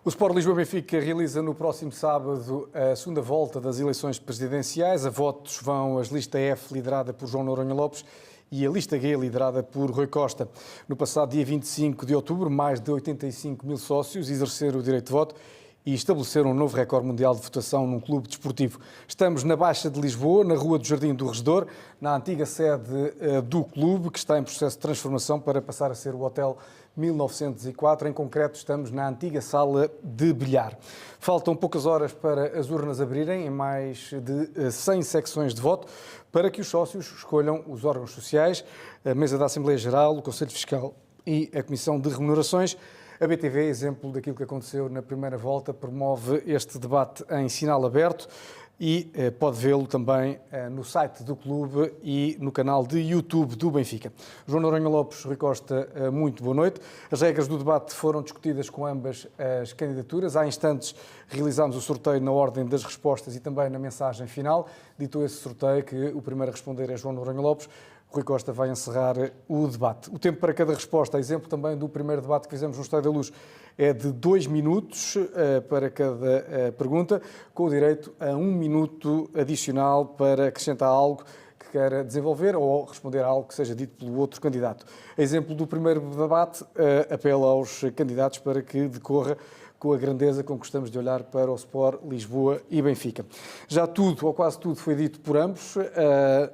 O Sport Lisboa-Benfica realiza no próximo sábado a segunda volta das eleições presidenciais. A votos vão as lista F, liderada por João Noronha Lopes, e a lista G, liderada por Rui Costa. No passado dia 25 de outubro, mais de 85 mil sócios exerceram o direito de voto e estabeleceram um novo recorde mundial de votação num clube desportivo. Estamos na Baixa de Lisboa, na Rua do Jardim do Regedor, na antiga sede do clube, que está em processo de transformação para passar a ser o Hotel 1904. Em concreto, estamos na antiga sala de bilhar. Faltam poucas horas para as urnas abrirem, em mais de 100 secções de voto, para que os sócios escolham os órgãos sociais, a mesa da Assembleia Geral, o Conselho Fiscal e a Comissão de Remunerações. A BTV, exemplo daquilo que aconteceu na primeira volta, promove este debate em sinal aberto e pode vê-lo também no site do clube e no canal de YouTube do Benfica. João Noronha Lopes, Rui Costa, muito boa noite. As regras do debate foram discutidas com ambas as candidaturas. Há instantes realizámos o sorteio na ordem das respostas e também na mensagem final. Dito esse sorteio, que o primeiro a responder é João Noronha Lopes, Rui Costa vai encerrar o debate. O tempo para cada resposta, exemplo também do primeiro debate que fizemos no Estádio da Luz, é de 2 minutos para cada pergunta, com o direito a 1 minuto adicional para acrescentar algo que queira desenvolver ou responder a algo que seja dito pelo outro candidato. Exemplo do primeiro debate, apela aos candidatos para que decorra com a grandeza com que gostamos de olhar para o Sport Lisboa e Benfica. Já tudo, ou quase tudo, foi dito por ambos,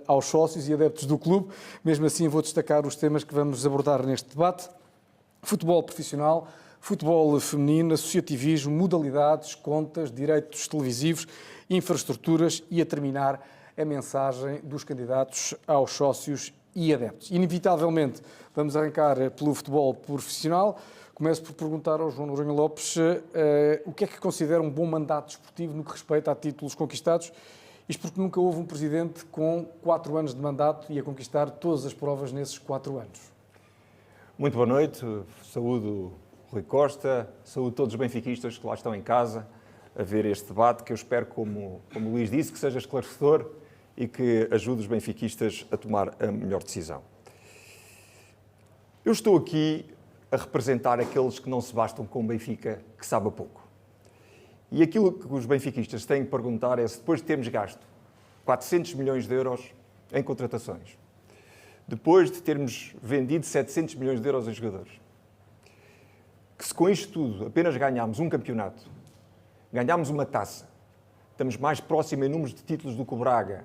aos sócios e adeptos do clube. Mesmo assim, vou destacar os temas que vamos abordar neste debate: futebol profissional, futebol feminino, associativismo, modalidades, contas, direitos televisivos, infraestruturas e, a terminar, a mensagem dos candidatos aos sócios e adeptos. Inevitavelmente, vamos arrancar pelo futebol profissional. Começo por perguntar ao João Noronha Lopes o que é que considera um bom mandato desportivo no que respeita a títulos conquistados, isto porque nunca houve um presidente com 4 anos de mandato e a conquistar todas as provas nesses 4 anos. Muito boa noite, saúdo Rui Costa, saúdo todos os benfiquistas que lá estão em casa a ver este debate, que eu espero, como o Luís disse, que seja esclarecedor e que ajude os benfiquistas a tomar a melhor decisão. Eu estou aqui a representar aqueles que não se bastam com o Benfica, que sabe a pouco. E aquilo que os benfiquistas têm que perguntar é se depois de termos gasto 400 milhões de euros em contratações, depois de termos vendido 700 milhões de euros em jogadores, que se com isto tudo apenas ganhámos um campeonato, ganhámos uma taça, estamos mais próximos em números de títulos do que o Braga,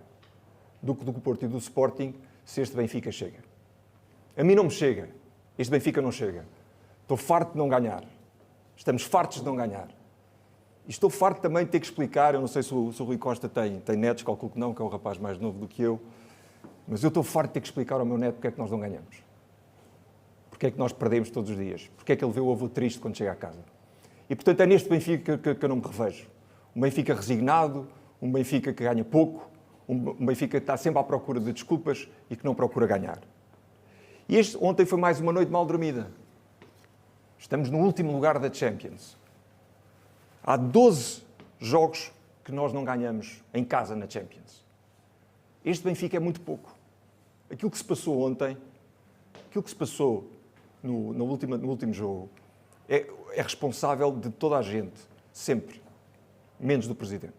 do que do Porto e do Sporting, se este Benfica chega. A mim não me chega. Este Benfica não chega. Estou farto de não ganhar. Estamos fartos de não ganhar. E estou farto também de ter que explicar, eu não sei se o Rui Costa tem netos, calculo que não, que é um rapaz mais novo do que eu, mas eu estou farto de ter que explicar ao meu neto porque é que nós não ganhamos. Porque é que nós perdemos todos os dias. Porque é que ele vê o avô triste quando chega a casa. E, portanto, é neste Benfica que eu não me revejo. Um Benfica resignado, um Benfica que ganha pouco, um Benfica que está sempre à procura de desculpas e que não procura ganhar. E ontem foi mais uma noite mal dormida. Estamos no último lugar da Champions. Há 12 jogos que nós não ganhamos em casa na Champions. Este Benfica é muito pouco. Aquilo que se passou ontem, aquilo que se passou no último jogo, é responsável de toda a gente, sempre. Menos do Presidente.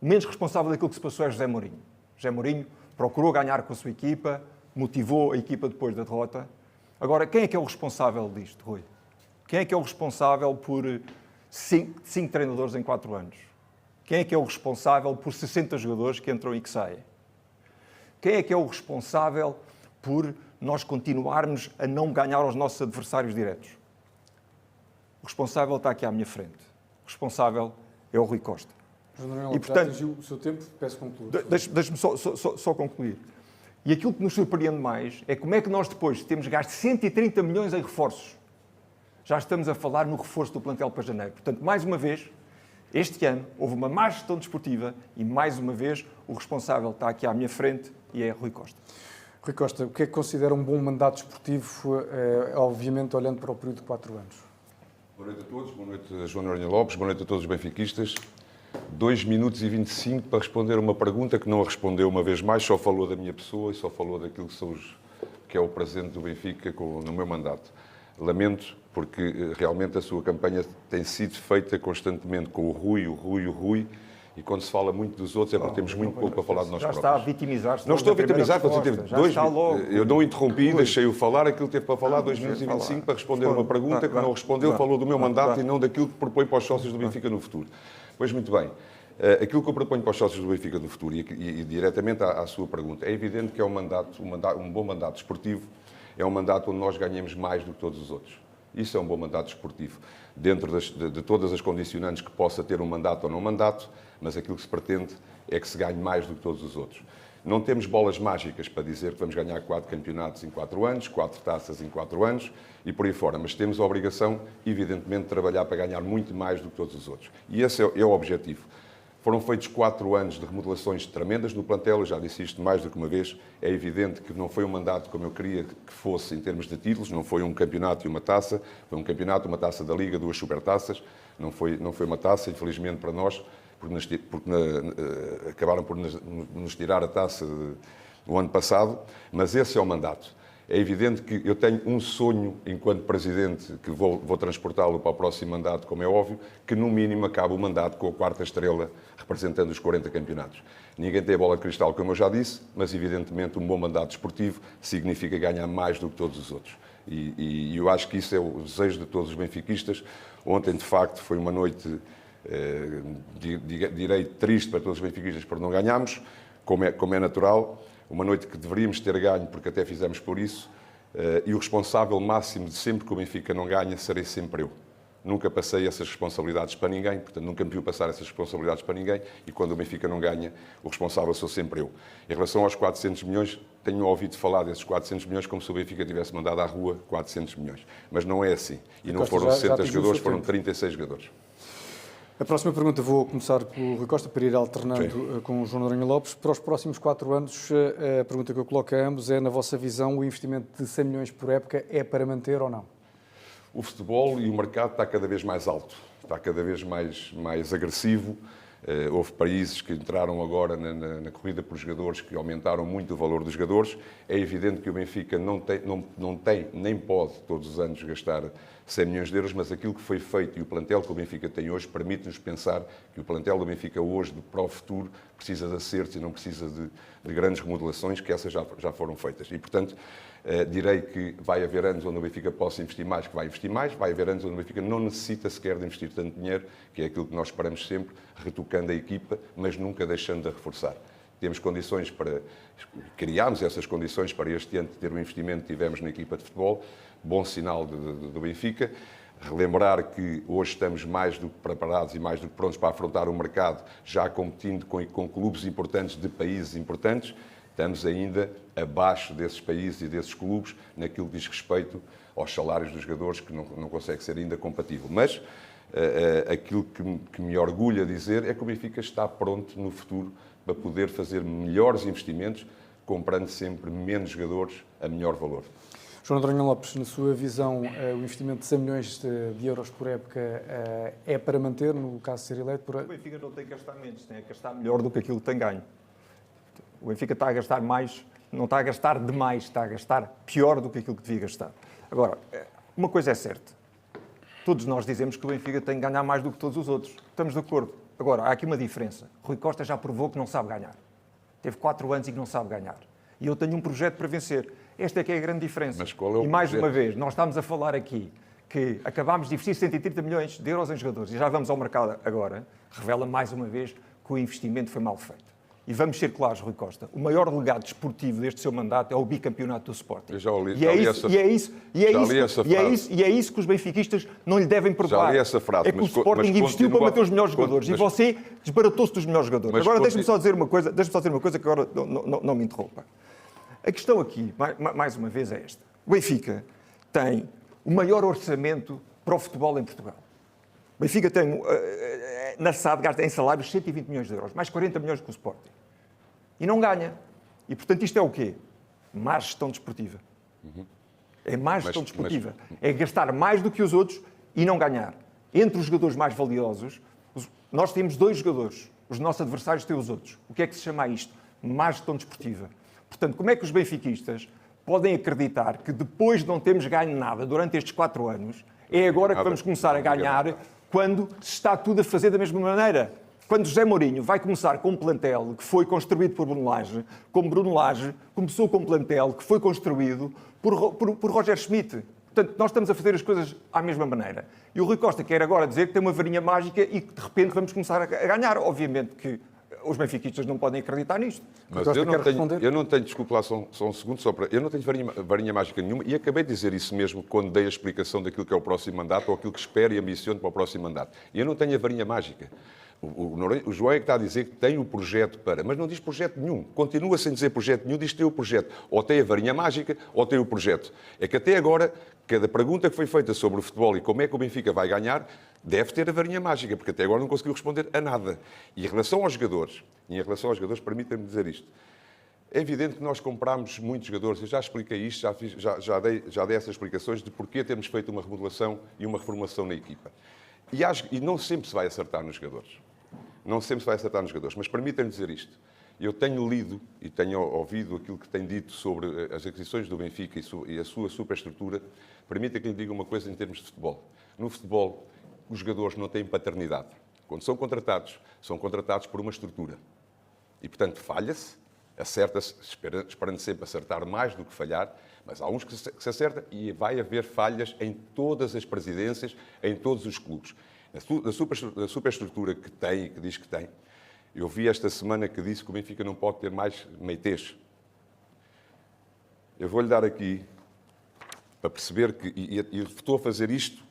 O menos responsável daquilo que se passou é José Mourinho. José Mourinho procurou ganhar com a sua equipa, motivou a equipa depois da derrota. Agora, quem é que é o responsável disto, Rui? Quem é que é o responsável por 5 treinadores em 4 anos? Quem é que é o responsável por 60 jogadores que entram e que saem? Quem é que é o responsável por nós continuarmos a não ganhar aos nossos adversários diretos? O responsável está aqui à minha frente. O responsável é o Rui Costa. E, portanto, já atingiu o seu tempo, peço concluir. Deixe-me só concluir. E aquilo que nos surpreende mais é como é que nós, depois de termos gasto 130 milhões em reforços, já estamos a falar no reforço do plantel para janeiro. Portanto, mais uma vez, este ano, houve uma má gestão desportiva e, mais uma vez, o responsável está aqui à minha frente e é Rui Costa. Rui Costa, o que é que considera um bom mandato desportivo, obviamente olhando para o período de 4 anos? Boa noite a todos, boa noite a João Noronha Lopes, boa noite a todos os benfiquistas. 2 minutos e 25 para responder uma pergunta que não a respondeu uma vez mais, só falou da minha pessoa e só falou daquilo que é o presente do Benfica no meu mandato. Lamento, porque realmente a sua campanha tem sido feita constantemente com o Rui, e quando se fala muito dos outros é porque temos muito pouco para falar de nós próprios. Já está a vitimizar-se. Não estou a vitimizar, porque você teve eu não interrompi, deixei-o falar, aquilo teve para falar 2 minutos e 25 para responder uma pergunta que não respondeu, falou do meu mandato e não daquilo que propõe para os sócios do Benfica no futuro. Pois muito bem, aquilo que eu proponho para os sócios do Benfica no futuro e diretamente à sua pergunta, é evidente que é um bom mandato esportivo, é um mandato onde nós ganhamos mais do que todos os outros. Isso é um bom mandato esportivo. Dentro de todas as condicionantes que possa ter um mandato ou não mandato, mas aquilo que se pretende é que se ganhe mais do que todos os outros. Não temos bolas mágicas para dizer que vamos ganhar 4 campeonatos em 4 anos, 4 taças em 4 anos e por aí fora, mas temos a obrigação, evidentemente, de trabalhar para ganhar muito mais do que todos os outros. E esse é o objetivo. Foram feitos 4 anos de remodelações tremendas no plantel, eu já disse isto mais do que uma vez. É evidente que não foi um mandato como eu queria que fosse em termos de títulos, não foi um campeonato e uma taça, foi um campeonato, uma taça da Liga, 2 supertaças, não foi uma taça, infelizmente para nós, porque acabaram por nos tirar a taça no ano passado, mas esse é o mandato. É evidente que eu tenho um sonho, enquanto Presidente, que vou transportá-lo para o próximo mandato, como é óbvio, que no mínimo acabe o mandato com a 4ª estrela, representando os 40 campeonatos. Ninguém tem a bola de cristal, como eu já disse, mas evidentemente um bom mandato esportivo significa ganhar mais do que todos os outros. E eu acho que isso é o desejo de todos os benfiquistas. Ontem, de facto, foi uma noite, direi, triste para todos os benfiquistas por não ganharmos, como é natural. Uma noite que deveríamos ter ganho, porque até fizemos por isso, e o responsável máximo de sempre que o Benfica não ganha serei sempre eu. Nunca passei essas responsabilidades para ninguém, portanto, nunca me viu passar essas responsabilidades para ninguém, e quando o Benfica não ganha, o responsável sou sempre eu. Em relação aos 400 milhões, tenho ouvido falar desses 400 milhões como se o Benfica tivesse mandado à rua 400 milhões. Mas não é assim. E não foram 60 jogadores, foram 36 jogadores. A próxima pergunta vou começar pelo Rui Costa, para ir alternando com o João Noronha Lopes. Para os próximos 4 anos, a pergunta que eu coloco a ambos é, na vossa visão, o investimento de 100 milhões por época é para manter ou não? O futebol e o mercado está cada vez mais alto, está cada vez mais agressivo. Houve países que entraram agora na corrida por jogadores que aumentaram muito o valor dos jogadores. É evidente que o Benfica não tem nem pode todos os anos gastar 100 milhões de euros, mas aquilo que foi feito e o plantel que o Benfica tem hoje permite-nos pensar que o plantel do Benfica hoje, para o futuro, precisa de acertos e não precisa de grandes remodelações, que essas já foram feitas. E, portanto, direi que vai haver anos onde o Benfica possa investir mais, que vai investir mais, vai haver anos onde o Benfica não necessita sequer de investir tanto dinheiro, que é aquilo que nós esperamos sempre, retocando a equipa, mas nunca deixando de reforçar. Temos condições para... Criámos essas condições para este ano ter o investimento que tivemos na equipa de futebol, bom sinal do Benfica. Relembrar que hoje estamos mais do que preparados e mais do que prontos para afrontar o mercado, já competindo com clubes importantes de países importantes. Estamos ainda abaixo desses países e desses clubes naquilo que diz respeito aos salários dos jogadores, que não consegue ser ainda compatível. Mas aquilo que me orgulha dizer é que o Benfica está pronto no futuro para poder fazer melhores investimentos, comprando sempre menos jogadores a melhor valor. João Noronha Lopes, na sua visão, o investimento de 100 milhões de euros por época é para manter, no caso de ser eleito? O Benfica não tem que gastar menos, tem que gastar melhor do que aquilo que tem ganho. O Benfica está a gastar mais, não está a gastar demais, está a gastar pior do que aquilo que devia gastar. Agora, uma coisa é certa. Todos nós dizemos que o Benfica tem que ganhar mais do que todos os outros. Estamos de acordo. Agora, há aqui uma diferença. Rui Costa já provou que não sabe ganhar. Teve 4 anos e que não sabe ganhar. E eu tenho um projeto para vencer. Esta é que é a grande diferença. Mas qual é o e mais projeto? uma vez, nós estamos a falar aqui que acabámos de investir 130 milhões de euros em jogadores e já vamos ao mercado agora, revela mais uma vez que o investimento foi mal feito. E vamos ser claros, Rui Costa, o maior legado desportivo deste seu mandato é o bicampeonato do Sporting. Eu já li E é isso que os benfiquistas não lhe devem perdoar. Já li essa frase. É que o Sporting investiu para manter os melhores jogadores e você desbaratou-se dos melhores jogadores. Agora deixe-me só dizer uma coisa que agora não me interrompa. A questão aqui, mais uma vez, é esta. O Benfica tem o maior orçamento para o futebol em Portugal. O Benfica tem, na SAD, gasta em salários 120 milhões de euros, mais 40 milhões que o Sporting. E não ganha. E, portanto, isto é o quê? Má gestão desportiva. É má gestão desportiva. É gastar mais do que os outros e não ganhar. Entre os jogadores mais valiosos, nós temos 2 jogadores. Os nossos adversários têm os outros. O que é que se chama isto? Má gestão desportiva. Portanto, como é que os benfiquistas podem acreditar que depois de não termos ganho nada durante estes 4 anos, é agora que vamos começar a ganhar, quando se está tudo a fazer da mesma maneira. Quando José Mourinho vai começar com um plantel que foi construído por Bruno Lage, como Bruno Lage começou com um plantel que foi construído por Roger Schmidt. Portanto, nós estamos a fazer as coisas à mesma maneira. E o Rui Costa quer agora dizer que tem uma varinha mágica e que, de repente, vamos começar a ganhar. Obviamente que os benfiquistas não podem acreditar nisto. Mas eu não tenho, desculpe lá só um segundo, eu não tenho varinha mágica nenhuma e acabei de dizer isso mesmo quando dei a explicação daquilo que é o próximo mandato ou aquilo que espero e ambiciono para o próximo mandato. E eu não tenho a varinha mágica. O João é que está a dizer que tem o projeto para, mas não diz projeto nenhum. Continua sem dizer projeto nenhum, diz que tem o projeto. Ou tem a varinha mágica, ou tem o projeto. É que até agora, cada pergunta que foi feita sobre o futebol e como é que o Benfica vai ganhar, deve ter a varinha mágica, porque até agora não conseguiu responder a nada. E em relação aos jogadores, permitem-me dizer isto. É evidente que nós comprámos muitos jogadores, eu já expliquei isto, já dei essas explicações de porquê temos feito uma remodelação e uma reformulação na equipa. E não sempre se vai acertar nos jogadores. Não sempre se vai acertar nos jogadores, mas permitam-me dizer isto. Eu tenho lido e tenho ouvido aquilo que tem dito sobre as aquisições do Benfica e a sua superestrutura. Permita que lhe diga uma coisa em termos de futebol. No futebol, os jogadores não têm paternidade. Quando são contratados por uma estrutura. E, portanto, falha-se, acerta-se, esperando sempre acertar mais do que falhar, mas há uns que se acertam e vai haver falhas em todas as presidências, em todos os clubes. A superestrutura que tem e que diz que tem, eu vi esta semana que disse que o Benfica não pode ter mais meitês. Eu vou-lhe dar aqui, para perceber que, e eu estou a fazer isto,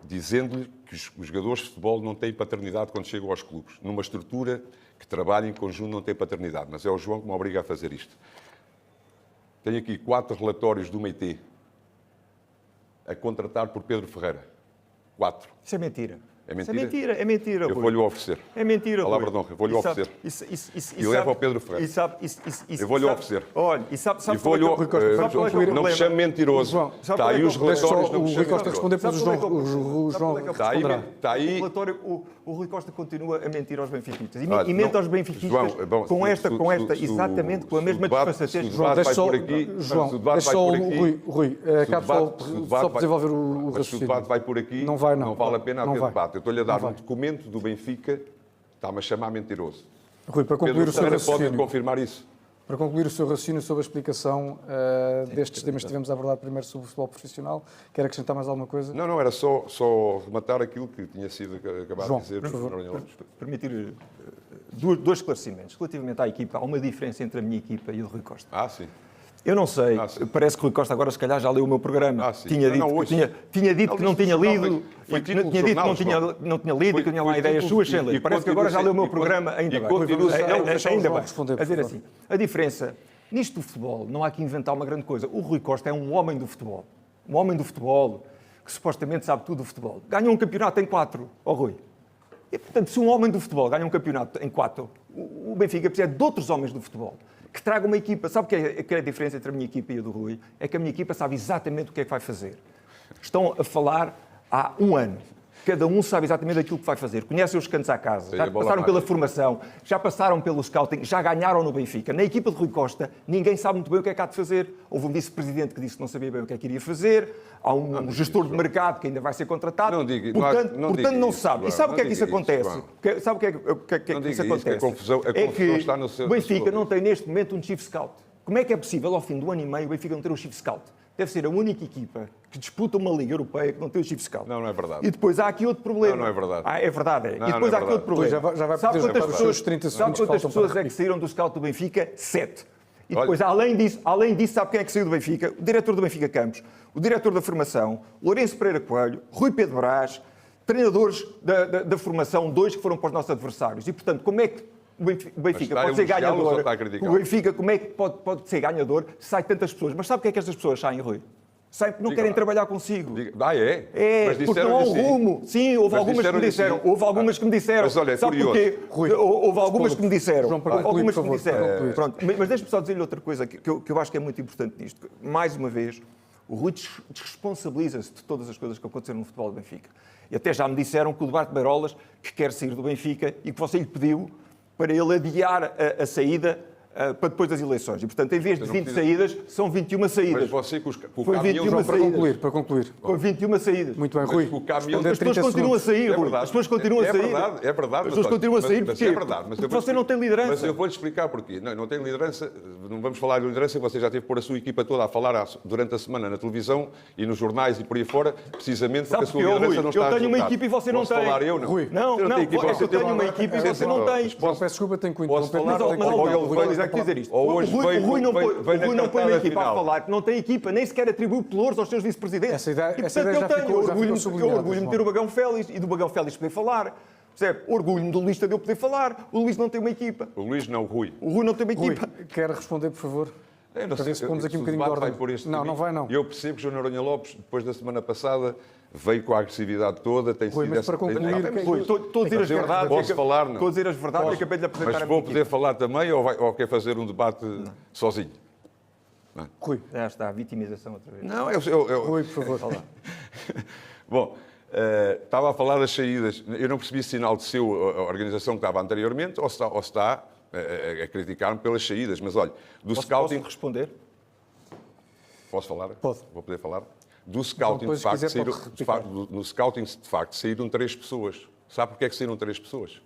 dizendo-lhe que os jogadores de futebol não têm paternidade quando chegam aos clubes. Numa estrutura que trabalha em conjunto não tem paternidade, mas é o João que me obriga a fazer isto. Tenho aqui 4 relatórios do Meitê a contratar por Pedro Ferreira. 4. Isso é mentira. É mentira? Isso é mentira, é mentira. Eu vou-lhe oferecer. É mentira, Palavra de honra, eu vou-lhe oferecer. E leva ao Pedro Ferreira. Eu vou-lhe oferecer. Olha, e sabe não me chame mentiroso. Está aí os relatórios. O Rui Costa responder, depois o João responderá. Está aí. O Rui Costa continua a mentir aos benfiquistas. E mente aos benfiquistas exatamente com a mesma desfaçatez. João, deixa só o Rui, acabe só para desenvolver o raciocínio. Se o debate vai por aqui, não vale a pena haver debate. Eu estou-lhe a dar um documento do Benfica, está-me a chamar mentiroso. Rui, para concluir o seu raciocínio, pode confirmar isso? Para concluir o seu raciocínio sobre a explicação destes temas que tivemos a abordar primeiro sobre o futebol profissional, quer acrescentar mais alguma coisa? Não, era só rematar aquilo que tinha sido acabado João, de dizer. por favor. Permitir dois esclarecimentos. Relativamente à equipa, há uma diferença entre a minha equipa e a do Rui Costa. Sim. Eu não sei, parece que Rui Costa agora se calhar já leu o meu programa. Tinha dito que não tinha lido, tinha dito que não tinha lido e que tinha lá ideias suas sem ler. Parece que agora já leu o meu programa, ainda bem. Ainda bem. A dizer assim, a diferença, nisto do futebol, não há que inventar uma grande coisa. O Rui Costa é um homem do futebol. Um homem do futebol que supostamente sabe tudo do futebol. Ganhou um campeonato em 4, Rui. E, portanto, se um homem do futebol ganha um campeonato em 4, o Benfica precisa de outros homens do futebol que tragam uma equipa. Sabe o que é a diferença entre a minha equipa e a do Rui? É que a minha equipa sabe exatamente o que é que vai fazer. Estão a falar há um ano. Cada um sabe exatamente aquilo que vai fazer. Conhecem os cantos à casa. Já passaram pela formação, já passaram pelo scouting, já ganharam no Benfica. Na equipa de Rui Costa, ninguém sabe muito bem o que é que há de fazer. Houve um vice-presidente que disse que não sabia bem o que é que iria fazer. Há um gestor de mercado que ainda vai ser contratado. Portanto, não sabe. E sabe o que é que isso acontece? Sabe o que é que isso acontece? É que o Benfica não tem neste momento um chief scout. Como é que é possível, ao fim do ano e meio, o Benfica não ter um chief scout? Deve ser a única equipa que disputa uma Liga Europeia que não tem o chief scout. Não é verdade. E depois há aqui outro problema. Não é verdade. É verdade. E depois há aqui outro problema. Já vai sabe quantas pessoas é que saíram do scout do Benfica? 7. E depois, além disso, sabe quem é que saiu do Benfica? O diretor do Benfica Campos, o diretor da formação, Lourenço Pereira Coelho, Rui Pedro Brás, treinadores da formação, 2 que foram para os nossos adversários. E, portanto, como é que o Benfica pode ser ganhador? O Benfica, como é que pode ser ganhador se sai tantas pessoas? Mas sabe o que é que estas pessoas saem, Rui? Saem porque não querem trabalhar consigo. É, porque não há um rumo. Sim, houve algumas que me disseram. Houve algumas que me disseram. Mas olha, é sabe curioso. Porquê? Houve algumas que me disseram. João, algumas que me disseram. Pronto. Mas deixe-me só dizer-lhe outra coisa que eu acho que é muito importante nisto. Mais uma vez, o Rui desresponsabiliza-se de todas as coisas que aconteceram no futebol do Benfica. E até já me disseram que o Duarte Beirolas, que quer sair do Benfica e que você lhe pediu para ele adiar a saída para depois das eleições. E, portanto, em vez de 20 saídas, são 21 saídas. Mas você com o Foi caminhão... 21 saídas. Para concluir. Foi 21 saídas. Muito bem, Rui. As pessoas continuam a sair, Rui. As pessoas continuam a sair. É verdade. As pessoas continuam a sair porque é verdade, porque você não tem liderança. Mas eu vou-lhe explicar porquê. Não tem liderança, não vamos falar de liderança, você já teve que pôr a sua equipa toda a falar durante a semana na televisão e nos jornais e por aí fora, precisamente porque a sua liderança não está a eu tenho uma resultar. equipa e você não Posso tem. falar eu, não? Rui. Não, eu tenho uma equipa e você não tem. Peço desculpa, tenho que interromper. Mas o Rui tem que dizer isto. O Rui não põe uma equipa a falar que não tem equipa, nem sequer atribui pelouros aos seus vice-presidentes. Essa ideia E, já portanto, ficou sublinhada. Eu orgulho-me de ter o Bagão Félix e do Bagão Félix poder falar. Percebe? Orgulho-me do Luís Tadeu poder falar. O Luís não tem uma equipa. O Luís não, o Rui. O Rui não tem uma Rui, equipa. quer responder, por favor? Eu não Para sei, ver se pomos aqui um o bocadinho de debate ordem. vai por este Não, caminho. não vai não. Eu percebo que o João Noronha Lopes, depois da semana passada, veio com a agressividade toda, tem Rui, sido... mas para concluir... Estou a dizer as verdades. Posso falar, não? Estou a dizer as verdades e acabei de lhe apresentar Mas a vou minha poder equipa. falar também ou quer fazer um debate sozinho? Rui, Já está, a vitimização outra vez. Não, Rui, por favor. Bom, estava a falar das saídas. Eu não percebi sinal de seu a organização que estava anteriormente ou se está a criticar-me pelas saídas. Mas olha, do scouting... Posso responder? Posso falar? Pode. Vou poder falar? Do scouting, depois, de facto, se quiser, pode replicar. no scouting, de facto, saíram 3 pessoas. Sabe porquê é que saíram 3 pessoas?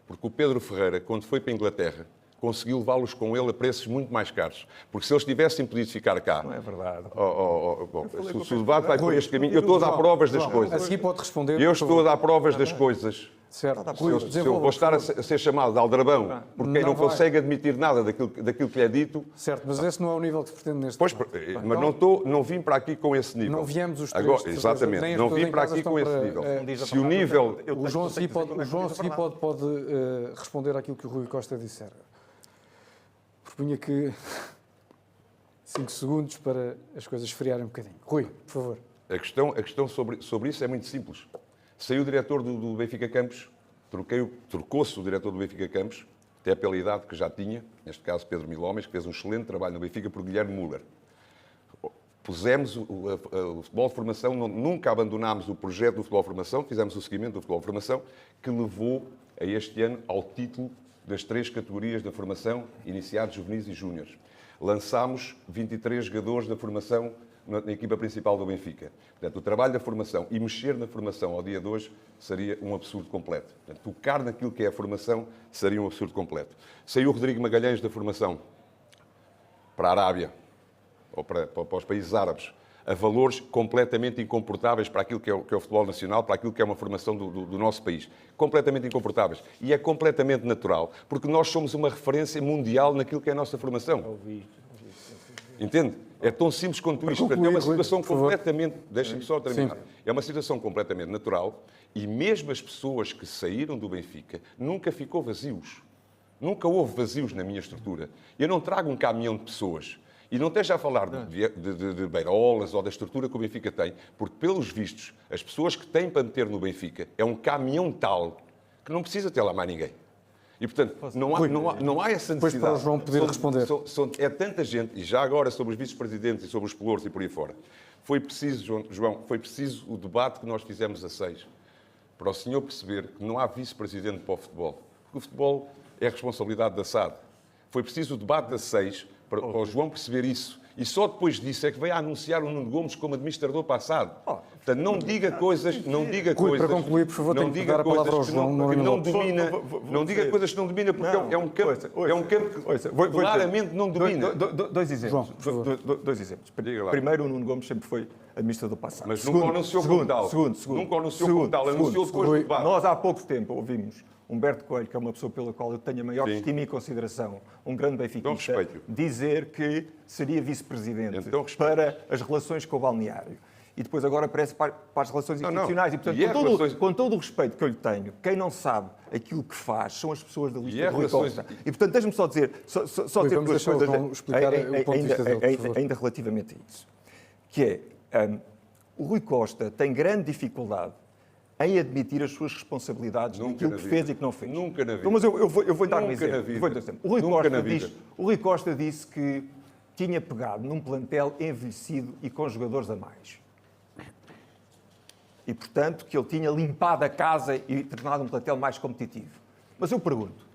Porque o Pedro Ferreira, quando foi para a Inglaterra, conseguiu levá-los com ele a preços muito mais caros. Porque se eles tivessem podido ficar cá... Não é verdade. Bom, se o debate vai por este caminho... Eu estou a dar provas das A coisas. seguir pode responder. Eu por estou favor. a dar provas das coisas. Certo. Se eu vou estar a ser chamado de aldrabão por quem não vai. consegue admitir nada daquilo que lhe é dito... Certo, mas esse não é o nível que se pretende neste Pois, debate. mas não vim para aqui com esse nível. Não viemos os três, Agora, de certeza. exatamente, Nem as não pessoas vim em para casa aqui estão com esse para, nível. Se o nível... O João a seguir pode responder àquilo que o Rui Costa disser. Propunha que 5 segundos para as coisas esfriarem um bocadinho. Rui, por favor. A questão sobre isso é muito simples. Saiu o diretor do Benfica Campos, trocou-se o diretor do Benfica Campos, até pela idade que já tinha, neste caso Pedro Milhomes, que fez um excelente trabalho no Benfica, por Guilherme Müller. Pusemos o futebol de formação, nunca abandonámos o projeto do futebol de formação, fizemos o seguimento do futebol de formação, que levou a este ano ao título das 3 categorias da formação, iniciados, juvenis e júniores. Lançámos 23 jogadores da formação na equipa principal do Benfica. Portanto, o trabalho da formação e mexer na formação ao dia de hoje seria um absurdo completo. Portanto, tocar naquilo que é a formação seria um absurdo completo. Saiu o Rodrigo Magalhães da formação para a Arábia, ou para os países árabes, a valores completamente incomportáveis para aquilo que é o futebol nacional, para aquilo que é uma formação do nosso país. Completamente incomportáveis. E é completamente natural, porque nós somos uma referência mundial naquilo que é a nossa formação. Entende? É tão simples quanto isto. Portanto, é uma situação completamente... Deixem-me só terminar. É uma situação completamente natural e mesmo as pessoas que saíram do Benfica nunca ficou vazios. Nunca houve vazios na minha estrutura. Eu não trago um caminhão de pessoas. E não esteja a falar de beirolas ou da estrutura que o Benfica tem, porque, pelos vistos, as pessoas que têm para meter no Benfica é um caminhão tal que não precisa ter lá mais ninguém. E, portanto, não há essa necessidade. Depois para o João poder responder. É tanta gente, e já agora sobre os vice-presidentes e sobre os pelouros e por aí fora, foi preciso, João, foi preciso o debate que nós fizemos a 6, para o senhor perceber que não há vice-presidente para o futebol. Porque o futebol é a responsabilidade da SAD. Foi preciso o debate a 6 para o João perceber isso. E só depois disso é que veio a anunciar o Nuno Gomes como administrador passado. Portanto, não diga coisas... Rui, para concluir, por favor, tenho que dar a palavra ao João. Não diga coisas que não domina, porque é um campo que claramente não domina. Dois exemplos. João, dois exemplos. Primeiro, o Nuno Gomes sempre foi administrador passado. Mas nunca anunciou como tal. Nunca anunciou como tal. Anunciou depois do debate. Nós, há pouco tempo, ouvimos Humberto Coelho, que é uma pessoa pela qual eu tenho a maior estima e consideração, um grande benfiquista, dizer que seria vice-presidente para as relações com o balneário. E depois agora aparece para as relações institucionais. E, portanto, com todo o respeito que eu lhe tenho, quem não sabe aquilo que faz são as pessoas da lista do Rui Costa. E, portanto, deixe-me só dizer duas coisas ainda relativamente a isso. Que é, o Rui Costa tem grande dificuldade em admitir as suas responsabilidades naquilo que fez e que não fez. Nunca na vida. Então, mas eu vou dar um exemplo. O Rui Costa disse que tinha pegado num plantel envelhecido e com jogadores a mais. E, portanto, que ele tinha limpado a casa e tornado um plantel mais competitivo. Mas eu pergunto,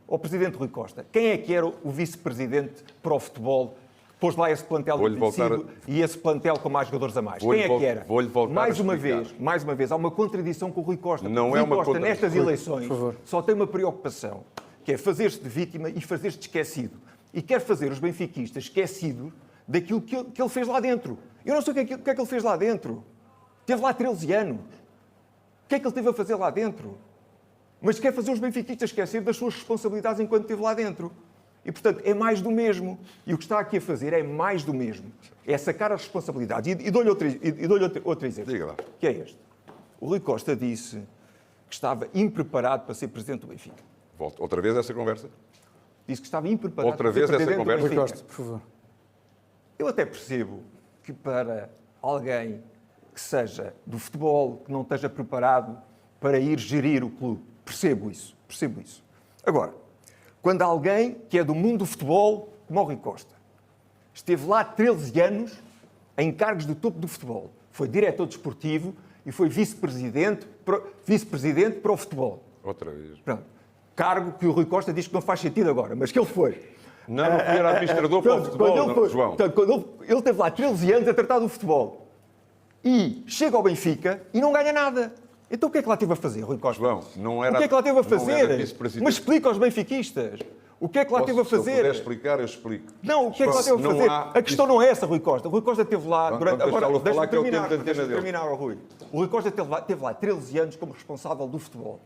Ao presidente Rui Costa, quem é que era o vice-presidente para o futebol que pôs lá esse plantel envelhecido e esse plantel com mais jogadores a mais? Quem é que era? Mais uma vez, há uma contradição com o Rui Costa. Não Rui é uma Costa, contradição. nestas eleições, só tem uma preocupação, que é fazer-se de vítima e fazer-se de esquecido. E quer fazer os benfiquistas esquecidos daquilo que ele fez lá dentro. Eu não sei o que é que ele fez lá dentro. Teve lá 13 anos. O que é que ele teve a fazer lá dentro? Mas quer fazer os benfiquistas esquecer das suas responsabilidades enquanto esteve lá dentro. E, portanto, é mais do mesmo. E o que está aqui a fazer é mais do mesmo. É sacar as responsabilidades. E dou-lhe outro exemplo. Diga lá. Que é este. O Rui Costa disse que estava impreparado para ser presidente do Benfica. Volto outra vez a essa conversa. Disse que estava impreparado Outra para ser vez essa presidente do conversa. Benfica. Rui Costa, por favor. Eu até percebo que para alguém que seja do futebol, que não esteja preparado para ir gerir o clube, percebo isso. Agora, quando alguém que é do mundo do futebol, como o Rui Costa, esteve lá 13 anos em cargos do topo do futebol, foi diretor desportivo e foi vice-presidente para o futebol. Outra vez. Pronto. Cargo que o Rui Costa diz que não faz sentido agora, mas que ele foi. Não era administrador para o futebol, João. Quando ele esteve lá 13 anos a tratar do futebol e chega ao Benfica e não ganha nada. Então o que é que lá teve a fazer, Rui Costa? João, não era. O que é que lá teve a não era fazer? vice-presidente. Mas explica aos benfiquistas. O que é que lá teve a Se eu fazer? puder explicar, eu explico. Não, o que é que lá João, teve a não fazer? há- A questão não é essa, Rui Costa. O Rui Costa esteve lá durante... Vamos deixá-lo falar, deixa-me que é o tempo terminar, de antena deixa-me dele. terminar, Rui. O Rui Costa esteve lá 13 anos como responsável do futebol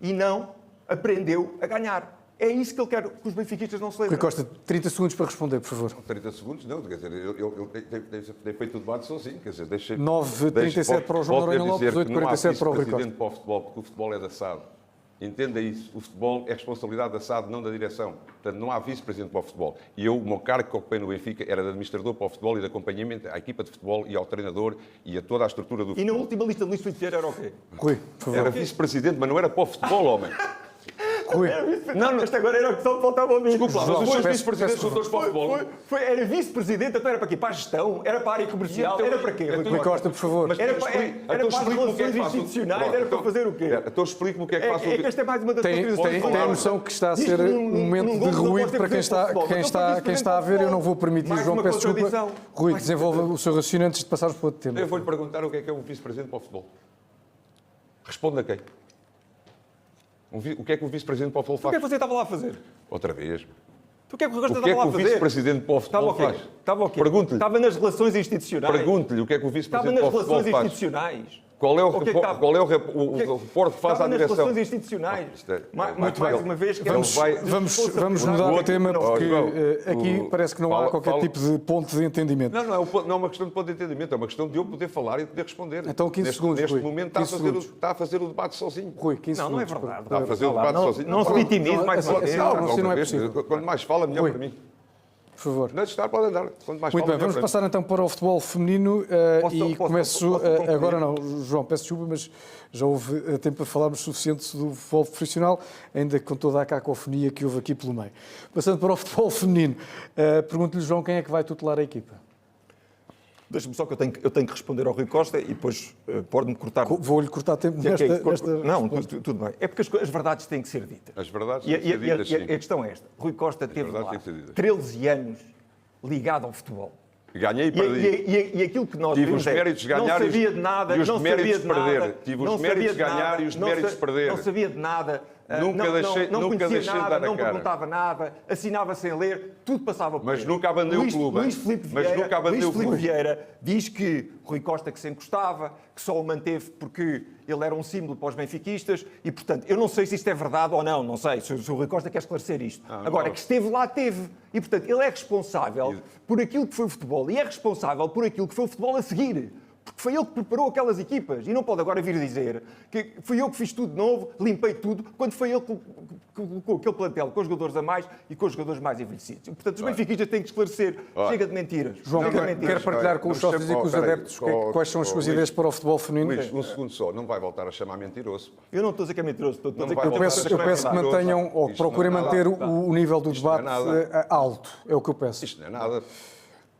e não aprendeu a ganhar. É isso que ele quer que os benfiquistas não se lembrem. Rui Costa, 30 segundos para responder, por favor. 30 segundos, não, quer dizer, eu tenho feito o debate sozinho, quer dizer, 9,37 para o João Noronha Lopes, 8,47 para o Rui Costa. presidente para o futebol, porque o futebol é da SAD. Entenda isso, o futebol é responsabilidade da SAD, não da direção. Portanto, não há vice-presidente para o futebol. E eu, o meu cargo que ocupei no Benfica era de administrador para o futebol e de acompanhamento à equipa de futebol e ao treinador e a toda a estrutura do E futebol. na última lista de Luís Filipe Vieira era o quê? Rui, por favor. Era vice-presidente, mas não era para o futebol, homem. Rui, Não, este agora era o que só faltava a mim. Desculpa lá, mas os seus peço- vice-presidentes são todos para o futebol. Era vice-presidente, então era para quê? Para a gestão? Era para a área comercial? Então, Era para quê, Rui Rui Costa, por favor. Mas Era então para explique-me as o que é que relações faço. institucionais, Pronto, era para fazer o quê? Então explique-me o que é que faço. É que esta é mais uma das Tem a noção que está a ser um momento de ruído para quem está a ver. Eu não vou permitir, Mais João, uma peço desculpa. contradição. Rui, desenvolva o seu raciocínio antes de passarmos para outro tema. Eu vou-lhe perguntar o que é um vice-presidente para o futebol. Responda a quem? O que é que o vice-presidente para o futebol O que é faz? que você estava lá a fazer? Outra vez. O que é que o Rui Costa O que é estava que lá o a fazer? vice-presidente para o Estava futebol o quê? faz? Estava o quê? Pergunte-lhe. Estava nas relações institucionais. Pergunte-lhe o que é que o Estava vice-presidente nas para o futebol relações faz. institucionais. Qual é o O que é que estava? reporte que faz à Estava nas direção? relações institucionais. Isto é- Mais uma vez... que é Vamos mudar de tema porque João, aqui parece que não há qualquer tipo de ponto de entendimento. Não é uma questão de ponto de entendimento, é uma questão de eu poder falar e de poder responder. Então, 15 segundos, Neste Rui. momento 15 segundos. está a fazer o debate sozinho. Rui, 15 Não, não é segundos. verdade. Está a fazer o debate sozinho. Não se vitimize mais uma assim vez. não, Outra assim não é vez, possível. Quanto mais fala, melhor Rui. para mim. Por favor. Não estar, pode andar. Quanto mais Muito fala, bem, vamos melhor passar então para o futebol feminino e começo concluir? agora não, João, peço desculpa, mas já houve tempo para falarmos suficiente do futebol profissional, ainda com toda a cacofonia que houve aqui pelo meio. Passando para o futebol feminino, pergunto-lhe, João, quem é que vai tutelar a equipa? Deixa-me só que eu tenho que responder ao Rui Costa e depois pode-me cortar. Vou-lhe cortar tempo Que é que é? nesta Não, tudo bem. É porque as verdades têm que ser ditas. As verdades E têm que ser ditas, a sim. questão é esta. Rui Costa teve verdades lá têm que ser ditas. 13 anos ligado ao futebol. Ganhei e perdi. E aquilo que nós Tive vimos os méritos de ganhar não sabia de nada, e os não méritos sabia de de perder. nada, Tive não os méritos sabia de ganhar nada, e os não méritos de perder. Não sabia de nada, Nunca deixei- não nunca conhecia deixei de nada, dar a não cara. perguntava nada, assinava sem ler, tudo passava por Mas ele. nunca abandei o Luís- clube, Luís hein? Filipe Mas Vieira, nunca abandei Luís o Filipe clube. Vieira diz que Rui Costa que se encostava, que só o manteve porque ele era um símbolo para os benfiquistas e, portanto, eu não sei se isto é verdade ou não, não sei, se o Rui Costa quer esclarecer isto. Agora, não. que esteve lá, teve. E, portanto, ele é responsável por aquilo que foi o futebol e é responsável por aquilo que foi o futebol a seguir. Porque foi ele que preparou aquelas equipas. E não pode agora vir dizer que fui eu que fiz tudo de novo, limpei tudo, quando foi ele que colocou aquele plantel com os jogadores a mais e com os jogadores mais envelhecidos. E, portanto, os benfiquistas têm que esclarecer. Chega de mentiras. João, Chega de quer mentiras. partilhar com os Não, sócios e com os espera aí. adeptos quais são as suas ideias para o futebol feminino? Luís, um segundo só, não vai voltar a chamar mentiroso. Eu não estou a dizer que é mentiroso. Estou a dizer vai que Eu peço que Isto mantenham, ou Isto procurem não é manter nada. o nível do Isto não é debate nada. alto. É o que eu peço. Isto não é nada.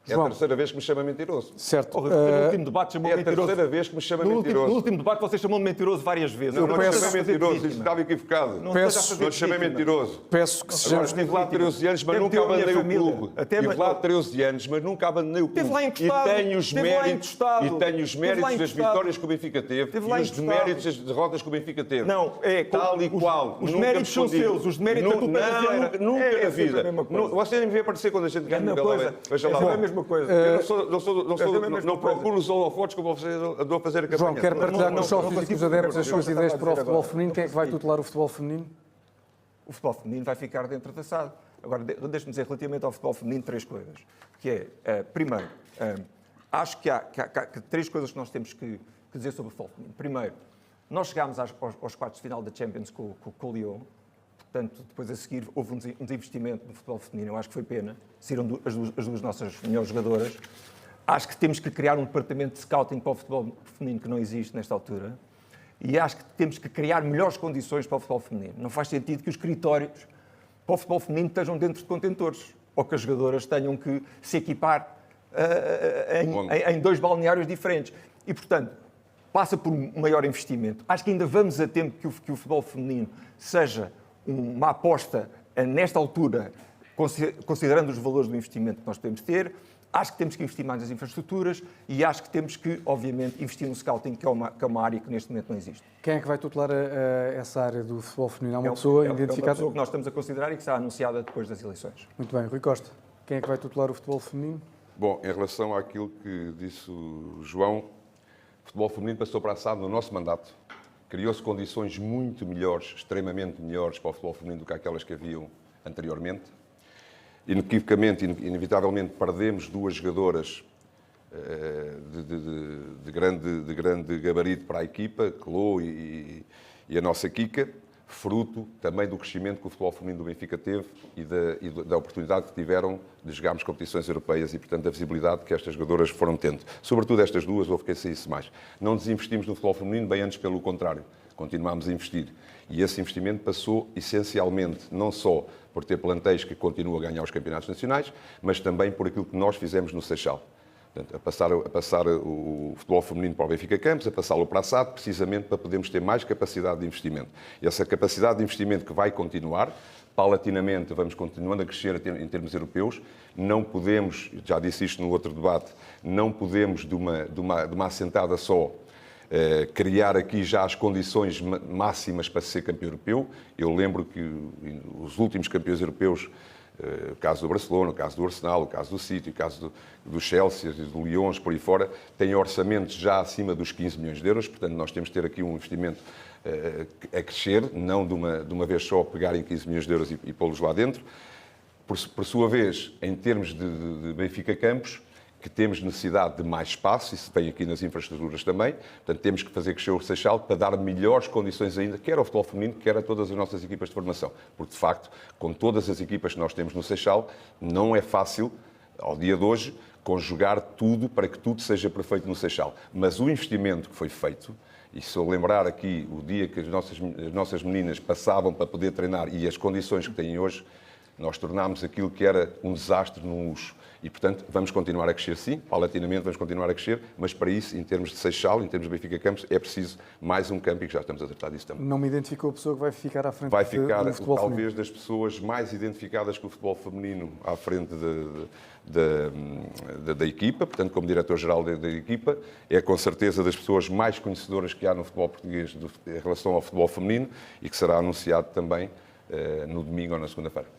É a terceira vez que me chama mentiroso. Certo. No último debate chamou É a mentiroso. terceira vez que me chama mentiroso. No último debate você chamou-me mentiroso várias vezes. Não te chamei mentiroso, estava equivocado. Não te chamei mentiroso. Peço que Agora sejamos... estive lá 13 anos, mas nunca abandonei o clube. Estive lá 13 anos, mas nunca abandonei o clube. E tenho os méritos das vitórias que o Benfica teve e os deméritos das derrotas que o Benfica teve. Não, é tal e qual. Os méritos são seus, os deméritos da tua carreira. Nunca na vida. Você nem me vê aparecer quando a gente ganha o Bela. Veja lá. É a mesma coisa. Eu não procuro os holofotes como você andou a fazer a campanha. João, quer partilhar com os sócios e com os adeptos as suas ideias para o futebol feminino? Quem é que vai tutelar o futebol feminino? O futebol feminino vai ficar dentro da SAD. Agora, deixe-me dizer relativamente ao futebol feminino 3 coisas. Que é, primeiro, acho que há 3 coisas que nós temos que dizer sobre o futebol feminino. Primeiro, nós chegámos aos quartos de final da Champions com o Lyon. Portanto, depois a seguir houve um desinvestimento no futebol feminino. Eu acho que foi pena. Saíram as duas nossas melhores jogadoras. Acho que temos que criar um departamento de scouting para o futebol feminino que não existe nesta altura. E acho que temos que criar melhores condições para o futebol feminino. Não faz sentido que os critérios para o futebol feminino estejam dentro de contentores ou que as jogadoras tenham que se equipar em 2 balneários diferentes. E, portanto, passa por um maior investimento. Acho que ainda vamos a tempo que o futebol feminino seja uma aposta nesta altura, considerando os valores do investimento que nós podemos ter. Acho que temos que investir mais nas infraestruturas e acho que temos que, obviamente, investir no scouting, que é uma área que neste momento não existe. Quem é que vai tutelar essa área do futebol feminino? Há uma pessoa identificada? É uma pessoa que nós estamos a considerar e que será anunciada depois das eleições. Muito bem. Rui Costa, quem é que vai tutelar o futebol feminino? Bom, em relação àquilo que disse o João, o futebol feminino passou para a SAD no nosso mandato. Criou-se condições muito melhores, extremamente melhores para o futebol feminino do que aquelas que haviam anteriormente. Inequivocamente, inevitavelmente, perdemos 2 jogadoras de grande gabarito para a equipa, Clô e a nossa Kika, fruto também do crescimento que o futebol feminino do Benfica teve e da oportunidade que tiveram de jogarmos competições europeias e, portanto, da visibilidade que estas jogadoras foram tendo. Sobretudo estas 2, houve que saísse mais. Não desinvestimos no futebol feminino, bem antes pelo contrário. Continuámos a investir. E esse investimento passou, essencialmente, não só por ter plantéis que continuam a ganhar os campeonatos nacionais, mas também por aquilo que nós fizemos no Seixal. Portanto, a passar o futebol feminino para o Benfica Campos, a passá-lo para a SAD, precisamente para podermos ter mais capacidade de investimento. E essa capacidade de investimento que vai continuar, paulatinamente vamos continuando a crescer em termos europeus. Não podemos, já disse isto no outro debate, não podemos de uma assentada só criar aqui já as condições máximas para ser campeão europeu. Eu lembro que os últimos campeões europeus, o caso do Barcelona, o caso do Arsenal, o caso do City, o caso do Chelsea, do Lyon, por aí fora, têm orçamentos já acima dos 15 milhões de euros. Portanto, nós temos de ter aqui um investimento a crescer, não de uma vez só pegarem 15 milhões de euros e pô-los lá dentro. Por sua vez, em termos de Benfica Campos, que temos necessidade de mais espaço, isso vem aqui nas infraestruturas também, portanto temos que fazer crescer o Seixal para dar melhores condições ainda, quer ao futebol feminino, quer a todas as nossas equipas de formação, porque de facto, com todas as equipas que nós temos no Seixal, não é fácil, ao dia de hoje, conjugar tudo para que tudo seja perfeito no Seixal, mas o investimento que foi feito, e se eu lembrar aqui o dia que as nossas meninas passavam para poder treinar e as condições que têm hoje, nós tornámos aquilo que era um desastre num luxo. E, portanto, vamos continuar a crescer sim, paulatinamente vamos continuar a crescer, mas para isso, em termos de Seixal, em termos de Benfica Campos, é preciso mais um campo e que já estamos a tratar disso também. Não me identificou a pessoa que vai ficar à frente do futebol feminino? Vai ficar, talvez, das pessoas mais identificadas com o futebol feminino à frente da equipa, portanto, como diretor-geral da equipa, é com certeza das pessoas mais conhecedoras que há no futebol português em relação ao futebol feminino e que será anunciado também no domingo ou na segunda-feira.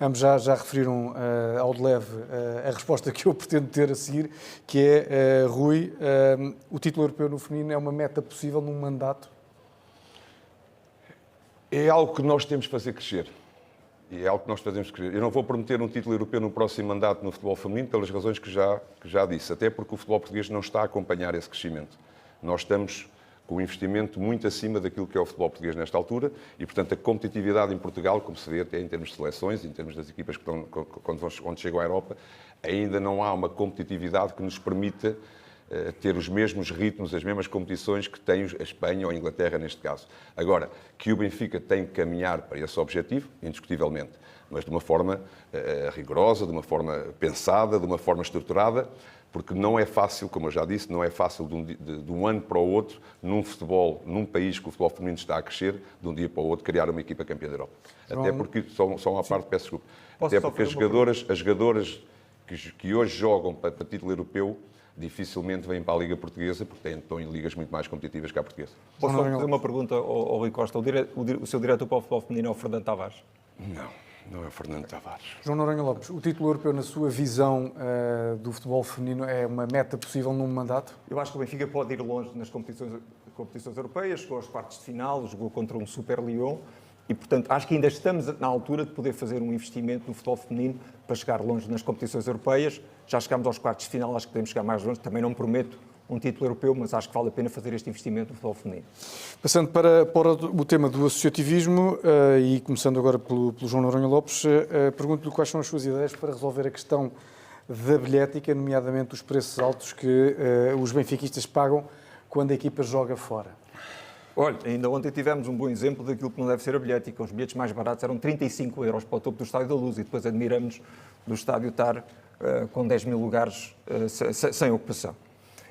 Ambos já referiram ao de leve a resposta que eu pretendo ter a seguir, que é, Rui, o título europeu no feminino é uma meta possível num mandato? É algo que nós temos que fazer crescer. E é algo que nós fazemos crescer. Eu não vou prometer um título europeu no próximo mandato no futebol feminino pelas razões que já disse, até porque o futebol português não está a acompanhar esse crescimento. Nós estamos com um investimento muito acima daquilo que é o futebol português nesta altura e, portanto, a competitividade em Portugal, como se vê até em termos de seleções, em termos das equipas que quando chegam à Europa, ainda não há uma competitividade que nos permita ter os mesmos ritmos, as mesmas competições que tem a Espanha ou a Inglaterra neste caso. Agora, que o Benfica tem que caminhar para esse objetivo, indiscutivelmente, mas de uma forma rigorosa, de uma forma pensada, de uma forma estruturada, porque não é fácil, como eu já disse, não é fácil de um ano para o outro, num futebol, num país que o futebol feminino está a crescer, de um dia para o outro, criar uma equipa campeã da Europa. João... Até porque, só uma parte, peço desculpa, até porque as jogadoras que hoje jogam para título europeu dificilmente vêm para a Liga Portuguesa, porque estão em ligas muito mais competitivas que a portuguesa. Posso só fazer uma pergunta ao Rui Costa? O seu diretor para o futebol feminino é o Fernando Tavares? Não é o Fernando Tavares. João Noronha Lopes, o título europeu, na sua visão do futebol feminino, é uma meta possível num mandato? Eu acho que o Benfica pode ir longe nas competições europeias, chegou aos quartos de final, jogou contra um Super Lyon e, portanto, acho que ainda estamos na altura de poder fazer um investimento no futebol feminino para chegar longe nas competições europeias. Já chegámos aos quartos de final, acho que podemos chegar mais longe. Também não prometo um título europeu, mas acho que vale a pena fazer este investimento no futebol feminino. Passando para o tema do associativismo e começando agora pelo João Noronha Lopes, pergunto-lhe quais são as suas ideias para resolver a questão da bilhética, nomeadamente os preços altos que os benfiquistas pagam quando a equipa joga fora. Olha, ainda ontem tivemos um bom exemplo daquilo que não deve ser a bilhética. Os bilhetes mais baratos eram 35 euros para o topo do Estádio da Luz e depois admiramos do estádio estar com 10 mil lugares sem ocupação.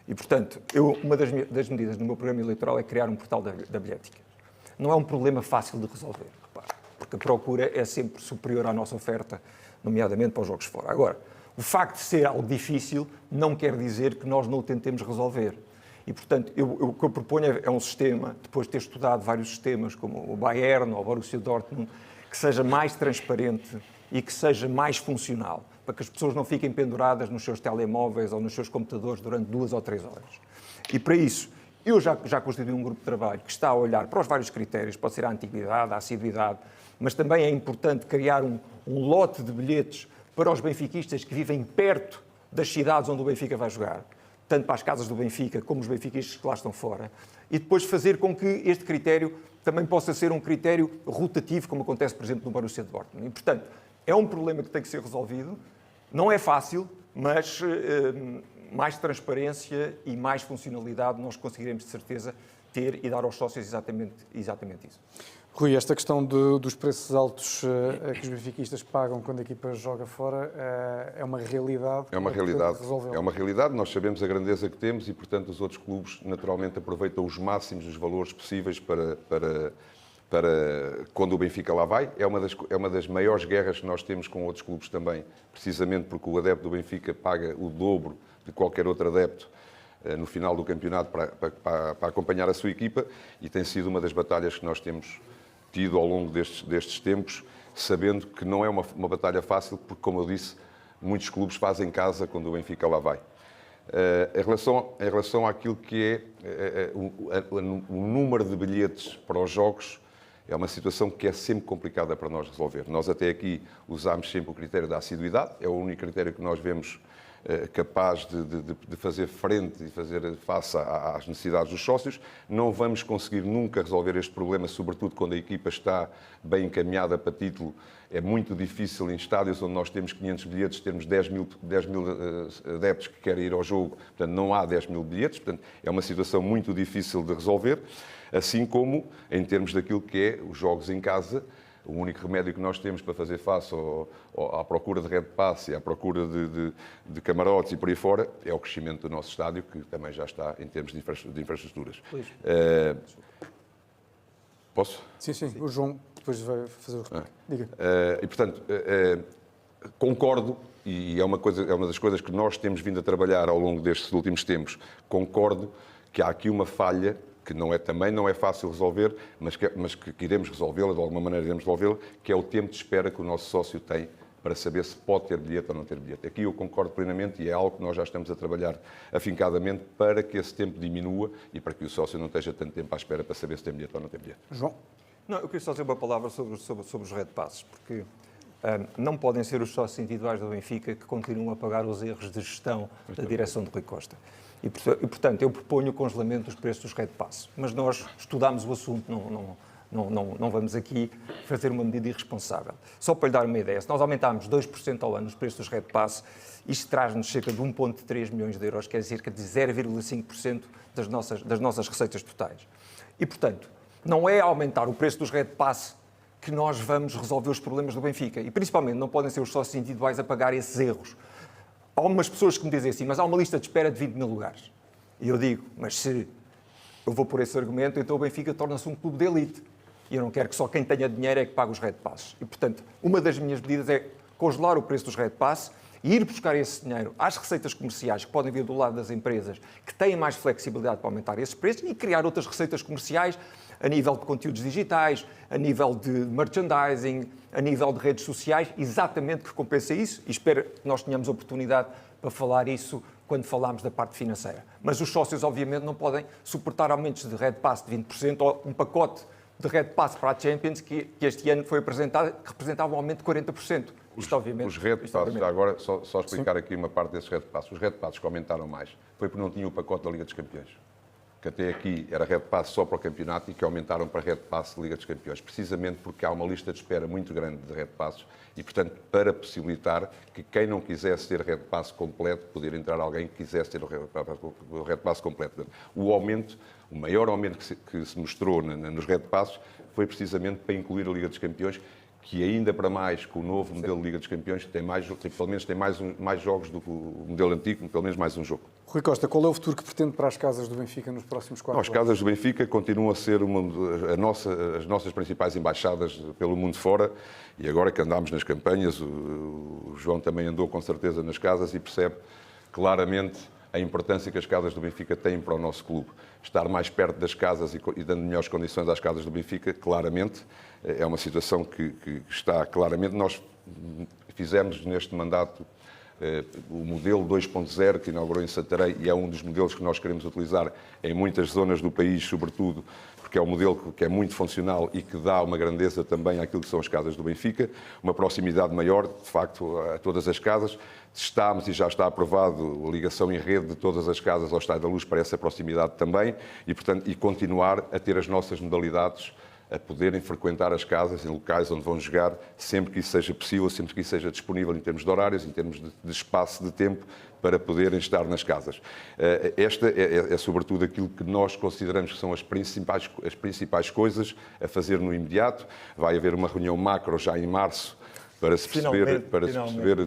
E, portanto, uma das medidas do meu programa eleitoral é criar um portal da bilhética. Não é um problema fácil de resolver, repare, porque a procura é sempre superior à nossa oferta, nomeadamente para os jogos fora. Agora, o facto de ser algo difícil não quer dizer que nós não o tentemos resolver. E, portanto, o que eu proponho é um sistema, depois de ter estudado vários sistemas, como o Bayern ou o Borussia Dortmund, que seja mais transparente e que seja mais funcional, para que as pessoas não fiquem penduradas nos seus telemóveis ou nos seus computadores durante 2 ou 3 horas. E para isso, eu já constituí um grupo de trabalho que está a olhar para os vários critérios, pode ser a antiguidade, a assiduidade, mas também é importante criar um lote de bilhetes para os benfiquistas que vivem perto das cidades onde o Benfica vai jogar, tanto para as casas do Benfica como os benfiquistas que lá estão fora, e depois fazer com que este critério também possa ser um critério rotativo, como acontece, por exemplo, no Borussia Dortmund. E, portanto, é um problema que tem que ser resolvido. Não é fácil, mas mais transparência e mais funcionalidade nós conseguiremos, de certeza, ter e dar aos sócios exatamente isso. Rui, esta questão dos preços altos que os benfiquistas pagam quando a equipa joga fora é uma realidade? É uma realidade. É uma realidade. Nós sabemos a grandeza que temos e, portanto, os outros clubes naturalmente aproveitam os máximos dos valores possíveis para quando o Benfica lá vai. É uma das maiores guerras que nós temos com outros clubes também, precisamente porque o adepto do Benfica paga o dobro de qualquer outro adepto no final do campeonato para acompanhar a sua equipa, e tem sido uma das batalhas que nós temos tido ao longo destes tempos, sabendo que não é uma batalha fácil, porque, como eu disse, muitos clubes fazem casa quando o Benfica lá vai. Em relação àquilo que é o número de bilhetes para os jogos, é uma situação que é sempre complicada para nós resolver. Nós até aqui usámos sempre o critério da assiduidade, é o único critério que nós vemos capaz de fazer frente e fazer face às necessidades dos sócios. Não vamos conseguir nunca resolver este problema, sobretudo quando a equipa está bem encaminhada para título. É muito difícil em estádios onde nós temos 500 bilhetes, termos 10 mil adeptos que querem ir ao jogo, portanto não há 10 mil bilhetes, portanto é uma situação muito difícil de resolver, assim como em termos daquilo que é os jogos em casa. O único remédio que nós temos para fazer face à procura de Red Pass e à procura de camarotes e por aí fora é o crescimento do nosso estádio, que também já está em termos de infraestruturas. Posso? Sim. O João depois vai fazer o resto. Diga. E, portanto, concordo, e é uma das coisas que nós temos vindo a trabalhar ao longo destes últimos tempos, concordo que há aqui uma falha que também não é fácil resolver, mas que iremos resolvê-la, de alguma maneira iremos resolvê-la, que é o tempo de espera que o nosso sócio tem para saber se pode ter bilhete ou não ter bilhete. Aqui eu concordo plenamente e é algo que nós já estamos a trabalhar afincadamente para que esse tempo diminua e para que o sócio não esteja tanto tempo à espera para saber se tem bilhete ou não tem bilhete. João? Não, eu queria só dizer uma palavra sobre os Red Passes, porque não podem ser os sócios individuais do Benfica que continuam a pagar os erros de gestão da direção de Rui Costa. E, portanto, eu proponho o congelamento dos preços dos Red Pass. Mas nós estudámos o assunto, Não vamos aqui fazer uma medida irresponsável. Só para lhe dar uma ideia, se nós aumentarmos 2% ao ano os preços dos Red Pass, isto traz-nos cerca de 1,3 milhões de euros, que é cerca de 0,5% das nossas receitas totais. E, portanto, não é aumentar o preço dos Red Pass que nós vamos resolver os problemas do Benfica. E, principalmente, não podem ser os sócios individuais a pagar esses erros. Há umas pessoas que me dizem assim, mas há uma lista de espera de 20 mil lugares. E eu digo, mas se eu vou por esse argumento, então o Benfica torna-se um clube de elite. E eu não quero que só quem tenha dinheiro é que pague os Red Passes. E, portanto, uma das minhas medidas é congelar o preço dos Red Pass e ir buscar esse dinheiro às receitas comerciais que podem vir do lado das empresas que têm mais flexibilidade para aumentar esses preços e criar outras receitas comerciais a nível de conteúdos digitais, a nível de merchandising, a nível de redes sociais, exatamente que compensa isso. E espero que nós tenhamos oportunidade para falar isso quando falarmos da parte financeira. Mas os sócios, obviamente, não podem suportar aumentos de Red Pass de 20% ou um pacote de Red Pass para a Champions, que este ano foi apresentado, que representava um aumento de 40%. Isto, obviamente, os Red Passes, agora só explicar aqui uma parte desses Red Passes. Os Red Passes que aumentaram mais foi porque não tinham o pacote da Liga dos Campeões. Que até aqui era Red Pass só para o campeonato e que aumentaram para Red Pass Liga dos Campeões. Precisamente porque há uma lista de espera muito grande de Red Passes e, portanto, para possibilitar que quem não quisesse ter Red Pass completo, poder entrar alguém que quisesse ter o Red Pass completo. O maior aumento que se mostrou nos Red Passes foi precisamente para incluir a Liga dos Campeões, que ainda para mais, com o novo modelo de Liga dos Campeões, pelo menos tem mais jogos do que o modelo antigo, pelo menos mais um jogo. Rui Costa, qual é o futuro que pretende para as casas do Benfica nos próximos 4 anos? As casas do Benfica continuam a ser as nossas principais embaixadas pelo mundo fora, e agora que andamos nas campanhas, o João também andou com certeza nas casas e percebe claramente a importância que as casas do Benfica têm para o nosso clube. Estar mais perto das casas e dando melhores condições às casas do Benfica, claramente, é uma situação que está claramente. Nós fizemos neste mandato o modelo 2.0 que inaugurou em Santarém e é um dos modelos que nós queremos utilizar em muitas zonas do país, sobretudo porque é um modelo que é muito funcional e que dá uma grandeza também àquilo que são as casas do Benfica, uma proximidade maior, de facto, a todas as casas. Estamos e já está aprovado a ligação em rede de todas as casas ao Estádio da Luz para essa proximidade também e, portanto, e continuar a ter as nossas modalidades a poderem frequentar as casas em locais onde vão jogar, sempre que isso seja possível, sempre que isso seja disponível em termos de horários, em termos de espaço, de tempo, para poderem estar nas casas. Esta é sobretudo aquilo que nós consideramos que são as principais coisas a fazer no imediato. Vai haver uma reunião macro já em março para se perceber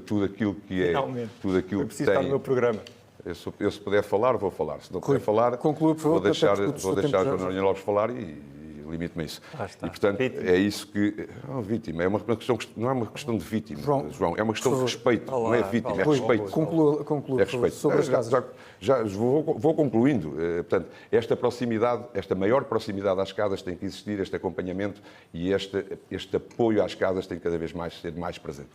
tudo aquilo que é... Tudo aquilo que tem. Estar no meu programa. Eu, se puder falar, vou falar. Se não puder falar, conclua, por favor, vou deixar João Noronha Lopes falar e limite-me a isso. E, portanto, é isso que... Vítima, é uma questão, não é uma questão de vítima, João, é uma questão de respeito. Não é vítima, é respeito. Conclua, é respeito. Sobre as casas. Já vou concluindo. Portanto, esta proximidade, esta maior proximidade às casas tem que existir, este acompanhamento e este apoio às casas tem cada vez mais ser mais presente.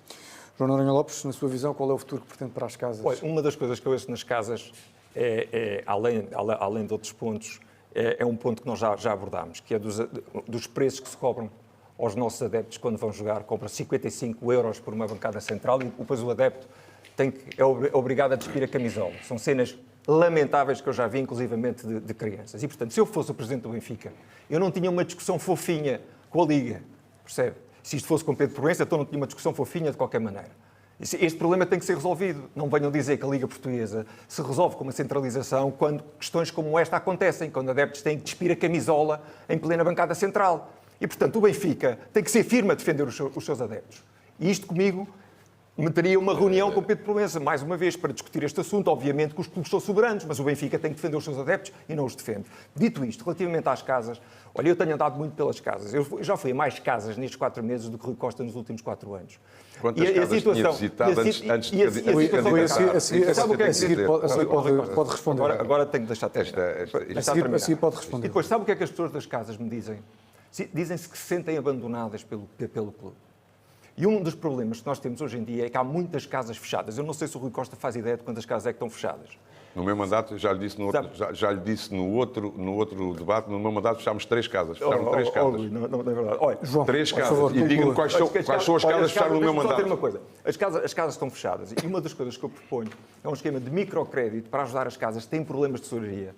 João Noronha Lopes, na sua visão, qual é o futuro que pretende para as casas? Olha, uma das coisas que eu ouço nas casas, além de outros pontos, é um ponto que nós já abordámos, que é dos preços que se cobram aos nossos adeptos quando vão jogar. Compram 55 euros por uma bancada central e depois o adepto é obrigado a despir a camisola. São cenas lamentáveis que eu já vi, inclusivamente de crianças. E, portanto, se eu fosse o Presidente do Benfica, eu não tinha uma discussão fofinha com a Liga, percebe? Se isto fosse com Pedro Proença, então não tinha uma discussão fofinha de qualquer maneira. Este problema tem que ser resolvido. Não venham dizer que a Liga Portuguesa se resolve com uma centralização quando questões como esta acontecem, quando adeptos têm que despir a camisola em plena bancada central. E, portanto, o Benfica tem que ser firme a defender os seus adeptos. E isto comigo meteria uma reunião com Pedro Proença, mais uma vez, para discutir este assunto. Obviamente que os clubes são soberanos, mas o Benfica tem que defender os seus adeptos e não os defende. Dito isto, relativamente às casas, olha, eu tenho andado muito pelas casas. Eu já fui a mais casas nestes 4 meses do que Rui Costa nos últimos 4 anos. Quantas casas tinha visitado antes de a seguir pode responder. Agora tenho que deixar terminar. A seguir pode responder. E depois, sabe o que é que as pessoas das casas me dizem? Dizem-se que se sentem abandonadas pelo clube. E um dos problemas que nós temos hoje em dia é que há muitas casas fechadas. Eu não sei se o Rui Costa faz ideia de quantas casas é que estão fechadas. No meu mandato, já lhe disse no outro debate, no meu mandato fechámos 3 casas. Fecharam 3 casas. Não é verdade. Olha, João, 3 casas. E diga-me quais são as casas que fecharam no meu mandato. Só ter uma coisa. As casas estão fechadas. E uma das coisas que eu proponho é um esquema de microcrédito para ajudar as casas que têm problemas de tesouraria,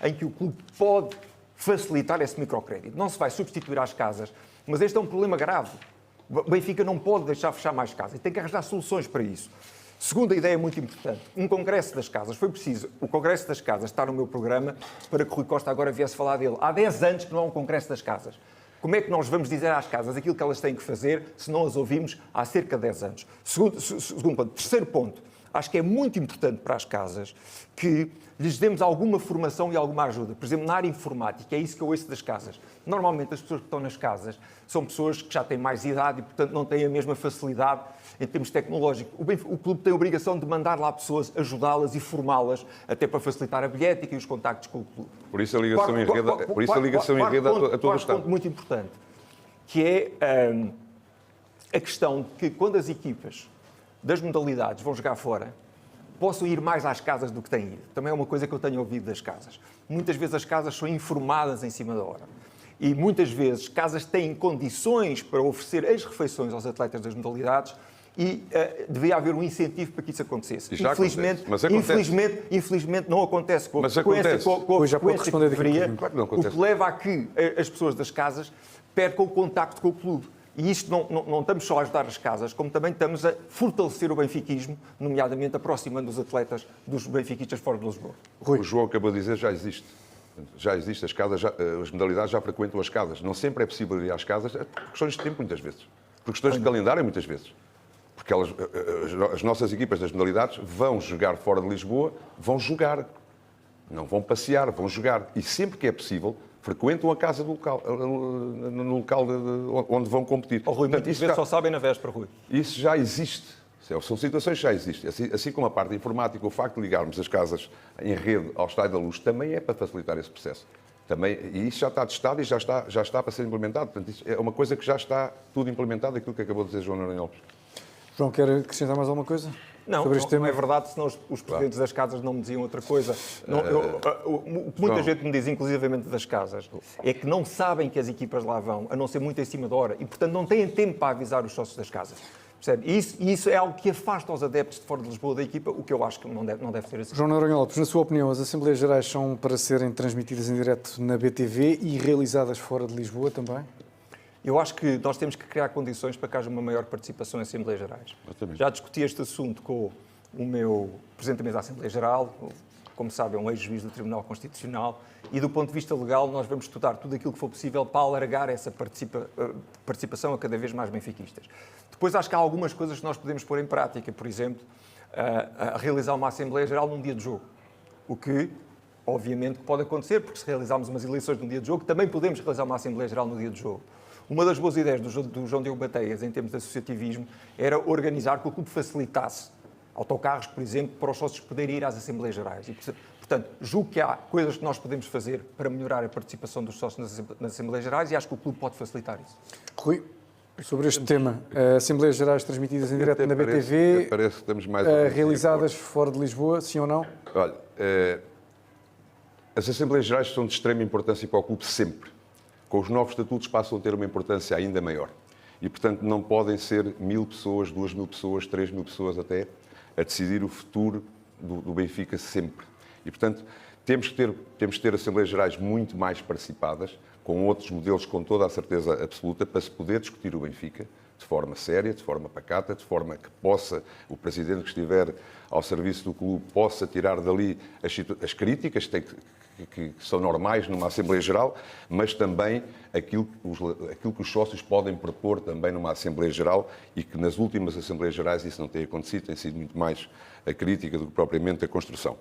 em que o clube pode facilitar esse microcrédito. Não se vai substituir às casas, mas este é um problema grave. O Benfica não pode deixar fechar mais casas e tem que arranjar soluções para isso. Segunda ideia muito importante, um congresso das casas. Foi preciso, o congresso das casas está no meu programa para que o Rui Costa agora viesse falar dele. Há 10 anos que não há um congresso das casas. Como é que nós vamos dizer às casas aquilo que elas têm que fazer se não as ouvimos há cerca de 10 anos? Segundo ponto. Terceiro ponto, acho que é muito importante para as casas que lhes demos alguma formação e alguma ajuda. Por exemplo, na área informática, é isso que eu ouço das casas. Normalmente as pessoas que estão nas casas são pessoas que já têm mais idade e, portanto, não têm a mesma facilidade em termos tecnológicos. O clube tem a obrigação de mandar lá pessoas, ajudá-las e formá-las, até para facilitar a bilhética e os contactos com o clube. Por isso a ligação em rede a todo o Estado. Ponto muito importante, que é a questão de que quando as equipas das modalidades vão jogar fora, possam ir mais às casas do que têm ido. Também é uma coisa que eu tenho ouvido das casas. Muitas vezes as casas são informadas em cima da hora. E muitas vezes casas têm condições para oferecer as refeições aos atletas das modalidades e devia haver um incentivo para que isso acontecesse. Infelizmente não acontece com a frequência que deveria, o que leva a que as pessoas das casas percam o contacto com o clube. E isto não estamos só a ajudar as casas, como também estamos a fortalecer o benfiquismo, nomeadamente aproximando os atletas dos benfiquistas fora de Lisboa. O João acabou de dizer, já existe. Já existe, as modalidades já frequentam as casas. Não sempre é possível ir às casas, por questões de tempo, muitas vezes. Por questões de calendário, muitas vezes. Porque as nossas equipas das modalidades vão jogar fora de Lisboa, vão jogar. Não vão passear, vão jogar. E sempre que é possível, frequentam a casa do local, no local onde vão competir. Rui, muitas vezes só sabem na véspera, Rui. Isso já existe. São situações que já existem. Assim como a parte informática, o facto de ligarmos as casas em rede ao Estádio da Luz também é para facilitar esse processo. E isso já está testado e já está para ser implementado. Portanto, isso é uma coisa que já está tudo implementado, aquilo que acabou de dizer João Noronha Lopes. João, quer acrescentar mais alguma coisa? Não, sobre este tema? Não é verdade, senão os presidentes das casas não me diziam outra coisa. O que muita gente me diz, inclusivamente das casas, é que não sabem que as equipas lá vão, a não ser muito em cima da hora, e, portanto, não têm tempo para avisar os sócios das casas. Percebe? E isso é algo que afasta os adeptos de fora de Lisboa da equipa, o que eu acho que não deve ser assim. João Noronha Lopes, na sua opinião, as Assembleias Gerais são para serem transmitidas em direto na BTV e realizadas fora de Lisboa também? Eu acho que nós temos que criar condições para que haja uma maior participação em Assembleias Gerais. Já discuti este assunto com o meu Presidente da Mesa da Assembleia Geral, como sabe, é um ex-juiz do Tribunal Constitucional, e do ponto de vista legal nós vamos estudar tudo aquilo que for possível para alargar essa participação a cada vez mais benfiquistas. Depois acho que há algumas coisas que nós podemos pôr em prática, por exemplo, a realizar uma Assembleia Geral num dia de jogo, o que, obviamente, pode acontecer, porque se realizarmos umas eleições num dia de jogo, também podemos realizar uma Assembleia Geral no dia de jogo. Uma das boas ideias do João Diogo Bateias, em termos de associativismo, era organizar que o clube facilitasse autocarros, por exemplo, para os sócios poderem ir às Assembleias Gerais. E, portanto, julgo que há coisas que nós podemos fazer para melhorar a participação dos sócios nas Assembleias Gerais e acho que o clube pode facilitar isso. Rui, sobre este tema, Assembleias Gerais transmitidas em direto na BTV, parece que estamos mais realizadas fora de Lisboa, sim ou não? Olha, as Assembleias Gerais são de extrema importância para o clube sempre. Com os novos estatutos passam a ter uma importância ainda maior. E, portanto, não podem ser 1.000 pessoas, 2.000 pessoas, 3.000 pessoas até, a decidir o futuro do Benfica sempre. E, portanto, temos que ter Assembleias Gerais muito mais participadas, com outros modelos, com toda a certeza absoluta, para se poder discutir o Benfica de forma séria, de forma pacata, de forma que possa, o Presidente que estiver ao serviço do clube, possa tirar dali as críticas que são normais numa Assembleia Geral, mas também aquilo que os sócios podem propor também numa Assembleia Geral e que nas últimas Assembleias Gerais isso não tem acontecido, tem sido muito mais a crítica do que propriamente a construção.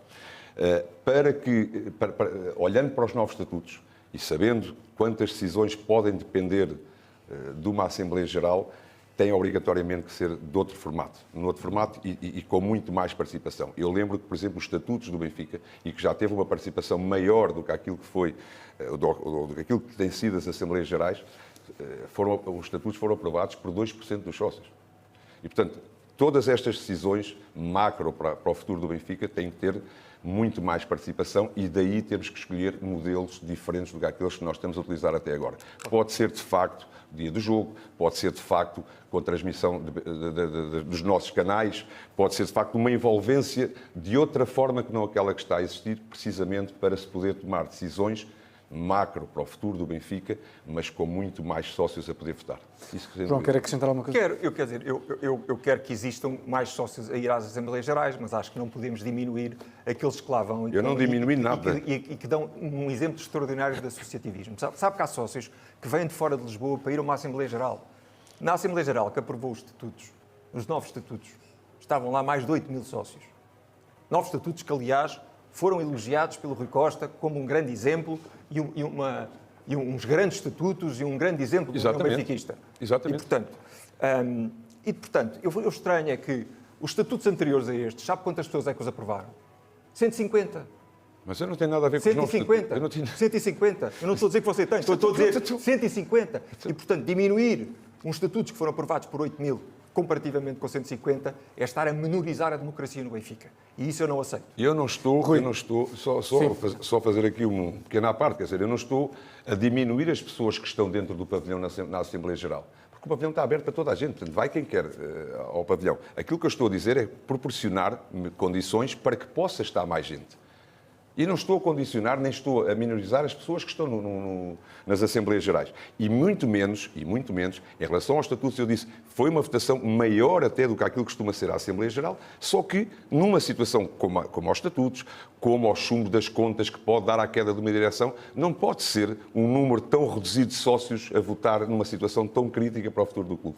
Olhando para os novos estatutos e sabendo quantas decisões podem depender de uma Assembleia Geral, tem obrigatoriamente que ser de outro formato, e com muito mais participação. Eu lembro que, por exemplo, os estatutos do Benfica, e que já teve uma participação maior do que aquilo que foi, do que aquilo que tem sido as Assembleias Gerais, os estatutos foram aprovados por 2% dos sócios. E, portanto, todas estas decisões macro para o futuro do Benfica têm que ter muito mais participação e daí temos que escolher modelos diferentes do que aqueles que nós estamos a utilizar até agora. Pode ser, de facto, dia do jogo, pode ser, de facto, com a transmissão dos nossos canais, pode ser, de facto, uma envolvência de outra forma que não aquela que está a existir, precisamente para se poder tomar decisões macro para o futuro do Benfica, mas com muito mais sócios a poder votar. Isso que João, quer acrescentar alguma coisa? Eu quero que existam mais sócios a ir às Assembleias Gerais, mas acho que não podemos diminuir aqueles que lá vão. Eu não diminui nada. E que dão um exemplo extraordinário de associativismo. Sabe que há sócios que vêm de fora de Lisboa para ir a uma Assembleia Geral. Na Assembleia Geral que aprovou os estatutos, os novos estatutos, estavam lá mais de 8 mil sócios. Novos estatutos que, aliás, foram elogiados pelo Rui Costa como um grande exemplo e uns grandes estatutos e um grande exemplo do União Benfiquista. Exatamente. E, portanto, eu estranho é que os estatutos anteriores a estes, sabe quantas pessoas é que os aprovaram? 150. Mas eu não tenho nada a ver com os novos estatutos. 150. Eu não estou a dizer que você tem, estou a dizer 150. E, portanto, diminuir uns estatutos que foram aprovados por 8 mil comparativamente com 150, é estar a menorizar a democracia no Benfica. E isso eu não aceito. Eu não estou, só fazer aqui uma pequena parte, quer dizer, eu não estou a diminuir as pessoas que estão dentro do pavilhão na Assembleia Geral. Porque o pavilhão está aberto para toda a gente, portanto, vai quem quer ao pavilhão. Aquilo que eu estou a dizer é proporcionar condições para que possa estar mais gente. E não estou a condicionar, nem estou a minorizar as pessoas que estão nas Assembleias Gerais. E muito menos, em relação aos estatutos, eu disse, foi uma votação maior até do que aquilo que costuma ser a Assembleia Geral, só que numa situação como aos estatutos, como ao chumbo das contas que pode dar à queda de uma direção, não pode ser um número tão reduzido de sócios a votar numa situação tão crítica para o futuro do clube.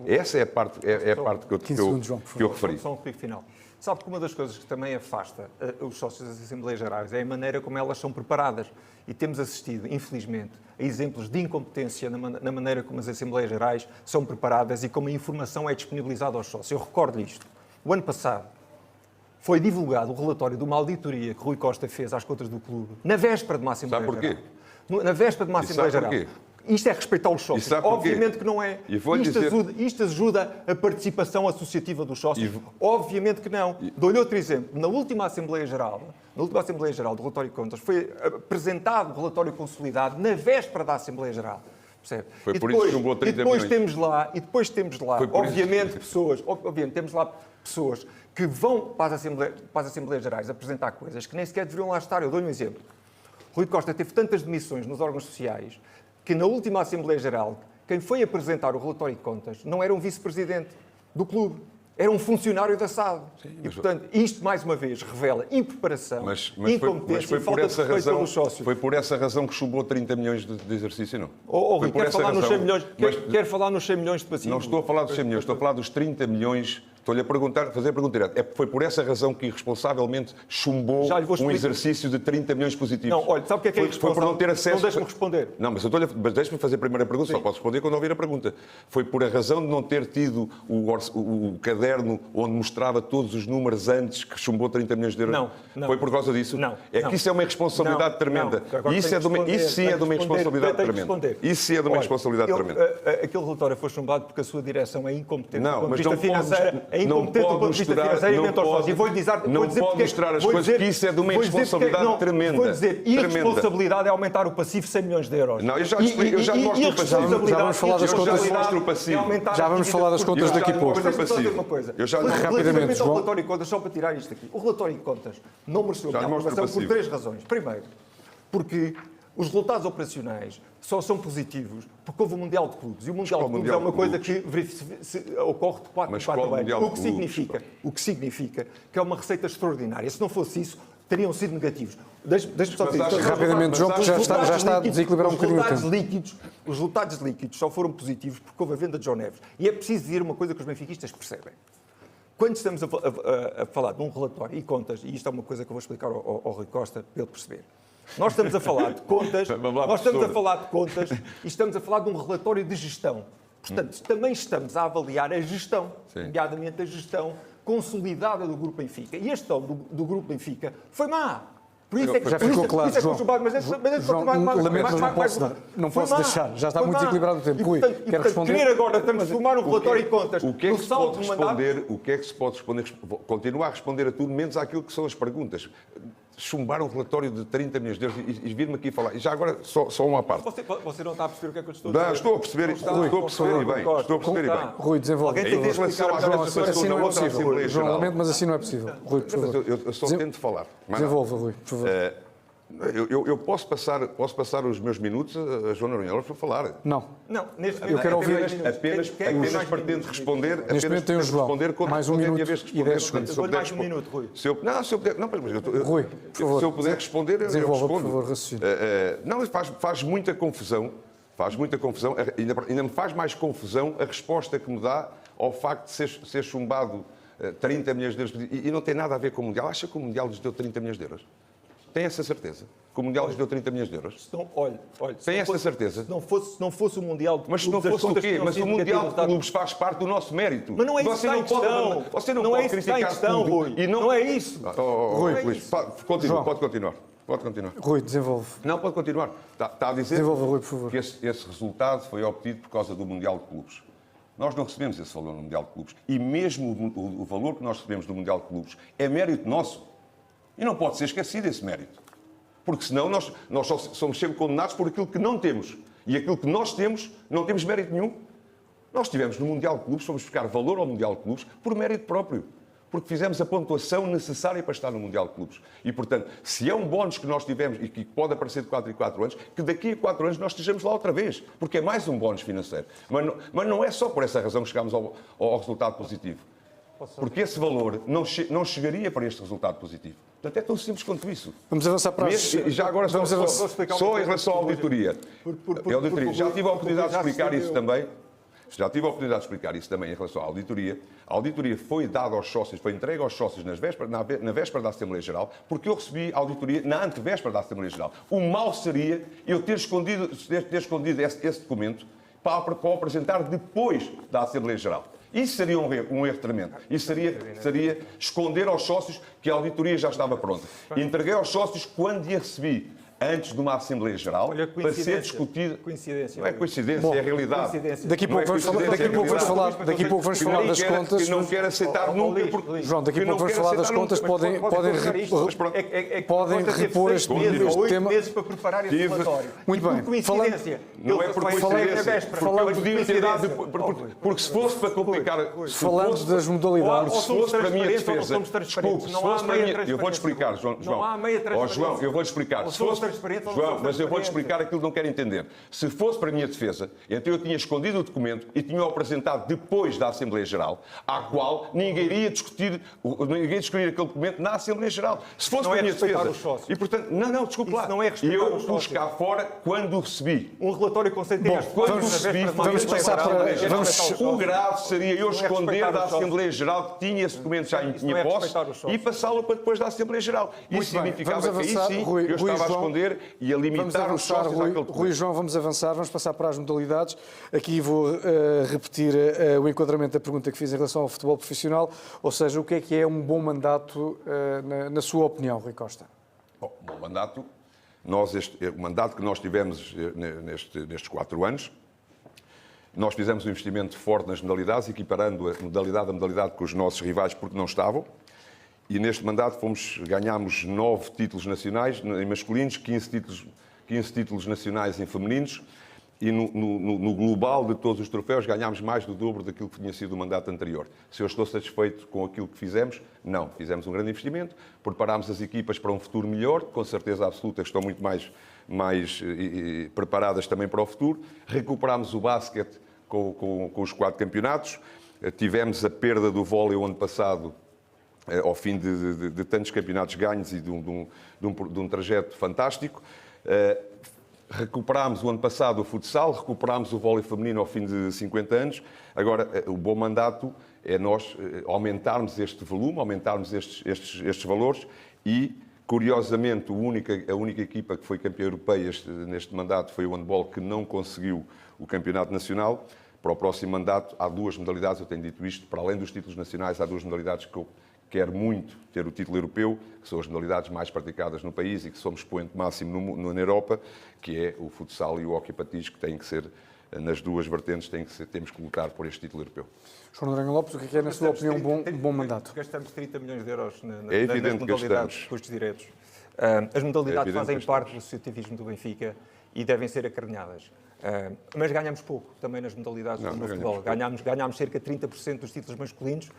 Essa é a parte que eu referi. Só um clique final. Sabe que uma das coisas que também afasta os sócios das Assembleias Gerais é a maneira como elas são preparadas. E temos assistido, infelizmente, a exemplos de incompetência na maneira como as Assembleias Gerais são preparadas e como a informação é disponibilizada aos sócios. Eu recordo-lhe isto. O ano passado foi divulgado o relatório de uma auditoria que Rui Costa fez às contas do clube, na véspera de uma Assembleia Geral. Sabe porquê? Na véspera de uma Assembleia Geral. Porquê? Isto é respeitar os sócios. Obviamente que não é. Isto ajuda a participação associativa dos sócios. Obviamente que não. Dou-lhe outro exemplo. Na última Assembleia Geral do Relatório de Contas, foi apresentado o relatório consolidado na véspera da Assembleia Geral. Percebe? Foi por isso que chumbou 30 milhões. E depois temos lá, obviamente, temos lá pessoas que vão para as Assembleias Gerais apresentar coisas que nem sequer deveriam lá estar. Eu dou-lhe um exemplo. Rui Costa teve tantas demissões nos órgãos sociais que na última Assembleia Geral, quem foi apresentar o relatório de contas não era um vice-presidente do clube, era um funcionário da SAD. E, portanto, isto, mais uma vez, revela impreparação, incompetência e falta de respeito pelos sócios. Foi por essa razão que chumbou 30 milhões de exercício, não? Quer falar nos 100 milhões de passivos? Não estou a falar dos 100 milhões, estou a falar dos 30 milhões. Estou-lhe a fazer a pergunta direta. Foi por essa razão que irresponsavelmente chumbou um exercício de 30 milhões positivos. Não, olha, sabe o que é irresponsável? Foi por não ter acesso... Não deixe-me responder. Não, mas deixe-me fazer a primeira pergunta, só posso responder quando ouvir a pergunta. Foi por a razão de não ter tido o caderno onde mostrava todos os números antes que chumbou 30 milhões de euros? Não. Foi por causa disso? Não. É que isso é uma responsabilidade tremenda. Isso sim é de uma responsabilidade tremenda. Isso sim é de uma responsabilidade tremenda. Aquele relatório foi chumbado porque a sua direção é incompetente do ponto mas de vista financeiro. É incompetente do ponto de vista financeiro. Não pode misturar as coisas, que isso é de uma irresponsabilidade tremenda. Vou dizer, irresponsabilidade é aumentar o passivo 100 milhões de euros. Não, eu já mostro o passivo. Já vamos falar das contas. Já vamos falar das contas daqui a pouco. Rapidamente, João. O relatório de contas, só para tirar isto aqui. O relatório de contas não mereceu a minha aprovação por 3 razões. Primeiro, porque os resultados operacionais só são positivos porque houve o Mundial de Clubes. E o Mundial de Clubes é uma coisa que ocorre de 4 em 4 anos. O que significa que é uma receita extraordinária. Se não fosse isso, teriam sido negativos. Deixa-me só dizer. Rapidamente, João, porque já está a desequilibrar um bocadinho o tempo. Os resultados líquidos só foram positivos porque houve a venda de João Neves. E é preciso dizer uma coisa que os benfiquistas percebem. Quando estamos a falar de um relatório e contas, e isto é uma coisa que eu vou explicar ao Rui Costa para ele perceber. Nós estamos a falar de contas, e estamos a falar de um relatório de gestão. Portanto, também estamos a avaliar a gestão, nomeadamente a gestão consolidada do Grupo Benfica. E a gestão do Grupo Benfica foi má. Por isso é que já ficou claro, João. João, não posso deixar. Já está muito desequilibrado o tempo. Rui, quer responder? Querer agora transformar um relatório de contas no salto de mandato... O que é que se pode responder? Continuar a responder a tudo, menos àquilo que são as perguntas. Chumbar um relatório de 30 milhões de euros e vir-me aqui falar. E já agora, só uma parte. Você não está a perceber o que é que eu estou a dizer? Não, estou a perceber e bem. Estou a perceber e bem. Rui, desenvolve. Em relação às assim não é possível. João, lamento, mas assim não é possível. Rui, por favor. Eu só tento falar. Desenvolve, Rui, por favor. Eu posso passar os meus minutos a João Noronha Lopes para falar. Não. Não, neste Eu quero ouvir... Apenas pretendo responder. Neste momento tem o João. Mais 1 minuto e 10 segundos. Eu dou-lhe mais 1 minuto, Rui. Se eu puder... Não, mas Rui, por favor. Se eu puder responder, eu Desenvolva, respondo. por favor, raciocínio. Não, mas faz muita confusão. Faz muita confusão. Ainda me faz mais confusão a resposta que me dá ao facto de ser chumbado 30 milhões de euros. E não tem nada a ver com o Mundial. Acha que o Mundial lhes deu 30 milhões de euros? Tem essa certeza? Que o Mundial lhes deu 30 milhões de euros? Olha, tem essa certeza? Se não fosse o Mundial de Clubes... Mas se não fosse o quê? Mas o Mundial de Clubes faz parte do nosso mérito. Mas não é isso que está em questão. Você não pode criticar tudo. Rui. Não é isso. Rui, pode continuar. Pode continuar. Rui, desenvolve. Não, pode continuar. Está a dizer desenvolve, Rui, por favor. Que esse resultado foi obtido por causa do Mundial de Clubes. Nós não recebemos esse valor no Mundial de Clubes. E mesmo o valor que nós recebemos do Mundial de Clubes é mérito nosso. E não pode ser esquecido esse mérito. Porque senão nós só somos sempre condenados por aquilo que não temos. E aquilo que nós temos, não temos mérito nenhum. Nós estivemos no Mundial de Clubes, fomos buscar valor ao Mundial de Clubes por mérito próprio. Porque fizemos a pontuação necessária para estar no Mundial de Clubes. E, portanto, se é um bónus que nós tivemos e que pode aparecer de 4 em 4 anos, que daqui a 4 anos nós estejamos lá outra vez. Porque é mais um bónus financeiro. Mas não é só por essa razão que chegamos ao resultado positivo. Porque esse valor não chegaria para este resultado positivo. Portanto, é tão simples quanto isso. Vamos avançar para as... Já agora, só em relação à auditoria. Já tive a oportunidade de explicar isso também. Já tive a oportunidade de explicar isso também em relação à auditoria. A auditoria foi dada aos sócios, foi entregue aos sócios na véspera da Assembleia Geral, porque eu recebi a auditoria na antevéspera da Assembleia Geral. O mal seria eu ter escondido esse documento para o apresentar depois da Assembleia Geral. Isso seria um erro tremendo. Isso seria esconder aos sócios que a auditoria já estava pronta. Entreguei aos sócios quando a recebi, antes de uma Assembleia Geral, para ser discutido. Coincidência. Não é coincidência, é realidade. Daqui a pouco vamos falar das contas. Que não quero aceitar nunca. João, daqui a pouco vamos falar das contas. Podem repor este tema. Meses para preparar esse relatório. Muito bem. Coincidência. Não é por coincidência. Porque se fosse para complicar... Falando das modalidades... Se fosse para a minha defesa... Eu vou-te explicar, João. Não há meia transparência. João, eu vou-te explicar. João, mas eu vou-te explicar aquilo que não quero entender. Se fosse para a minha defesa, então eu tinha escondido o documento e tinha-o apresentado depois da Assembleia Geral, à qual ninguém iria discutir aquele documento na Assembleia Geral. Se fosse para a minha defesa... E, portanto, desculpe lá. E eu pus cá fora quando o recebi. Um relatório com centenas de vamos passar para... O grave seria eu esconder da Assembleia Geral que tinha esse documento já em minha posse e passá-lo para depois da Assembleia Geral. Isso significava que aí sim eu estava a esconder e a limitar os sócios àquele documento. Rui e João, vamos avançar, vamos passar para as modalidades. Aqui vou repetir o enquadramento da pergunta que fiz em relação ao futebol profissional, ou seja, o que é um bom mandato na sua opinião, Rui Costa? Bom mandato, o mandato que nós tivemos nestes 4 anos, nós fizemos um investimento forte nas modalidades, equiparando a modalidade com os nossos rivais porque não estavam. E neste mandato ganhámos 9 títulos nacionais em masculinos, 15 títulos nacionais em femininos e no global de todos os troféus ganhámos mais do dobro daquilo que tinha sido o mandato anterior. Se eu estou satisfeito com aquilo que fizemos, não. Fizemos um grande investimento, preparámos as equipas para um futuro melhor, com certeza absoluta que estão muito mais preparadas também para o futuro. Recuperámos o basquete com os 4 campeonatos. Tivemos a perda do vôlei o ano passado, ao fim de tantos campeonatos ganhos e de um trajeto fantástico. Recuperámos o ano passado o futsal, recuperámos o vôlei feminino ao fim de 50 anos. Agora, o bom mandato é nós aumentarmos este volume, aumentarmos estes valores e, curiosamente, a única equipa que foi campeã europeia neste mandato foi o handball, que não conseguiu o campeonato nacional. Para o próximo mandato há 2 modalidades, eu tenho dito isto, para além dos títulos nacionais, há 2 modalidades que eu quero muito ter o título europeu, que são as modalidades mais praticadas no país e que somos expoente máximo na Europa, que é o futsal e o hóquei patins, que têm que ser, nas 2 vertentes, temos que lutar por este título europeu. João Noronha Lopes, o que é, na sua opinião, um bom mandato? Gastamos 30 milhões de euros nas modalidades, custos diretos. As modalidades fazem parte do associativismo do Benfica e devem ser acarinhadas. Mas ganhamos pouco também nas modalidades do futebol. Ganhámos cerca de 30% dos títulos masculinos,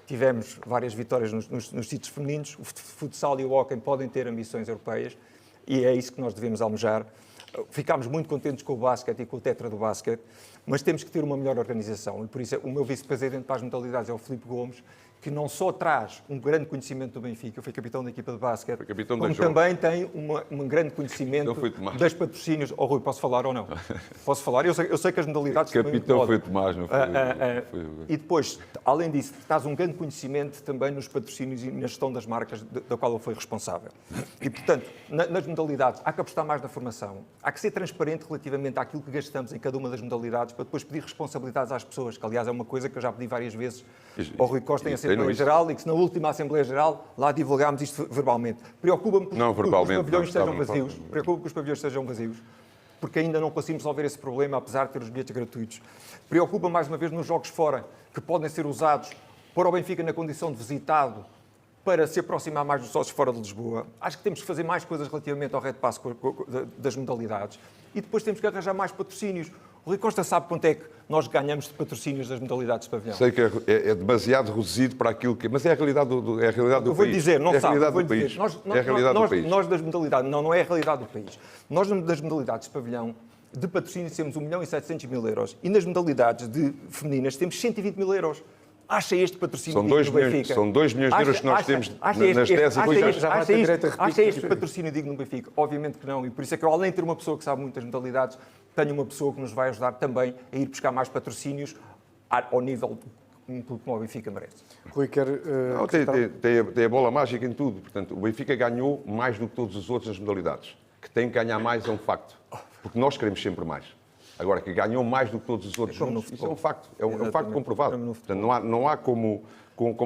tivemos várias vitórias nos títulos femininos. O futsal e o hóquei podem ter ambições europeias e é isso que nós devemos almejar. Ficámos muito contentes com o basquete e com o tetra do basquete, mas temos que ter uma melhor organização. E por isso o meu vice-presidente para as modalidades é o Filipe Gomes, que não só traz um grande conhecimento do Benfica, foi capitão da equipa de basquete, como também tem um grande conhecimento das patrocínios. Oh, Rui, posso falar ou não? Posso falar? Eu sei que as modalidades... Capitão foi Tomás, não foi? E depois, além disso, traz um grande conhecimento também nos patrocínios e na gestão das marcas da qual ele foi responsável. E, portanto, nas modalidades, há que apostar mais na formação, há que ser transparente relativamente àquilo que gastamos em cada uma das modalidades, para depois pedir responsabilidades às pessoas, que aliás é uma coisa que eu já pedi várias vezes ao Rui Costa em Assembleia Geral, e que se na última Assembleia Geral lá divulgámos isto verbalmente. Preocupa-me que os pavilhões estejam vazios. Preocupa-me que os pavilhões estejam vazios, porque ainda não conseguimos resolver esse problema, apesar de ter os bilhetes gratuitos. Preocupa mais uma vez nos jogos fora, que podem ser usados para o Benfica na condição de visitado, para se aproximar mais dos sócios fora de Lisboa. Acho que temos que fazer mais coisas relativamente ao Red Pass das modalidades. E depois temos que arranjar mais patrocínios. O Rui Costa sabe quanto é que nós ganhamos de patrocínios das modalidades de pavilhão. Sei que é demasiado reduzido para aquilo que... Mas é a realidade do país. Eu vou dizer, não sabe. É a realidade do país. É a realidade do país. Nós das modalidades... Não é a realidade do país. Nós das modalidades de pavilhão, de patrocínios, temos 1.700.000 euros. E nas modalidades femininas temos 120.000 euros. Acha este patrocínio digno do Benfica? São 2 milhões de euros que nós temos nas 10 equipas. Acha este patrocínio digno do Benfica? Obviamente que não. E por isso é que eu, além de ter uma pessoa que sabe muitas modalidades, tenho uma pessoa que nos vai ajudar também a ir buscar mais patrocínios ao nível que um clube como o Benfica merece. Rui, quer... Tem a bola mágica em tudo. Portanto, o Benfica ganhou mais do que todos os outros nas modalidades. Que tem que ganhar mais é um facto. Porque nós queremos sempre mais. Agora, que ganhou mais do que todos os outros juntos, isso é um facto. É um facto comprovado. Portanto, não há como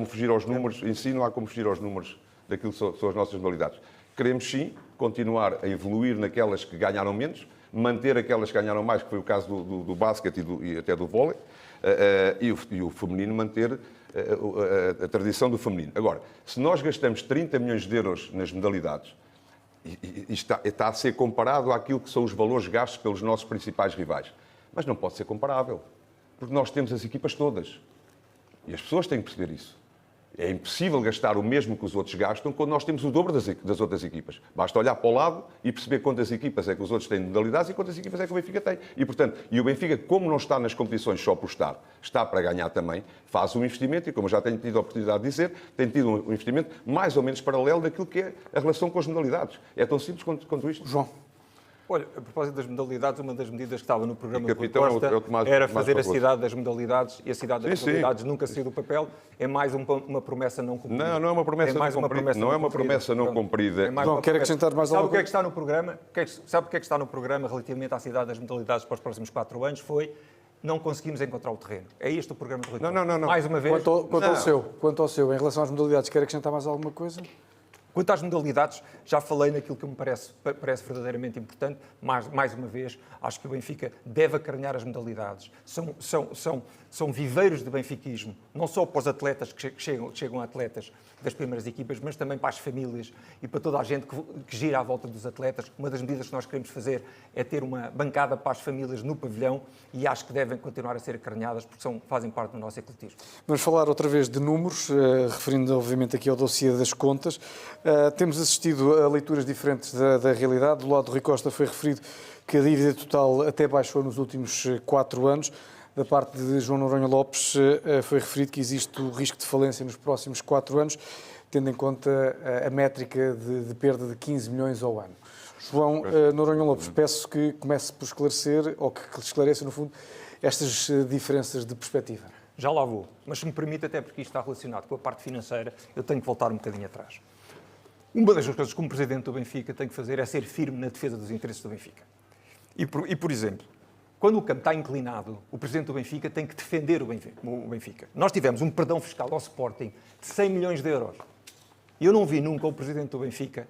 fugir aos números, em si não há como fugir aos números daquilo que são as nossas modalidades. Queremos, sim, continuar a evoluir naquelas que ganharam menos, manter aquelas que ganharam mais, que foi o caso do basquete e até do vôlei, e o feminino manter a tradição do feminino. Agora, se nós gastamos 30 milhões de euros nas modalidades, e está a ser comparado àquilo que são os valores gastos pelos nossos principais rivais. Mas não pode ser comparável, porque nós temos as equipas todas. E as pessoas têm que perceber isso. É impossível gastar o mesmo que os outros gastam quando nós temos o dobro das outras equipas. Basta olhar para o lado e perceber quantas equipas é que os outros têm de modalidades e quantas equipas é que o Benfica tem. E, portanto, o Benfica, como não está nas competições só por estar, está para ganhar também, faz um investimento e, como eu já tenho tido a oportunidade de dizer, tem tido um investimento mais ou menos paralelo daquilo que é a relação com as modalidades. É tão simples quanto isto. João. Olha, a propósito das modalidades, uma das medidas que estava no programa do Rui Costa era fazer a cidade das modalidades, e a cidade das modalidades nunca saiu do papel. É mais uma promessa não cumprida. Não é uma promessa não cumprida. Não é uma promessa não cumprida. João, quer acrescentar mais alguma coisa? Sabe o que é que está no programa? Sabe o que é que está no programa relativamente à cidade das modalidades para os próximos 4 anos? Foi: não conseguimos encontrar o terreno. É este o programa do Rui Costa. Não. Mais uma vez. Quanto ao seu, em relação às modalidades, quer acrescentar mais alguma coisa? Quanto às modalidades, já falei naquilo que me parece verdadeiramente importante. Mais uma vez, acho que o Benfica deve acarinhar as modalidades. São viveiros de benfiquismo, não só para os atletas que chegam atletas das primeiras equipas, mas também para as famílias e para toda a gente que gira à volta dos atletas. Uma das medidas que nós queremos fazer é ter uma bancada para as famílias no pavilhão, e acho que devem continuar a ser acarinhadas porque fazem parte do nosso ecletismo. Vamos falar outra vez de números, referindo obviamente aqui ao dossiê das contas. Temos assistido a leituras diferentes da realidade. Do lado do Rui Costa foi referido que a dívida total até baixou nos últimos 4 anos. Da parte de João Noronha Lopes foi referido que existe o risco de falência nos próximos 4 anos, tendo em conta a métrica de perda de 15 milhões ao ano. João Noronha Lopes, peço que comece por esclarecer, ou que esclareça, no fundo, estas diferenças de perspectiva. Já lá vou, mas se me permite, até porque isto está relacionado com a parte financeira, eu tenho que voltar um bocadinho atrás. Uma das coisas que como Presidente do Benfica tem que fazer é ser firme na defesa dos interesses do Benfica. E por exemplo, quando o campo está inclinado, o Presidente do Benfica tem que defender o Benfica. Nós tivemos um perdão fiscal ao Sporting de 100 milhões de euros. E eu não vi nunca o Presidente do Benfica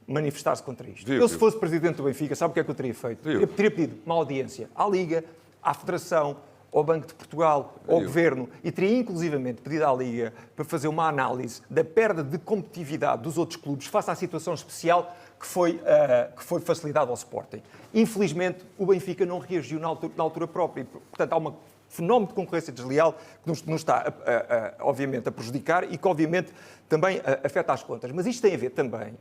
manifestar-se contra isto. Eu, se fosse Presidente do Benfica, sabe o que é que eu teria feito? Eu teria pedido uma audiência à Liga, à Federação, ao Banco de Portugal, ao Governo, e teria inclusivamente pedido à Liga para fazer uma análise da perda de competitividade dos outros clubes face à situação especial que foi facilitada ao Sporting. Infelizmente, o Benfica não reagiu na altura própria. E, portanto, há um fenómeno de concorrência desleal que nos está, obviamente, a prejudicar e que, obviamente, também afeta as contas. Mas isto tem a ver também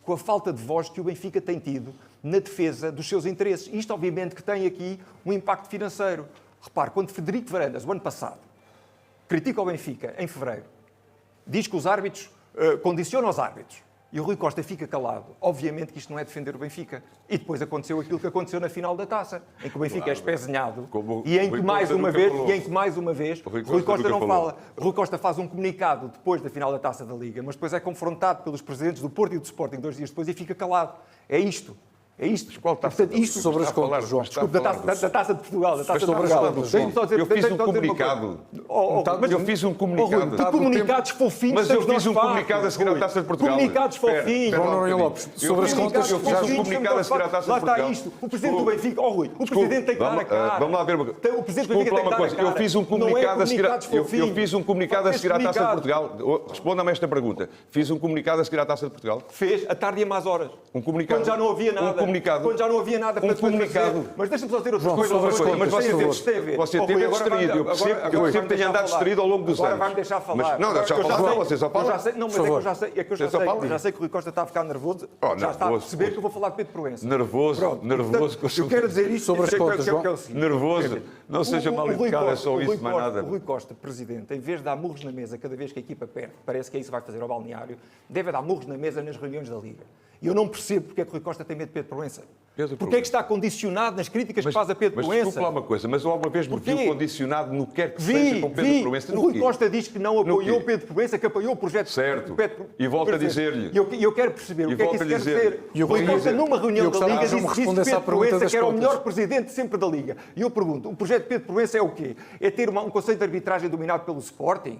com a falta de voz que o Benfica tem tido na defesa dos seus interesses. Isto, obviamente, que tem aqui um impacto financeiro. Repare, quando Frederico Varandas, o ano passado, critica o Benfica, em fevereiro, diz que os árbitros condicionam os árbitros, e o Rui Costa fica calado, obviamente que isto não é defender o Benfica. E depois aconteceu aquilo que aconteceu na final da Taça, em que o Benfica é espezinhado, e em que mais uma vez, Rui Costa não fala. Rui Costa faz um comunicado depois da final da Taça da Liga, mas depois é confrontado pelos presidentes do Porto e do Sporting 2 dias depois e fica calado. É isto. É isto. Qual taça? Portanto, isto sobre as contas, João. Desculpe, da Taça de Portugal. Da Taça de Portugal. Portugal. Eu fiz um comunicado. Mas eu fiz um comunicado. Que comunicados fofinhos. Mas eu fiz um comunicado a seguir à Taça de Portugal. Comunicados fofinhos. João Noronha Lopes, sobre as contas, eu fiz um comunicado a seguir à Taça de Portugal. Lá está isto. O Presidente do Benfica, Rui, o Presidente tem que dar a cara. Vamos lá ver. O Presidente do Benfica tem que dar a cara. Eu fiz um comunicado a seguir à Taça de Portugal. Responda-me esta pergunta. Fiz um comunicado a seguir à Taça de Portugal? Fez, à tarde e a más horas. Um comunicado. Quando já não havia nada. Um comunicado. Quando já não havia nada para comunicado. Mas deixa-me só dizer outras João, coisas. sobre as Mas contas, você teve distraído. Eu percebo que tenha andado distraído ao longo dos anos. Agora vai-me deixar falar. Mas, não, deixa falar. Você só fala. Não, mas é que eu já sei. É que eu já sei que o Rui Costa está a ficar nervoso. Já está a perceber que eu vou falar de Pedro Proença. Nervoso. Eu quero dizer isto sobre as contas, João. Nervoso. Não seja mal educado, é só isso, mais nada. O Rui Costa, Presidente, em vez de dar murros na mesa cada vez que a equipa perde, parece que é isso que vai fazer ao balneário, deve dar murros na mesa nas reuniões da Liga. E eu não percebo porque é que o Rui Costa tem medo de Pedro Proença. Porque é que está condicionado nas críticas que faz a Pedro Proença? Mas desculpa lá uma coisa, mas alguma vez me viu condicionado no que quer que seja com Pedro Proença? O Rui Costa diz que não apoiou Pedro Proença, que apoiou o projeto certo. de Pedro. E volta a dizer-lhe. E eu quero perceber o que é que isso quer dizer. E o Rui Costa, numa reunião da Liga, disse que Pedro Proença que era o melhor presidente sempre da Liga. E eu pergunto, o projeto de Pedro Proença é o quê? É ter um conceito de arbitragem dominado pelo Sporting?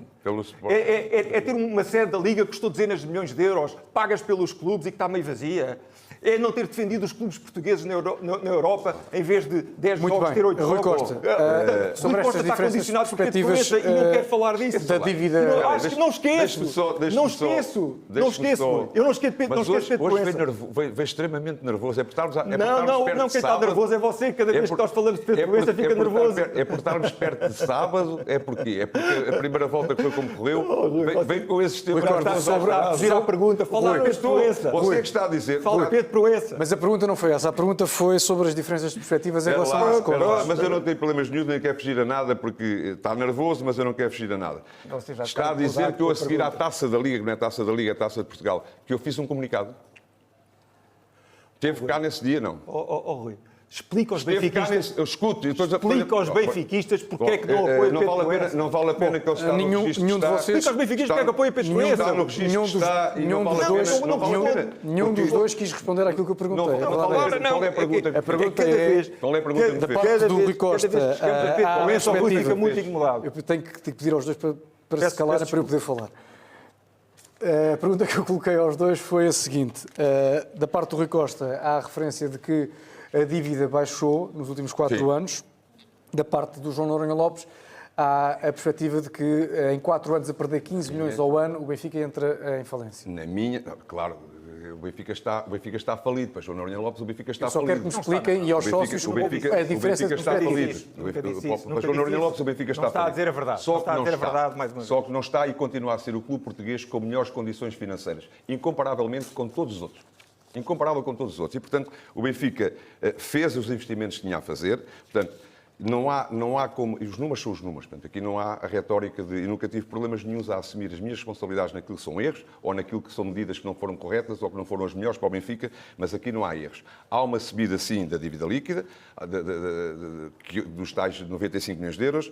É ter uma sede da Liga que custou dezenas de milhões de euros, pagas pelos clubes e que está meio vazia? É não ter defendido os clubes portugueses na Europa em vez de 10 jogos ter 8 jogos. Rui Costa, Rui Costa está condicionado por Pedro Proença e não quer falar disso. Da dívida... Não esqueço. Não esqueço. Eu não esqueço Pedro Proença. Hoje veio extremamente nervoso. É por estarmos perto de sábado. Não, quem está nervoso é você. Cada vez que nós falamos de Pedro Proença fica nervoso. É por estarmos perto de sábado. É porquê? É porque a primeira volta que foi como correu. Vem com esse sistema. Gira a pergunta. Falar Pedro Proença. Você que está a dizer... Proença. Mas a pergunta não foi essa. A pergunta foi sobre as diferenças de perspectivas em relação às contas. Mas eu não tenho problemas nenhum, nem quero fugir a nada, porque está nervoso, mas eu não quero fugir a nada. Está a dizer que eu, a seguir à Taça da Liga, que não é Taça da Liga, é Taça de Portugal, que eu fiz um comunicado. Teve cá nesse dia, não? Rui. Explica aos benfiquistas. Eu escuto. Explica aos benfiquistas porque é que não apoia Pedro Proença. Não vale a pena que ele está no registro. Nenhum de vocês. Explica aos benfiquistas porque é que apoia Pedro Proença. Está no registro. Nenhum dos dois quis responder àquilo que eu perguntei. Qual é a pergunta? A pergunta é... Qual é a pergunta que Da fez? parte do Rui Costa, o Rui fica muito incomodado. Eu tenho que pedir aos dois para se calarem para eu poder falar. A pergunta que eu coloquei aos dois foi a seguinte. Da parte do Rui Costa, há a referência de que a dívida baixou nos últimos 4 anos. Da parte do João Noronha Lopes, há a perspectiva de que em 4 anos a perder 15 milhões ao ano, o Benfica entra em falência. Na minha, claro, o Benfica está falido. Para João Noronha Lopes, o Benfica está falido. Só quero que me expliquem e aos sócios a diferença de está falido. Para João Noronha Lopes, o Benfica está falido. Não está a dizer a verdade. Só que não está e continua a ser o clube português com melhores condições financeiras, incomparavelmente com todos os outros. Incomparável com todos os outros. E, portanto, o Benfica fez os investimentos que tinha a fazer. Portanto, não há como... E os números são os números. Portanto, aqui não há a retórica de... Eu nunca tive problemas nenhuns a assumir as minhas responsabilidades naquilo que são erros, ou naquilo que são medidas que não foram corretas, ou que não foram as melhores para o Benfica, mas aqui não há erros. Há uma subida, sim, da dívida líquida, dos tais 95 milhões de euros,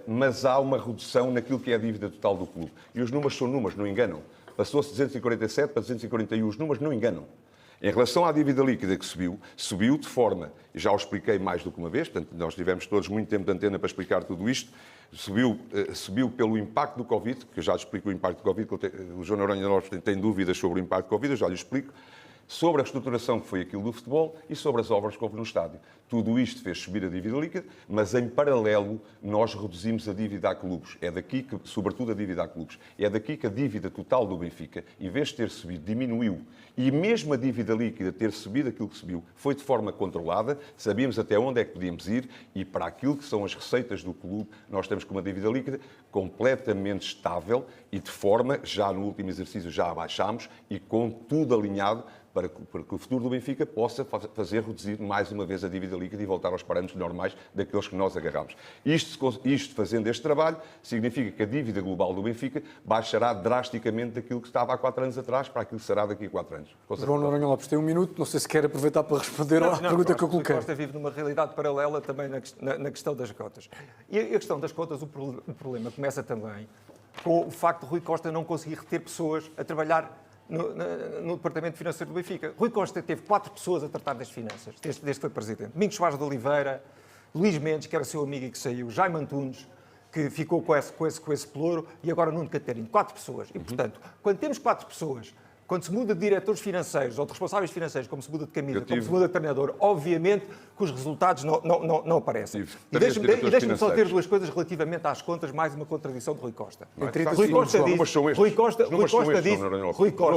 mas há uma redução naquilo que é a dívida total do clube. E os números são números, não enganam. Passou-se de 247 para 241. Os números não enganam. Em relação à dívida líquida que subiu de forma, já o expliquei mais do que uma vez, portanto, nós tivemos todos muito tempo de antena para explicar tudo isto, subiu pelo impacto do Covid, que eu já lhe explico o impacto do Covid, que o João Noronha Lopes tem dúvidas sobre o impacto do Covid, eu já lhe explico. sobre a reestruturação que foi aquilo do futebol e sobre as obras que houve no estádio. Tudo isto fez subir a dívida líquida, mas em paralelo nós reduzimos a dívida a clubes. É daqui que, sobretudo a dívida a clubes, é daqui que a dívida total do Benfica, em vez de ter subido, diminuiu. E mesmo a dívida líquida ter subido aquilo que subiu, foi de forma controlada, sabíamos até onde é que podíamos ir e para aquilo que são as receitas do clube, nós estamos com uma dívida líquida completamente estável e de forma, já no último exercício já abaixámos e com tudo alinhado para que o futuro do Benfica possa fazer reduzir mais uma vez a dívida líquida e voltar aos parâmetros normais daqueles que nós agarramos. Isto fazendo este trabalho, significa que a dívida global do Benfica baixará drasticamente daquilo que estava há 4 anos atrás para aquilo que será daqui a 4 anos. João Noronha Lopes tem 1 minuto, não sei se quer aproveitar para responder à pergunta que eu coloquei. O Costa vive numa realidade paralela também na questão das cotas. E a questão das cotas, o problema começa também com o facto de Rui Costa não conseguir reter pessoas a trabalhar no Departamento Financeiro do Benfica. Rui Costa teve 4 pessoas a tratar das finanças, desde que foi presidente. Domingos Soares de Oliveira, Luís Mendes, que era seu amigo e que saiu, Jaime Antunes, que ficou com esse pelouro, e agora Nuno Catarino. 4 pessoas. E, portanto, quando temos 4 pessoas, quando se muda de diretores financeiros ou de responsáveis financeiros, como se muda de camisa, como se muda de treinador, obviamente que os resultados não aparecem. E deixe-me só ter 2 coisas relativamente às contas, mais uma contradição de Rui Costa. Rui Costa disse...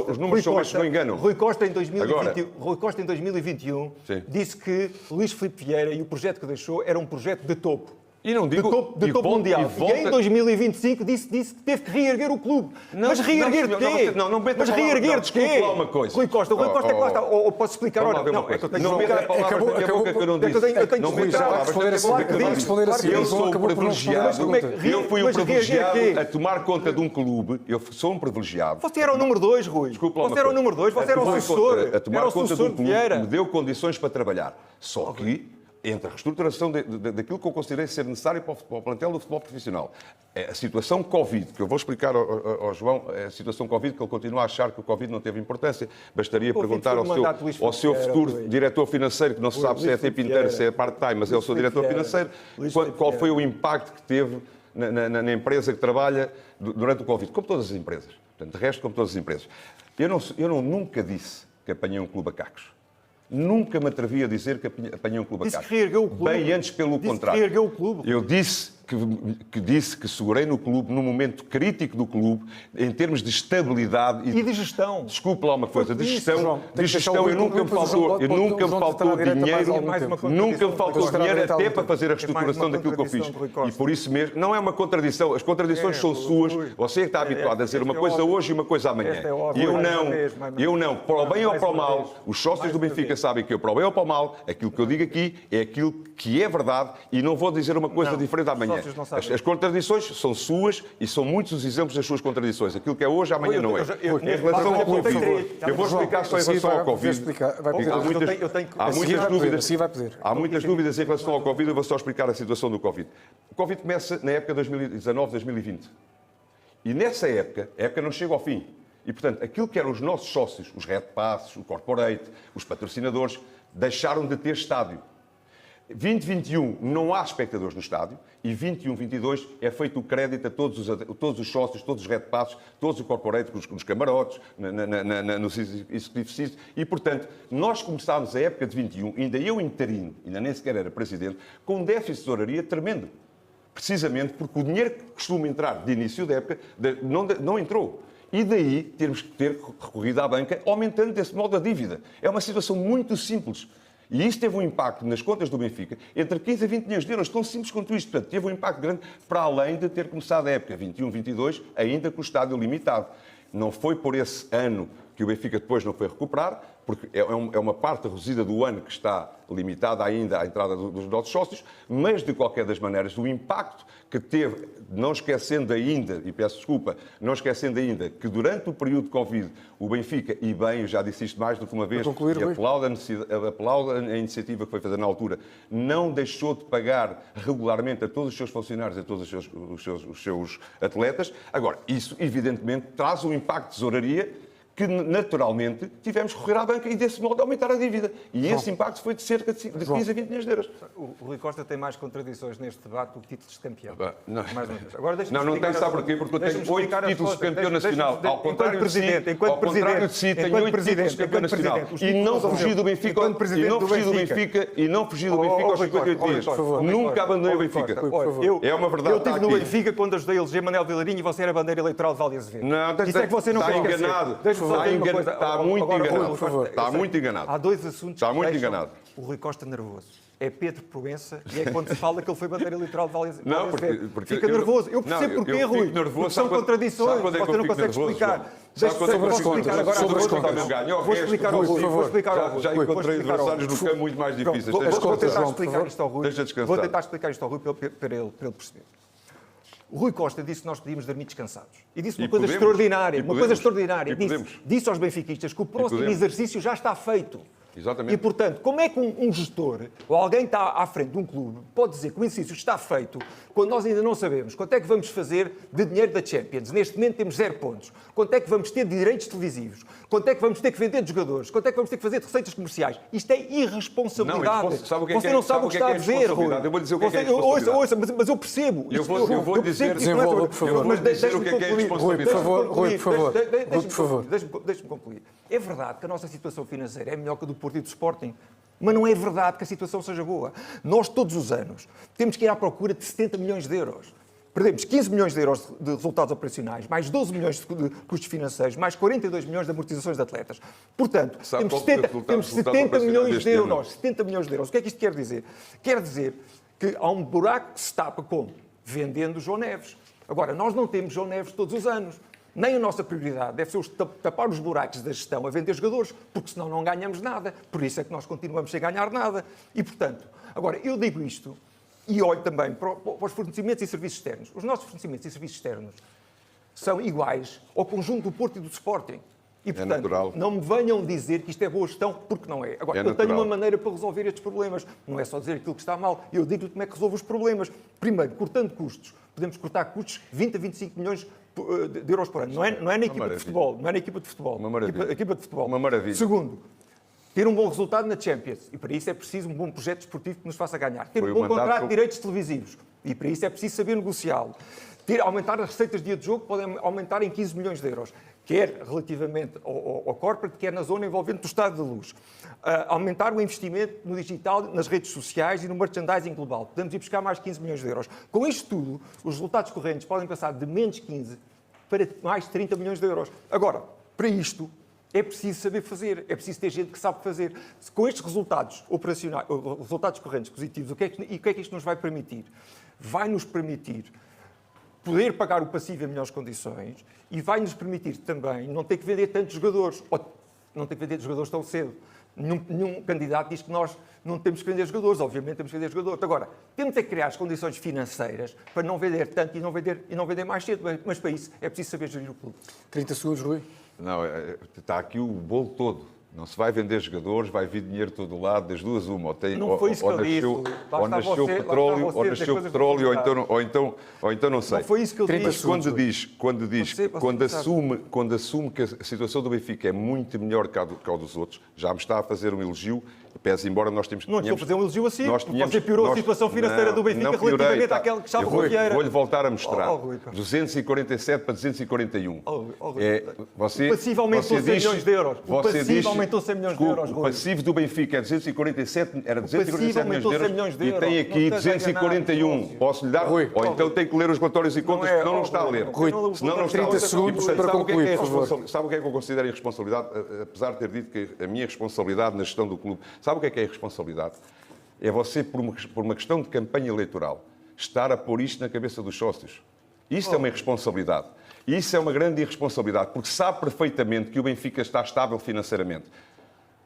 Os números são estes, não enganam. Rui Costa em 2021 disse que Luís Filipe Vieira e o projeto que deixou era um projeto de topo. E não digo de topo mundial. E em 2025 disse que teve que reerguer o clube. Mas reerguer de quê? Mas reerguer de quê? Rui Costa é que lá está. Ou posso explicar? Não, é que eu tenho que explicar. Acabou que eu não disse. Eu tenho que responder assim. Eu sou um privilegiado. Eu fui um privilegiado a tomar conta de um clube. Eu sou um privilegiado. Você era o número 2, Rui. Você era o número 2. Você era o sucessor. A tomar conta de um clube me deu condições para trabalhar. Só que entre a reestruturação daquilo que eu considerei ser necessário para o plantel do futebol profissional, a situação Covid, que eu vou explicar ao João, a situação Covid, que ele continua a achar que o Covid não teve importância, bastaria perguntar ao seu futuro diretor financeiro, que não se sabe se é a tempo inteiro, se é part-time, mas é o seu diretor financeiro, qual foi o impacto que teve na empresa que trabalha durante o Covid, como todas as empresas. Portanto, de resto, como todas as empresas. Eu nunca disse que apanhei um clube a cacos. Nunca me atrevi a dizer que apanhei um clube a cacos. Bem antes, pelo contrário. Reergueu o clube. Eu disse que segurei no clube, num momento crítico do clube, em termos de estabilidade e de gestão. Desculpe lá uma coisa, de gestão eu nunca me faltou dinheiro até para fazer a reestruturação daquilo que eu fiz. E por isso mesmo, não é uma contradição, as contradições são suas, você está habituado a dizer uma coisa hoje e uma coisa amanhã. E eu não, para o bem ou para o mal, os sócios do Benfica sabem que eu, para o bem ou para o mal, aquilo que eu digo aqui é aquilo que é verdade e não vou dizer uma coisa diferente amanhã. As contradições são suas e são muitos os exemplos das suas contradições. Aquilo que é hoje, amanhã não é. Em relação ao Covid, eu vou explicar só em relação ao Covid. Há muitas dúvidas em relação ao Covid, eu vou só explicar a situação do Covid. O Covid começa na época 2019-2020. E nessa época, a época não chega ao fim. E, portanto, aquilo que eram os nossos sócios, os Red Passes, o Corporate, os patrocinadores, deixaram de ter estádio. 2021 não há espectadores no estádio e 21-22 é feito o crédito a todos os sócios, todos os Red Passes, todos os Corporate, nos camarotes, nos Executive Seats e, portanto, nós começámos a época de 21, ainda eu interino, ainda nem sequer era presidente, com um déficit de tesouraria tremendo. Precisamente porque o dinheiro que costuma entrar de início da época não entrou. E daí termos que ter recorrido à banca, aumentando desse modo a dívida. É uma situação muito simples. E isso teve um impacto nas contas do Benfica entre 15 a 20 milhões de euros, tão simples quanto isto. Portanto, teve um impacto grande para além de ter começado a época 21-22, ainda com o estádio limitado. Não foi por esse ano que o Benfica depois não foi recuperar, porque é uma parte reduzida do ano que está limitada ainda à entrada dos nossos sócios, mas, de qualquer das maneiras, o impacto que teve, não esquecendo ainda, e peço desculpa, não esquecendo ainda, que durante o período de Covid, o Benfica, e bem, eu já disse isto mais do que uma vez, e aplaudo a iniciativa que foi feita na altura, não deixou de pagar regularmente a todos os seus funcionários, a todos os seus atletas. Agora, isso, evidentemente, traz um impacto de tesouraria que naturalmente tivemos que recorrer à banca e desse modo aumentar a dívida. E esse impacto foi de cerca de 15 a 20 milhões de euros. O Rui Costa tem mais contradições neste debate do que títulos de campeão. Não, Mais uma vez. Agora, não tem, sabe porquê? Porque eu tenho 8 títulos de campeão nacional. Ao contrário de si, tenho 8 títulos de campeão nacional. E não fugi do Benfica aos 58 dias. Nunca abandonei o Benfica. É uma verdade. Eu estive no Benfica quando ajudei a eleger Manuel Vilarinho e você era bandeira eleitoral de Valde Azevedo. Isso é que você não está quer enganado. Está muito enganado. Há dois assuntos está muito enganado. O Rui Costa nervoso. É Pedro Proença e é quando se fala que ele foi bandeira eleitoral de Valde Azevedo. Não, porque fica nervoso. Eu percebo porquê, Rui. Porque são contradições. Você não consegue explicar. Vou explicar agora Vou explicar ao Rui. Já encontrei adversários no campo muito mais difíceis. Vou tentar explicar isto ao Rui. Deixa descansar. Vou tentar explicar isto ao Rui para ele perceber. O Rui Costa disse que nós podíamos dormir descansados. E disse uma coisa extraordinária. Disse aos benfiquistas que o próximo exercício já está feito. Exatamente. E, portanto, como é que um gestor ou alguém que está à frente de um clube pode dizer que o exercício está feito quando nós ainda não sabemos quanto é que vamos fazer de dinheiro da Champions? Neste momento temos 0 pontos. Quanto é que vamos ter de direitos televisivos? Quanto é que vamos ter que vender de jogadores? Quanto é que vamos ter que fazer de receitas comerciais? Isto é irresponsabilidade. Você não sabe o que está a dizer, Rui. Eu vou dizer o que é responsabilidade. Ouça, mas eu percebo. Eu vou dizer... Desenvolva, por favor. Mas deixa-me o que é responsabilidade. Rui, por favor. Deixa-me concluir. É verdade que a nossa situação financeira é melhor que a do Porto e do Sporting, mas não é verdade que a situação seja boa. Nós, todos os anos, temos que ir à procura de 70 milhões de euros. Perdemos 15 milhões de euros de resultados operacionais, mais 12 milhões de custos financeiros, mais 42 milhões de amortizações de atletas. Portanto, temos 70 milhões de euros. 70 milhões de euros. O que é que isto quer dizer? Quer dizer que há um buraco que se tapa como? Vendendo João Neves. Agora, nós não temos João Neves todos os anos. Nem a nossa prioridade deve ser tapar os buracos da gestão a vender jogadores, porque senão não ganhamos nada. Por isso é que nós continuamos sem ganhar nada. E, portanto, agora, eu digo isto e olho também para os fornecimentos e serviços externos. Os nossos fornecimentos e serviços externos são iguais ao conjunto do Porto e do Sporting. E, portanto, não me venham dizer que isto é boa gestão, porque não é. Agora, eu tenho uma maneira para resolver estes problemas. Não é só dizer aquilo que está mal. Eu digo-lhe como é que resolvo os problemas. Primeiro, cortando custos. Podemos cortar custos 20 a 25 milhões de euros por ano. Não é na equipa de futebol. Não é na equipa de futebol. Uma maravilha. Equipa de futebol. Uma maravilha. Segundo, ter um bom resultado na Champions. E para isso é preciso um bom projeto desportivo que nos faça ganhar. Ter um bom contrato de direitos televisivos. E para isso é preciso saber negociá-lo. Aumentar as receitas de dia de jogo podem aumentar em 15 milhões de euros. Quer relativamente ao corporate, quer na zona envolvente do Estado da Luz. Aumentar o investimento no digital, nas redes sociais e no merchandising global. Podemos ir buscar mais 15 milhões de euros. Com isto tudo, os resultados correntes podem passar de menos 15 para mais 30 milhões de euros. Agora, para isto, é preciso saber fazer, é preciso ter gente que sabe fazer. Com estes resultados operacionais, resultados correntes positivos, o que é que isto nos vai permitir? Vai-nos permitir poder pagar o passivo em melhores condições e vai-nos permitir também não ter que vender tantos jogadores, ou não ter que vender jogadores tão cedo. Nenhum candidato diz que nós não temos que vender jogadores, obviamente temos que vender jogadores. Agora, temos é que criar as condições financeiras para não vender tanto e não vender mais cedo, mas para isso é preciso saber gerir o clube. 30 segundos, Rui. Não, está aqui o bolo todo. Não se vai vender jogadores, vai vir dinheiro de todo lado, das duas uma. Ou nasceu petróleo, ou então não sei. Não foi isso que ele disse. Quando assume que a situação do Benfica é muito melhor que a dos outros, já me está a fazer um elogio, pese embora nós temos... Não estou a fazer um elogio assim, você piorou a situação financeira do Benfica relativamente àquela que estava com o Vieira. Vou-lhe voltar a mostrar. 247 para 241. O passivo aumentou 100 milhões de euros. O passivo aumentou 100 milhões de euros. O passivo do Benfica era 247 milhões de euros e tem aqui 241. Posso lhe dar? Rui. Ou então tem que ler os relatórios e contas, senão não está a ler. Rui, 30 segundos para concluir, por favor. Sabe o que é que eu considero irresponsabilidade? Apesar de ter dito que a minha responsabilidade na gestão do clube... Sabe o que é irresponsabilidade? É você, por uma questão de campanha eleitoral, estar a pôr isto na cabeça dos sócios. Isto é uma irresponsabilidade. E isso é uma grande irresponsabilidade, porque sabe perfeitamente que o Benfica está estável financeiramente.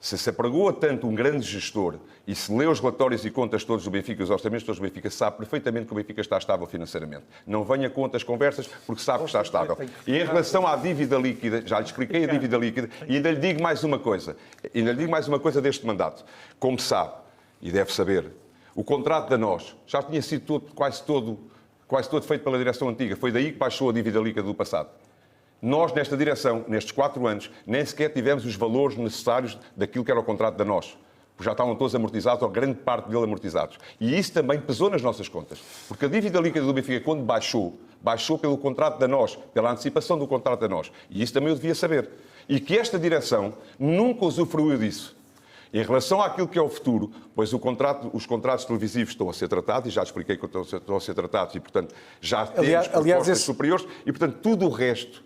Se apregoa tanto um grande gestor e se lê os relatórios e contas todos do Benfica, os orçamentos todos do Benfica, sabe perfeitamente que o Benfica está estável financeiramente. Não venha com outras conversas, porque sabe que está estável. E em relação à dívida líquida, já lhe expliquei a dívida líquida, e ainda lhe digo mais uma coisa. Deste mandato. Como sabe, e deve saber, o contrato da nós já tinha sido quase todo feito pela direção antiga. Foi daí que baixou a dívida líquida do passado. Nós, nesta direção, nestes 4 anos, nem sequer tivemos os valores necessários daquilo que era o contrato da nós. Porque já estavam todos amortizados, ou grande parte dele amortizados. E isso também pesou nas nossas contas. Porque a dívida líquida do Benfica, quando baixou pelo contrato da nós, pela antecipação do contrato da nós. E isso também eu devia saber. E que esta direção nunca usufruiu disso. Em relação àquilo que é o futuro, pois os contratos televisivos estão a ser tratados, e já expliquei que estão a ser tratados, e, portanto, já temos propostas superiores, e, portanto, tudo o resto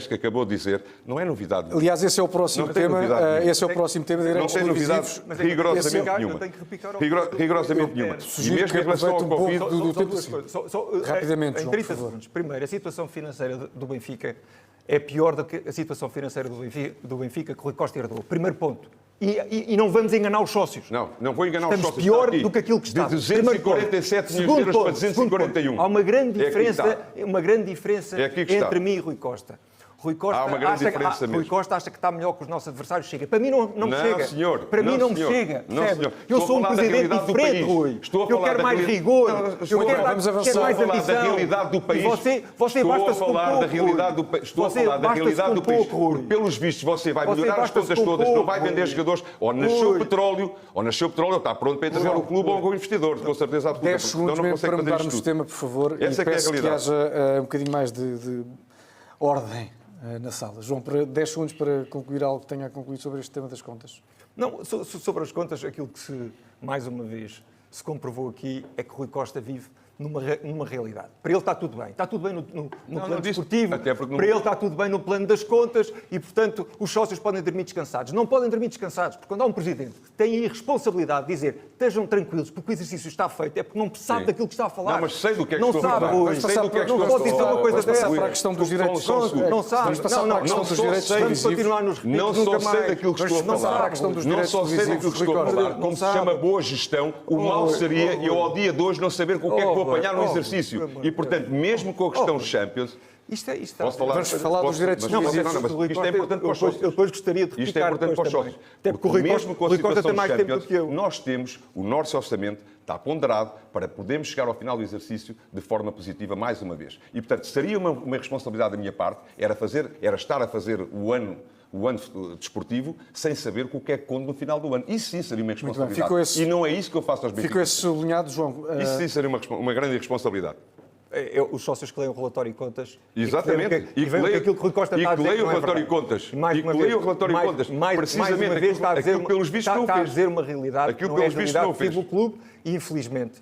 que acabou de dizer não é novidade. Aliás, esse é o próximo tema. Esse é o próximo tema de direitos televisivos. Rigorosamente nenhuma. Rigorosamente nenhuma. E mesmo em relação ao Covid... Rapidamente, João, 30 segundos. Primeiro, a situação financeira do Benfica é pior do que a situação financeira do Benfica que o Rui Costa herdou. Primeiro ponto. E não vamos enganar os sócios. Não vou enganar os sócios. Estamos pior do que aquilo que está. De 247 milhões de euros para 241. Há uma grande diferença entre mim e Rui Costa. Rui Costa acha que está melhor que os nossos adversários. Chega. Para mim não me chega. Senhor, para mim não me chega. Eu sou um presidente diferente, Rui. Eu quero mais rigor. Eu quero mais ambição. Da realidade do país. Você basta-se com pouco. Estou a falar da realidade do país. Porque, pelos vistos, você vai melhorar as contas todas, não vai vender jogadores. Ou nasceu petróleo, está pronto para entregar o clube ou o investidor, com certeza absoluta. 10 segundos mesmo para mudarmos de tema, por favor. E peço que haja um bocadinho mais de ordem na sala. João, 10 segundos para concluir algo que tenha a concluir sobre este tema das contas. Não, sobre as contas, aquilo que mais uma vez se comprovou aqui é que Rui Costa vive numa realidade. Para ele está tudo bem. Está tudo bem no plano desportivo, para ele está tudo bem no plano das contas e, portanto, os sócios podem dormir descansados. Não podem dormir descansados, porque quando há um presidente que tem a irresponsabilidade de dizer estejam tranquilos porque o exercício está feito, é porque não sabe daquilo que está a falar. Não, mas sei do que é que estou a falar. Não pode dizer uma coisa dessa. Para a questão dos direitos. Não sabe. Vamos continuar nos repites. Não só sei daquilo que estou a falar. Não só sei daquilo que estou a falar. Como se chama boa gestão, o mal seria eu ao dia de hoje não saber com o que é que vou apanhar no exercício. E, portanto, mesmo com a questão Champions... Vamos falar dos direitos televisivos. Isto é importante para os sócios. Eu depois gostaria de replicar. Isto é importante para os sócios. Até porque mesmo com a situação dos Champions, nós temos o nosso orçamento está ponderado para podermos chegar ao final do exercício de forma positiva mais uma vez. E, portanto, seria uma responsabilidade da minha parte, era estar a fazer o ano desportivo sem saber o que é que conta no final do ano. Isso sim seria uma responsabilidade. E não é isso que eu faço aos benfiquistas. Ficou esse sublinhado, João. Isso sim seria uma grande irresponsabilidade. Os sócios que leem o relatório de contas... Exatamente. E que leem aquilo que o Rui Costa está a dizer. E que leem o relatório de contas. Mais uma vez está a dizer uma realidade que não é a realidade que vive o clube e, infelizmente,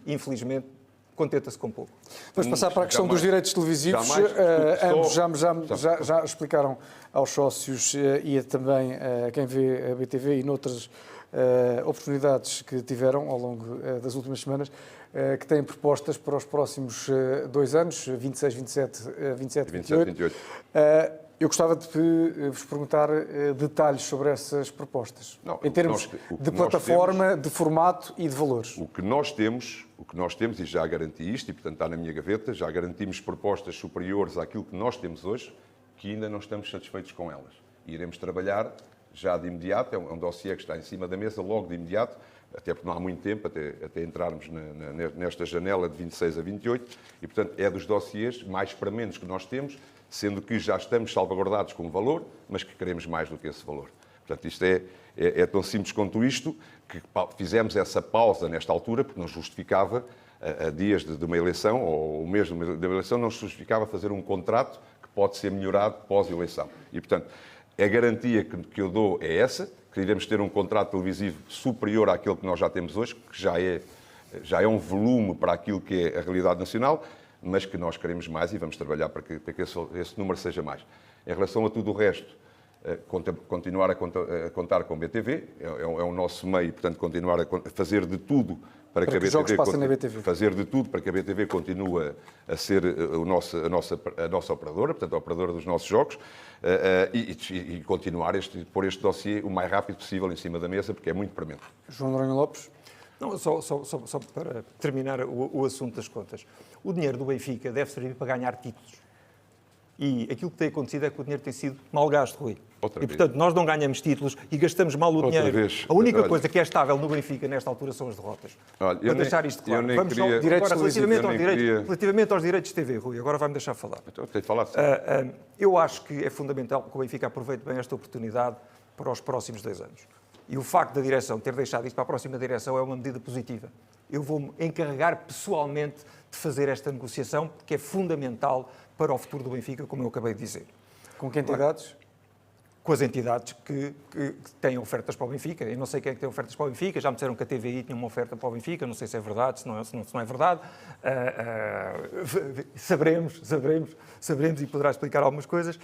contenta-se com pouco. Vamos passar para a questão dos direitos televisivos. Ambos já explicaram aos sócios e também a quem vê a BTV e noutras oportunidades que tiveram ao longo das últimas semanas, que têm propostas para os próximos 2 anos, 26, 27, 28. Eu gostava de vos perguntar detalhes sobre essas propostas, em termos de plataforma, de formato e de valores. O que nós temos, e já garanti isto, e portanto está na minha gaveta, já garantimos propostas superiores àquilo que nós temos hoje, que ainda não estamos satisfeitos com elas. E iremos trabalhar já de imediato, é um dossiê que está em cima da mesa, logo de imediato, até porque não há muito tempo, até entrarmos nesta janela de 26 a 28, e portanto é dos dossiês mais para menos que nós temos, sendo que já estamos salvaguardados com valor, mas que queremos mais do que esse valor. Portanto, isto é tão simples quanto isto, que fizemos essa pausa nesta altura, porque não justificava, a dias de uma eleição, ou mesmo de uma eleição, não justificava fazer um contrato que pode ser melhorado pós-eleição. E, portanto, a garantia que eu dou é essa, que iremos ter um contrato televisivo superior àquele que nós já temos hoje, que já é um volume para aquilo que é a realidade nacional, mas que nós queremos mais e vamos trabalhar para que esse número seja mais. Em relação a tudo o resto, continuar a contar com o BTV, é o nosso meio, portanto, continuar a fazer de tudo para que a BTV continue a ser a nossa operadora, portanto, a operadora dos nossos jogos, e continuar pôr este dossiê o mais rápido possível em cima da mesa, porque é muito premente. João Noronha Lopes. Não, só para terminar o assunto das contas. O dinheiro do Benfica deve servir para ganhar títulos. E aquilo que tem acontecido é que o dinheiro tem sido mal gasto, Rui. Outra e, portanto, nós não ganhamos títulos e gastamos mal o dinheiro. Vez. A única coisa que é estável no Benfica, nesta altura, são as derrotas. Olha, Para deixar isto claro. Vamos queria... agora, relativamente aos direitos de TV, Rui, agora vai-me deixar falar. Então, tenho de falar. Eu acho que é fundamental que o Benfica aproveite bem esta oportunidade para os próximos 2 anos. E o facto da direção ter deixado isto para a próxima direção é uma medida positiva. Eu vou-me encarregar pessoalmente de fazer esta negociação, porque é fundamental para o futuro do Benfica, como eu acabei de dizer. Com que entidades? Com as entidades que têm ofertas para o Benfica. Eu não sei quem é que tem ofertas para o Benfica, já me disseram que a TVI tinha uma oferta para o Benfica, não sei se é verdade, se não é verdade. Saberemos e poderá explicar algumas coisas.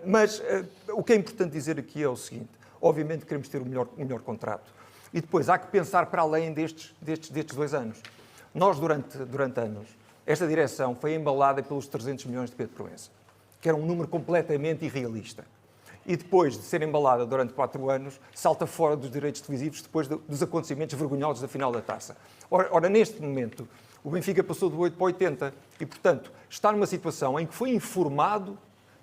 Mas o que é importante dizer aqui é o seguinte: obviamente queremos ter o melhor contrato. E depois há que pensar para além destes 2 anos. Nós, durante anos, esta direção foi embalada pelos 300 milhões de Pedro Proença, que era um número completamente irrealista. E depois de ser embalada durante 4 anos, salta fora dos direitos televisivos depois dos acontecimentos vergonhosos da final da Taça. Ora, neste momento, o Benfica passou do 8 para 80 e, portanto, está numa situação em que foi informado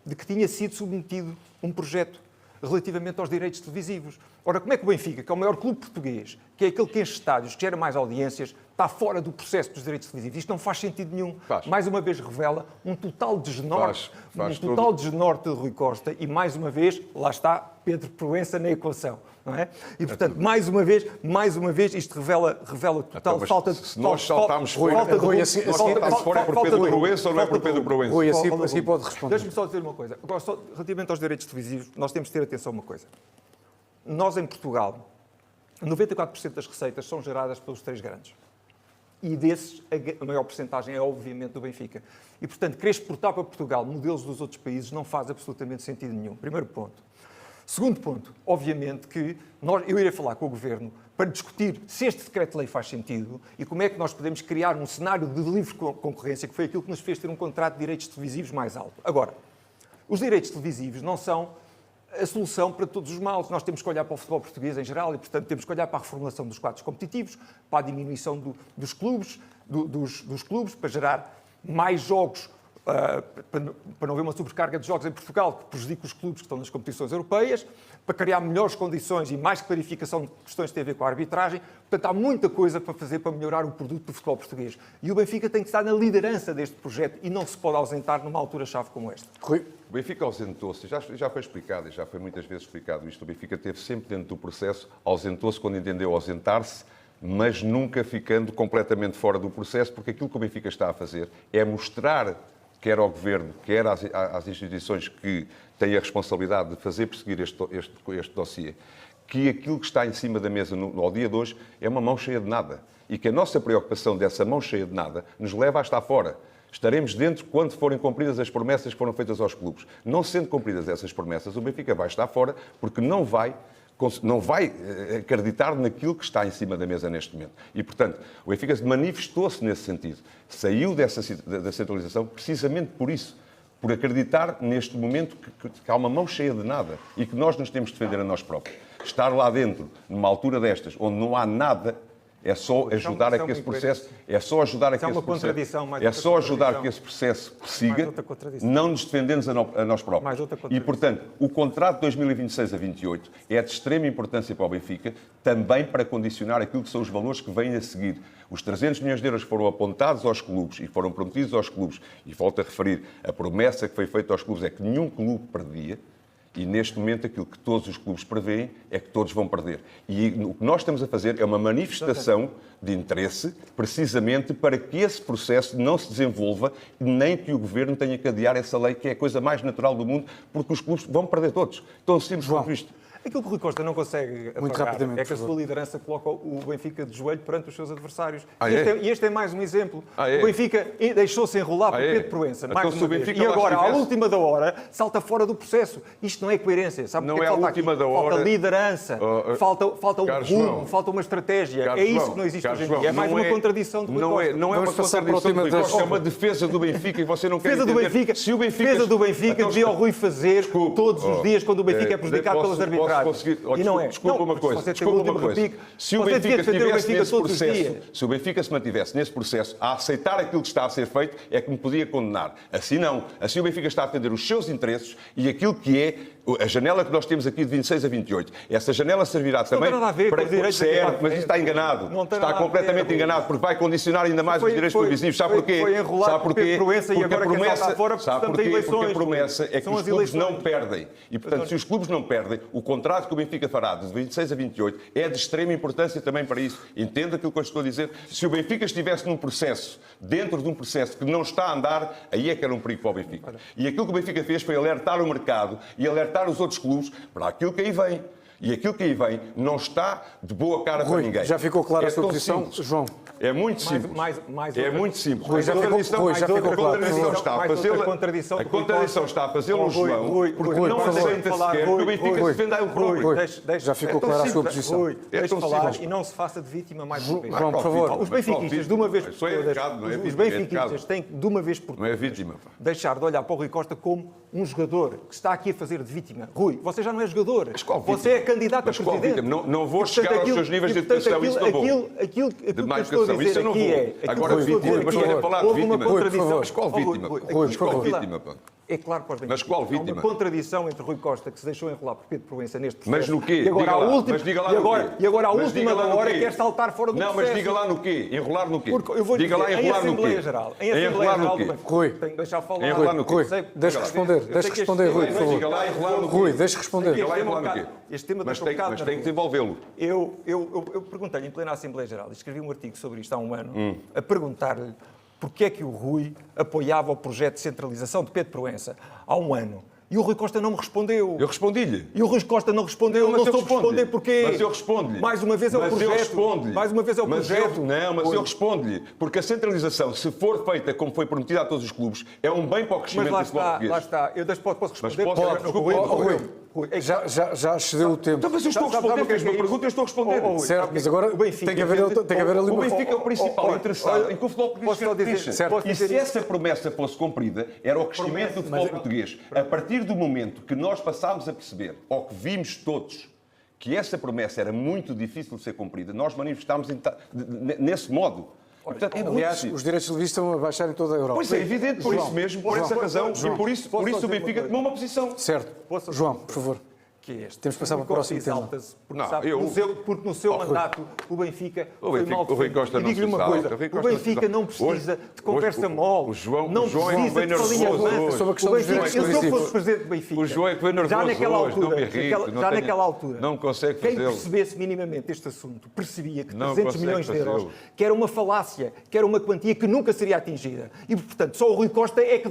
de que tinha sido submetido um projeto relativamente aos direitos televisivos. Ora, como é que o Benfica, que é o maior clube português, que é aquele que enche estádios, que gera mais audiências, está fora do processo dos direitos televisivos? Isto não faz sentido nenhum. Mais uma vez revela um total desnorte, de Rui Costa e, mais uma vez, lá está Pedro Proença na equação. Não é? E, portanto, mais uma vez, isto revela total falta de... Se nós saltámos fora, é por Pedro Proença ou não é por Pedro Proença? Rui, assim pode responder. Deixa-me só dizer uma coisa. Relativamente aos direitos televisivos, nós temos de ter atenção a uma coisa. Nós, em Portugal, 94% das receitas são geradas pelos 3 grandes. E desses, a maior porcentagem é, obviamente, do Benfica. E, portanto, querer exportar para Portugal modelos dos outros países não faz absolutamente sentido nenhum. Primeiro ponto. Segundo ponto, obviamente que eu irei falar com o Governo para discutir se este decreto-lei faz sentido e como é que nós podemos criar um cenário de livre concorrência, que foi aquilo que nos fez ter um contrato de direitos televisivos mais alto. Agora, os direitos televisivos não são a solução para todos os males. Nós temos que olhar para o futebol português em geral e, portanto, temos que olhar para a reformulação dos quadros competitivos, para a diminuição dos clubes, para gerar mais jogos, para não haver uma sobrecarga de jogos em Portugal que prejudique os clubes que estão nas competições europeias, para criar melhores condições e mais clarificação de questões que têm a ver com a arbitragem. Portanto, há muita coisa para fazer para melhorar o produto do futebol português. E o Benfica tem que estar na liderança deste projeto e não se pode ausentar numa altura-chave como esta. Rui. O Benfica ausentou-se, já foi explicado, e já foi muitas vezes explicado isto, o Benfica esteve sempre dentro do processo, ausentou-se quando entendeu ausentar-se, mas nunca ficando completamente fora do processo, porque aquilo que o Benfica está a fazer é mostrar, quer ao Governo, quer às instituições que têm a responsabilidade de fazer perseguir este dossiê, que aquilo que está em cima da mesa ao dia de hoje é uma mão cheia de nada. E que a nossa preocupação dessa mão cheia de nada nos leva a estar fora. Estaremos dentro quando forem cumpridas as promessas que foram feitas aos clubes. Não sendo cumpridas essas promessas, o Benfica vai estar fora porque não vai acreditar naquilo que está em cima da mesa neste momento. E, portanto, o Benfica manifestou-se nesse sentido. Saiu da centralização precisamente por isso. Por acreditar neste momento que há uma mão cheia de nada e que nós nos temos de defender a nós próprios. Estar lá dentro, numa altura destas, onde não há nada, é só ajudar a que esse processo, que esse processo siga, não nos defendendo a nós próprios. E, portanto, o contrato de 2026 a 28 é de extrema importância para o Benfica, também para condicionar aquilo que são os valores que vêm a seguir. Os 300 milhões de euros que foram apontados aos clubes e foram prometidos aos clubes, e volto a referir, a promessa que foi feita aos clubes é que nenhum clube perdia. E, neste momento, aquilo que todos os clubes prevêem é que todos vão perder. E o que nós estamos a fazer é uma manifestação de interesse, precisamente para que esse processo não se desenvolva, nem que o Governo tenha que adiar essa lei, que é a coisa mais natural do mundo, porque os clubes vão perder todos. Então, simples quanto isto. Aquilo que o Rui Costa não consegue apagar é que a sua liderança coloca o Benfica de joelho perante os seus adversários. E este é mais um exemplo. O Benfica deixou-se enrolar por Pedro Proença, mais uma vez. E agora, à última da hora, salta fora do processo. Isto não é coerência. Sabe não é a última da hora. Falta liderança, falta um rumo, falta uma estratégia. É isso que não existe hoje em dia. É mais uma contradição de Rui Costa. Não é uma contradição de Rui Costa, é uma defesa do Benfica e você não quer entender. Defesa do Benfica devia o Rui fazer todos os dias quando o Benfica é prejudicado pelas arbitragens. garagem. conseguir... E não é. Desculpa uma coisa. Você tem o último repique. Se o Benfica estivesse nesse processo, se o Benfica se mantivesse nesse processo a aceitar aquilo que está a ser feito, é que me podia condenar. Assim não. Assim o Benfica está a defender os seus interesses e aquilo que é a janela que nós temos aqui de 26 a 28. Essa janela servirá também para... Certo, mas está enganado. Está completamente enganado, porque vai condicionar ainda mais os direitos televisivos. Sabe porquê? Sabe porquê? Porque a promessa... Sabe porquê? Porque a promessa é que os clubes não perdem. E, portanto, se os clubes não perdem, o contrato que o Benfica fará de 26 a 28 é de extrema importância também para isso. Entenda aquilo que eu estou a dizer. Se o Benfica estivesse num processo, dentro de um processo que não está a andar, aí é que era um perigo para o Benfica. E aquilo que o Benfica fez foi alertar o mercado e alertar os outros clubes para aquilo que aí vem. E aquilo que aí vem não está de boa cara para ninguém. Já ficou clara a sua posição, simples. João? É muito simples. É muito simples. Rui, já ficou claro. A contradição está a fazê-lo o João, porque não aceita sequer que o Benfica se defenda o próprio. Já ficou clara a sua posição. Rui, deixe falar e não se faça de vítima mais uma vez. João, por favor. Os benfiquistas, de uma vez por todas, os benfiquistas têm que, de uma vez por todas, deixar de olhar para o Rui Costa como um jogador que está aqui a fazer de vítima. Rui, você já não é jogador. Você é candidato a presidente. Não vou chegar aos seus níveis de educação, isso não vou. Aquilo que eu estou a dizer aqui é... Agora, vítima, mas estou a falar de vítima. Mas qual vítima? Qual vítima? É claro para os Mas qual vítima? Há uma contradição entre Rui Costa, que se deixou enrolar por Pedro Proença neste processo. Mas no quê? E agora, E agora a última da hora quer saltar fora do processo. Não, mas diga lá no quê? Enrolar no quê? Diga lá enrolar no quê? Em Assembleia Geral do Benfica. Rui, tenho que deixar falar. Enrolar no quê? Rui, deixa responder, Rui, por favor. Diga lá enrolar no quê? Rui, deixa responder. Diga lá enrolar no quê? Este tema Mas tem que desenvolvê-lo. Eu perguntei-lhe em plena Assembleia Geral, escrevi um artigo sobre isto há um ano, a perguntar-lhe porque é que o Rui apoiava o projeto de centralização de Pedro Proença há um ano. E o Rui Costa não me respondeu. Eu respondi-lhe. E o Rui Costa não respondeu. Mas não soube responder porquê. Mas eu respondo-lhe. Mais uma vez é o projeto. Mas eu respondo-lhe. Mais uma vez é o projeto. Mas eu respondo-lhe. Porque a centralização, se for feita como foi prometida a todos os clubes, é um bem para o crescimento do futebol português. Lá está. Eu posso responder. Mas pode. Rui, já excedeu o tempo. Então, mas eu estou a responder, fez uma pergunta, eu estou a responder. Certo, mas agora tem que haver ali O uma... Benfica é o principal interessado em que o futebol português cresça. E se essa promessa fosse cumprida, era o crescimento do futebol português. A partir do momento que nós passámos a perceber, ou que vimos todos, que essa promessa era muito difícil de ser cumprida, nós manifestámos nesse modo. Portanto, aliás, os direitos televisivos estão a baixar em toda a Europa. Pois é, evidente, por isso mesmo, por essa razão, e por isso o Benfica tomou uma posição. Certo. João, por favor. Que é este. Temos que passar para o próximo tema. Porque no seu mandato o Benfica foi mal defendido. E digo-lhe uma coisa, o Benfica não precisa de conversa mole. O João é bem nervoso. Sobre a questão dos direitos televisivos. Se eu fosse presidente do Benfica, o João é que foi nervoso já naquela altura, não consegue quem fazê-lo. percebesse minimamente este assunto percebia que 300 milhões de euros, que era uma falácia, que era uma quantia que nunca seria atingida. E, portanto, só o Rui Costa é que...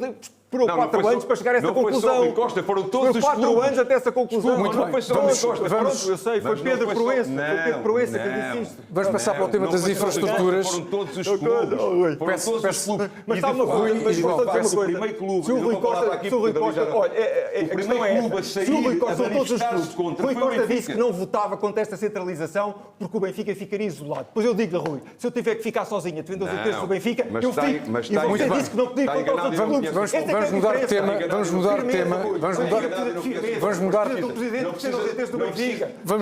Esperou 4 anos para chegar a essa conclusão. Não foi só o Rui Costa, foram todos os clubes. 4 anos até essa conclusão. Não foi só o Rui Costa. Pronto, eu sei, foi Pedro Proença. Foi Pedro Proença que disse isto. Vamos passar para o tema das infraestruturas. Foram todos os clubes. Foram todos os clubes. Mas está uma coisa. O primeiro clube. Se o Rui Costa, olha, a questão é essa. Se o Rui Costa, todos os clubes. O Rui Costa disse que não votava contra esta centralização porque o Benfica ficaria isolado. Depois eu digo-lhe, Rui, se eu tiver que ficar sozinho a defender os interesses do Benfica, eu fico. E você disse que não podia contra os outros clubes. Vamos mudar de tema. Vamos mudar de tema. Vamos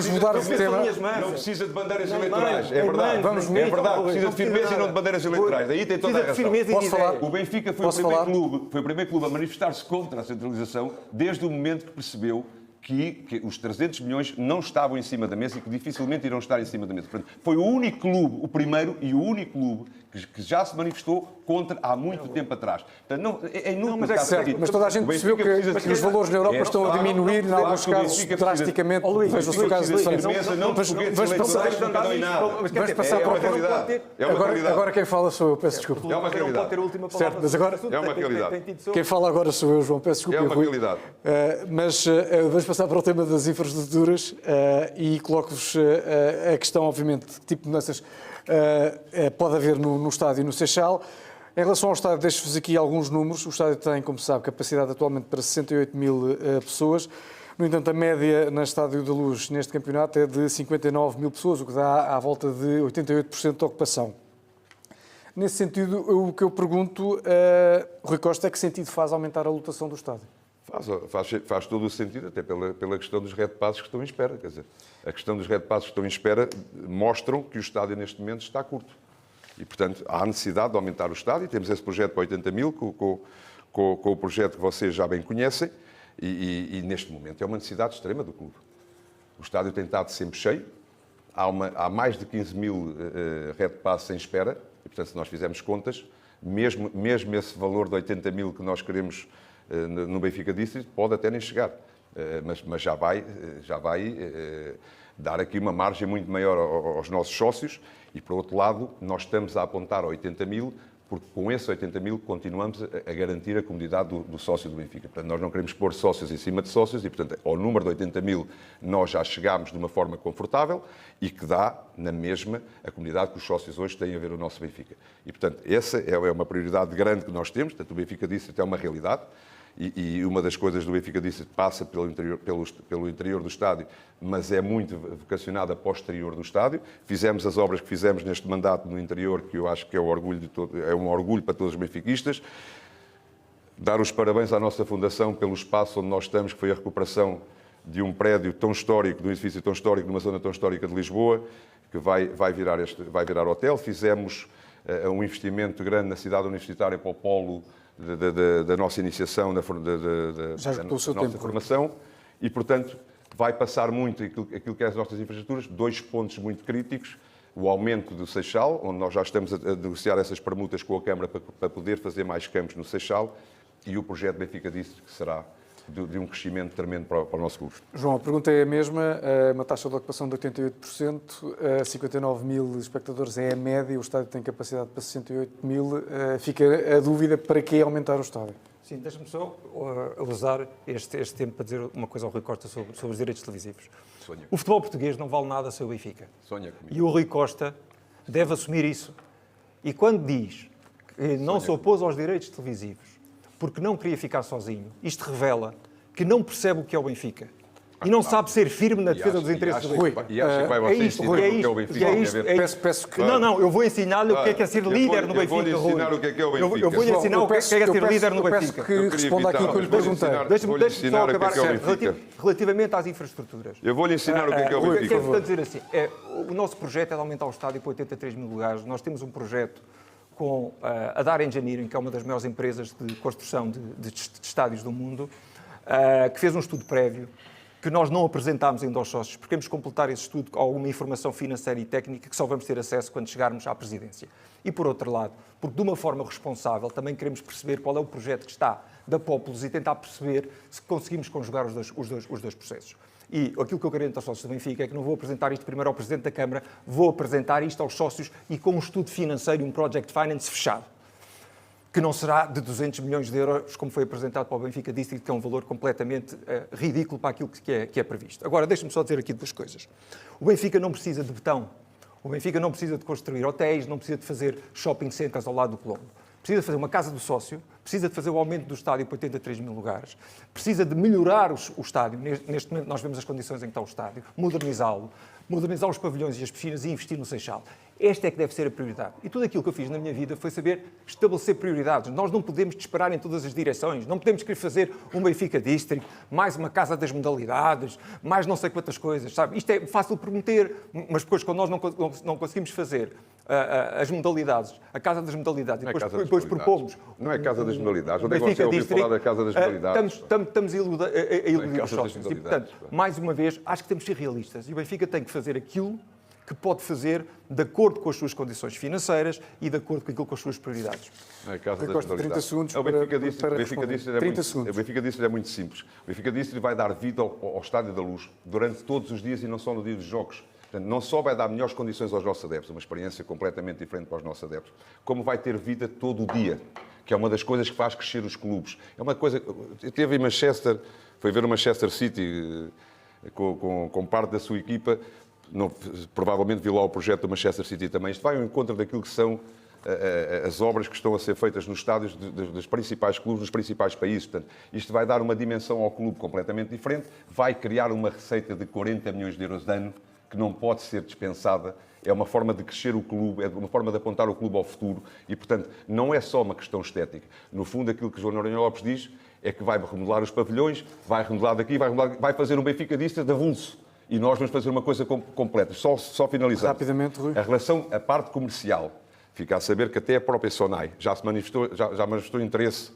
mudar de tema. Não precisa de bandeiras eleitorais. É verdade. É verdade. Precisa de firmeza e não de bandeiras eleitorais. Aí tem toda a razão. Posso falar? O Benfica foi o primeiro clube a manifestar-se contra a centralização desde o momento que percebeu que os 300 milhões não estavam em cima da mesa e que dificilmente irão estar em cima da mesa. Portanto, foi o único clube, o primeiro e o único clube que já se manifestou contra há muito tempo atrás. Portanto, é inútil. Mas é certo, mas toda a gente percebeu que os valores na Europa estão a diminuir, em alguns casos, drasticamente. Veja o seu caso de diferença. Vamos passar para o tema. Agora quem fala sou eu, peço desculpa. É uma realidade. Certo, mas agora é uma realidade. Quem fala agora sou eu, João, peço desculpa. É uma realidade. Mas vamos passar para o tema das infraestruturas e coloco-vos a questão, obviamente, de que tipo de mudanças pode haver no estádio no Seixal. Em relação ao estádio, deixo-vos aqui alguns números. O estádio tem, como se sabe, capacidade atualmente para 68 mil pessoas. No entanto, a média na Estádio da Luz neste campeonato é de 59 mil pessoas, o que dá à volta de 88% de ocupação. Nesse sentido, o que eu pergunto, Rui Costa, é que sentido faz aumentar a lotação do estádio? Faz todo o sentido, até pela questão dos red passes que estão em espera. Quer dizer, a questão dos red passes que estão em espera mostram que o estádio neste momento está curto. E, portanto, há necessidade de aumentar o estádio. Temos esse projeto para 80 mil, com o projeto que vocês já bem conhecem, e neste momento é uma necessidade extrema do clube. O estádio tem estado sempre cheio, há mais de 15 mil red passes em espera, e, portanto, se nós fizermos contas, mesmo esse valor de 80 mil que nós queremos no Benfica District pode até nem chegar, mas já vai dar aqui uma margem muito maior aos nossos sócios e, por outro lado, nós estamos a apontar a 80 mil, porque com esses 80 mil continuamos a garantir a comodidade do sócio do Benfica. Portanto, nós não queremos pôr sócios em cima de sócios e, portanto, ao número de 80 mil nós já chegámos de uma forma confortável e que dá, na mesma, a comunidade que os sócios hoje têm a ver o nosso Benfica. E, portanto, essa é uma prioridade grande que nós temos. Portanto, o Benfica District é uma realidade. E uma das coisas do Benfica District passa pelo interior do estádio, mas é muito vocacionada para o exterior do estádio. Fizemos as obras que fizemos neste mandato no interior, que eu acho que é um orgulho para todos os benfiquistas. Dar os parabéns à nossa fundação pelo espaço onde nós estamos, que foi a recuperação de um prédio tão histórico, de um edifício tão histórico, numa zona tão histórica de Lisboa, que vai virar hotel. Fizemos um investimento grande na cidade universitária para o polo da nossa iniciação, da nossa formação, e, portanto, vai passar muito aquilo que é as nossas infraestruturas, 2 pontos muito críticos: o aumento do Seixal, onde nós já estamos a negociar essas permutas com a Câmara para poder fazer mais campos no Seixal, e o projeto Benfica District, que será de um crescimento tremendo para o nosso clube. João, a pergunta é a mesma, uma taxa de ocupação de 88%, 59 mil espectadores é a média, o estádio tem capacidade para 68 mil, fica a dúvida para que aumentar o estádio? Sim, deixa-me só usar este tempo para dizer uma coisa ao Rui Costa sobre os direitos televisivos. O futebol português não vale nada sem o Benfica. E o Rui Costa deve assumir isso. E quando diz que não se opôs aos direitos televisivos porque não queria ficar sozinho, isto revela que não percebe o que é o Benfica. E não sabe ser firme na defesa dos interesses do Benfica. E acha que vai você ensinar o que é o Benfica? Peço que... Não, eu vou ensinar-lhe o que é ser líder no Benfica. Eu vou-lhe ensinar o que é o Benfica. Eu vou-lhe ensinar o que é ser líder no Benfica. Que responda àquilo que eu lhe perguntei. Deixa-me só acabar relativamente às infraestruturas. Eu vou-lhe ensinar o que é o Benfica. O que é importante dizer assim, o nosso projeto é de aumentar o estádio para 83 mil lugares. Nós temos um projeto com a Dar Engineering, que é uma das maiores empresas de construção de estádios do mundo, que fez um estudo prévio, que nós não apresentámos ainda aos sócios, porque queremos completar esse estudo com alguma informação financeira e técnica que só vamos ter acesso quando chegarmos à presidência. E, por outro lado, porque de uma forma responsável também queremos perceber qual é o projeto que está da Pópulos e tentar perceber se conseguimos conjugar os dois processos. E aquilo que eu quero aos sócios do Benfica é que não vou apresentar isto primeiro ao Presidente da Câmara, vou apresentar isto aos sócios e com um estudo financeiro e um project finance fechado, que não será de 200 milhões de euros, como foi apresentado para o Benfica District, que é um valor completamente ridículo para aquilo que é previsto. Agora, deixe-me só dizer aqui 2 coisas. O Benfica não precisa de betão, o Benfica não precisa de construir hotéis, não precisa de fazer shopping centers ao lado do Colombo. Precisa de fazer uma casa do sócio, precisa de fazer o aumento do estádio para 83 mil lugares, precisa de melhorar o estádio. Neste momento nós vemos as condições em que está o estádio, modernizá-lo, modernizar os pavilhões e as piscinas e investir no Seixal. Esta é que deve ser a prioridade. E tudo aquilo que eu fiz na minha vida foi saber estabelecer prioridades. Nós não podemos disparar em todas as direções, não podemos querer fazer um Benfica District, mais uma casa das modalidades, mais não sei quantas coisas, sabe? Isto é fácil de prometer, mas depois quando nós não conseguimos fazer as modalidades, a Casa das Modalidades, e depois propomos... Não é a Casa das Modalidades. Onde é que você ouviu falar da Casa das Modalidades? Estamos a iludir os sócios. E, portanto, mais uma vez, acho que temos de ser realistas. E o Benfica tem que fazer aquilo que pode fazer de acordo com as suas condições financeiras e de acordo com aquilo com as suas prioridades. A Casa das Modalidades. 30 segundos o Benfica District é muito simples. O Benfica District vai dar vida ao Estádio da Luz durante todos os dias e não só no dia dos jogos. Portanto, não só vai dar melhores condições aos nossos adeptos, uma experiência completamente diferente para os nossos adeptos, como vai ter vida todo o dia, que é uma das coisas que faz crescer os clubes. É uma coisa... Eu esteve em Manchester, foi ver o Manchester City com parte da sua equipa, provavelmente viu lá o projeto do Manchester City também. Isto vai ao encontro daquilo que são as obras que estão a ser feitas nos estádios dos principais clubes, nos principais países. Portanto, isto vai dar uma dimensão ao clube completamente diferente, vai criar uma receita de 40 milhões de euros de ano, que não pode ser dispensada, é uma forma de crescer o clube, é uma forma de apontar o clube ao futuro e, portanto, não é só uma questão estética. No fundo, aquilo que João Noronha Lopes diz é que vai remodelar os pavilhões, vai remodelar daqui, vai fazer um Benfica disso de avulso. E nós vamos fazer uma coisa completa. Só finalizar. Rapidamente, Rui. A parte comercial. Fica a saber que até a própria Sonai já manifestou interesse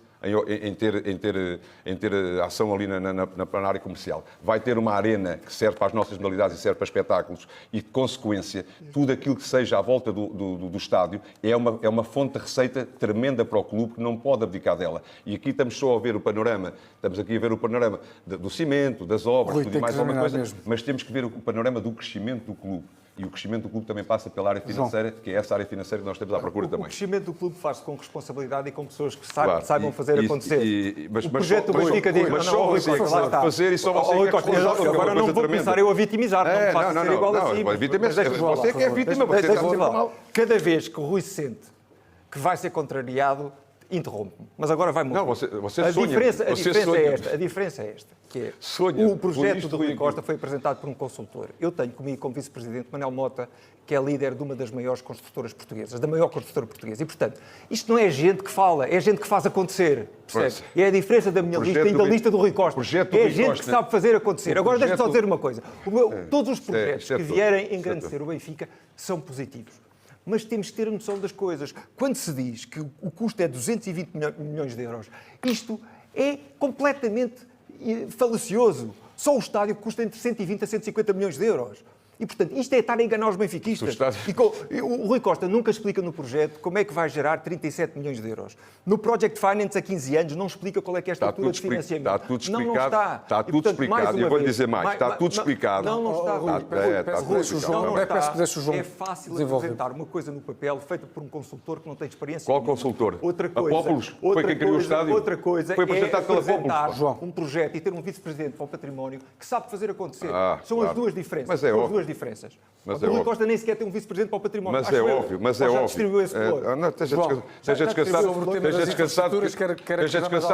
em ter ação ali na área comercial. Vai ter uma arena que serve para as nossas modalidades e serve para espetáculos e, de consequência, tudo aquilo que seja à volta do estádio é uma fonte de receita tremenda para o clube que não pode abdicar dela. E aqui estamos só a ver o panorama, do cimento, das obras, tudo e mais alguma coisa, mas temos que ver o panorama do crescimento do clube. E o crescimento do clube também passa pela área financeira, que é essa área financeira que nós temos à procura também. O crescimento do clube faz-se com responsabilidade e com pessoas que saibam fazer acontecer. Mas o projeto do Benfica diz, mas só você é que sabe fazer e só você é que é responsável. Agora não vou começar eu a vitimizar, não me faço ser igual assim. Você é que é vítima, você está a ser mal. Cada vez que o Rui se sente que vai ser contrariado, interrompe-me. Mas agora vai muito. Não, você a sonha. A diferença é esta. Que é, o projeto do Rui Costa foi apresentado por um consultor. Eu tenho comigo como vice-presidente Manuel Mota, que é líder de uma das maiores construtoras portuguesas, da maior construtora portuguesa. E, portanto, isto não é gente que fala, é gente que faz acontecer. Percebe? E é a diferença da minha lista e da lista do Rui Costa. É gente que sabe fazer acontecer. Agora, deixa-me só dizer uma coisa. Todos os projetos que vierem engrandecer o Benfica são positivos. Mas temos que ter a noção das coisas. Quando se diz que o custo é 220 milhões de euros, isto é completamente falacioso. Só o estádio custa entre 120 a 150 milhões de euros. E, portanto, isto é estar a enganar os benfiquistas. O Rui Costa nunca explica no projeto como é que vai gerar 37 milhões de euros. No Project Finance, há 15 anos, não explica qual é que é a estrutura de financiamento. Está tudo explicado. Não está. Está tudo explicado. E eu vou-lhe dizer mais. Está tudo explicado. Não está. Peço que o João É fácil apresentar uma coisa no papel feita por um consultor que não tem experiência. Qual consultor? Outra coisa. A Pópulos? Foi quem criou o estádio? Outra coisa foi apresentado pela apresentar um projeto e ter um vice-presidente para o património que sabe fazer acontecer. São as duas diferenças. Mas é São as óbvio. duas diferenças. Mas o Rui Costa nem sequer tem um vice-presidente para o património. Mas é óbvio, mas é óbvio. Distribuiu esse valor. Esteja descansado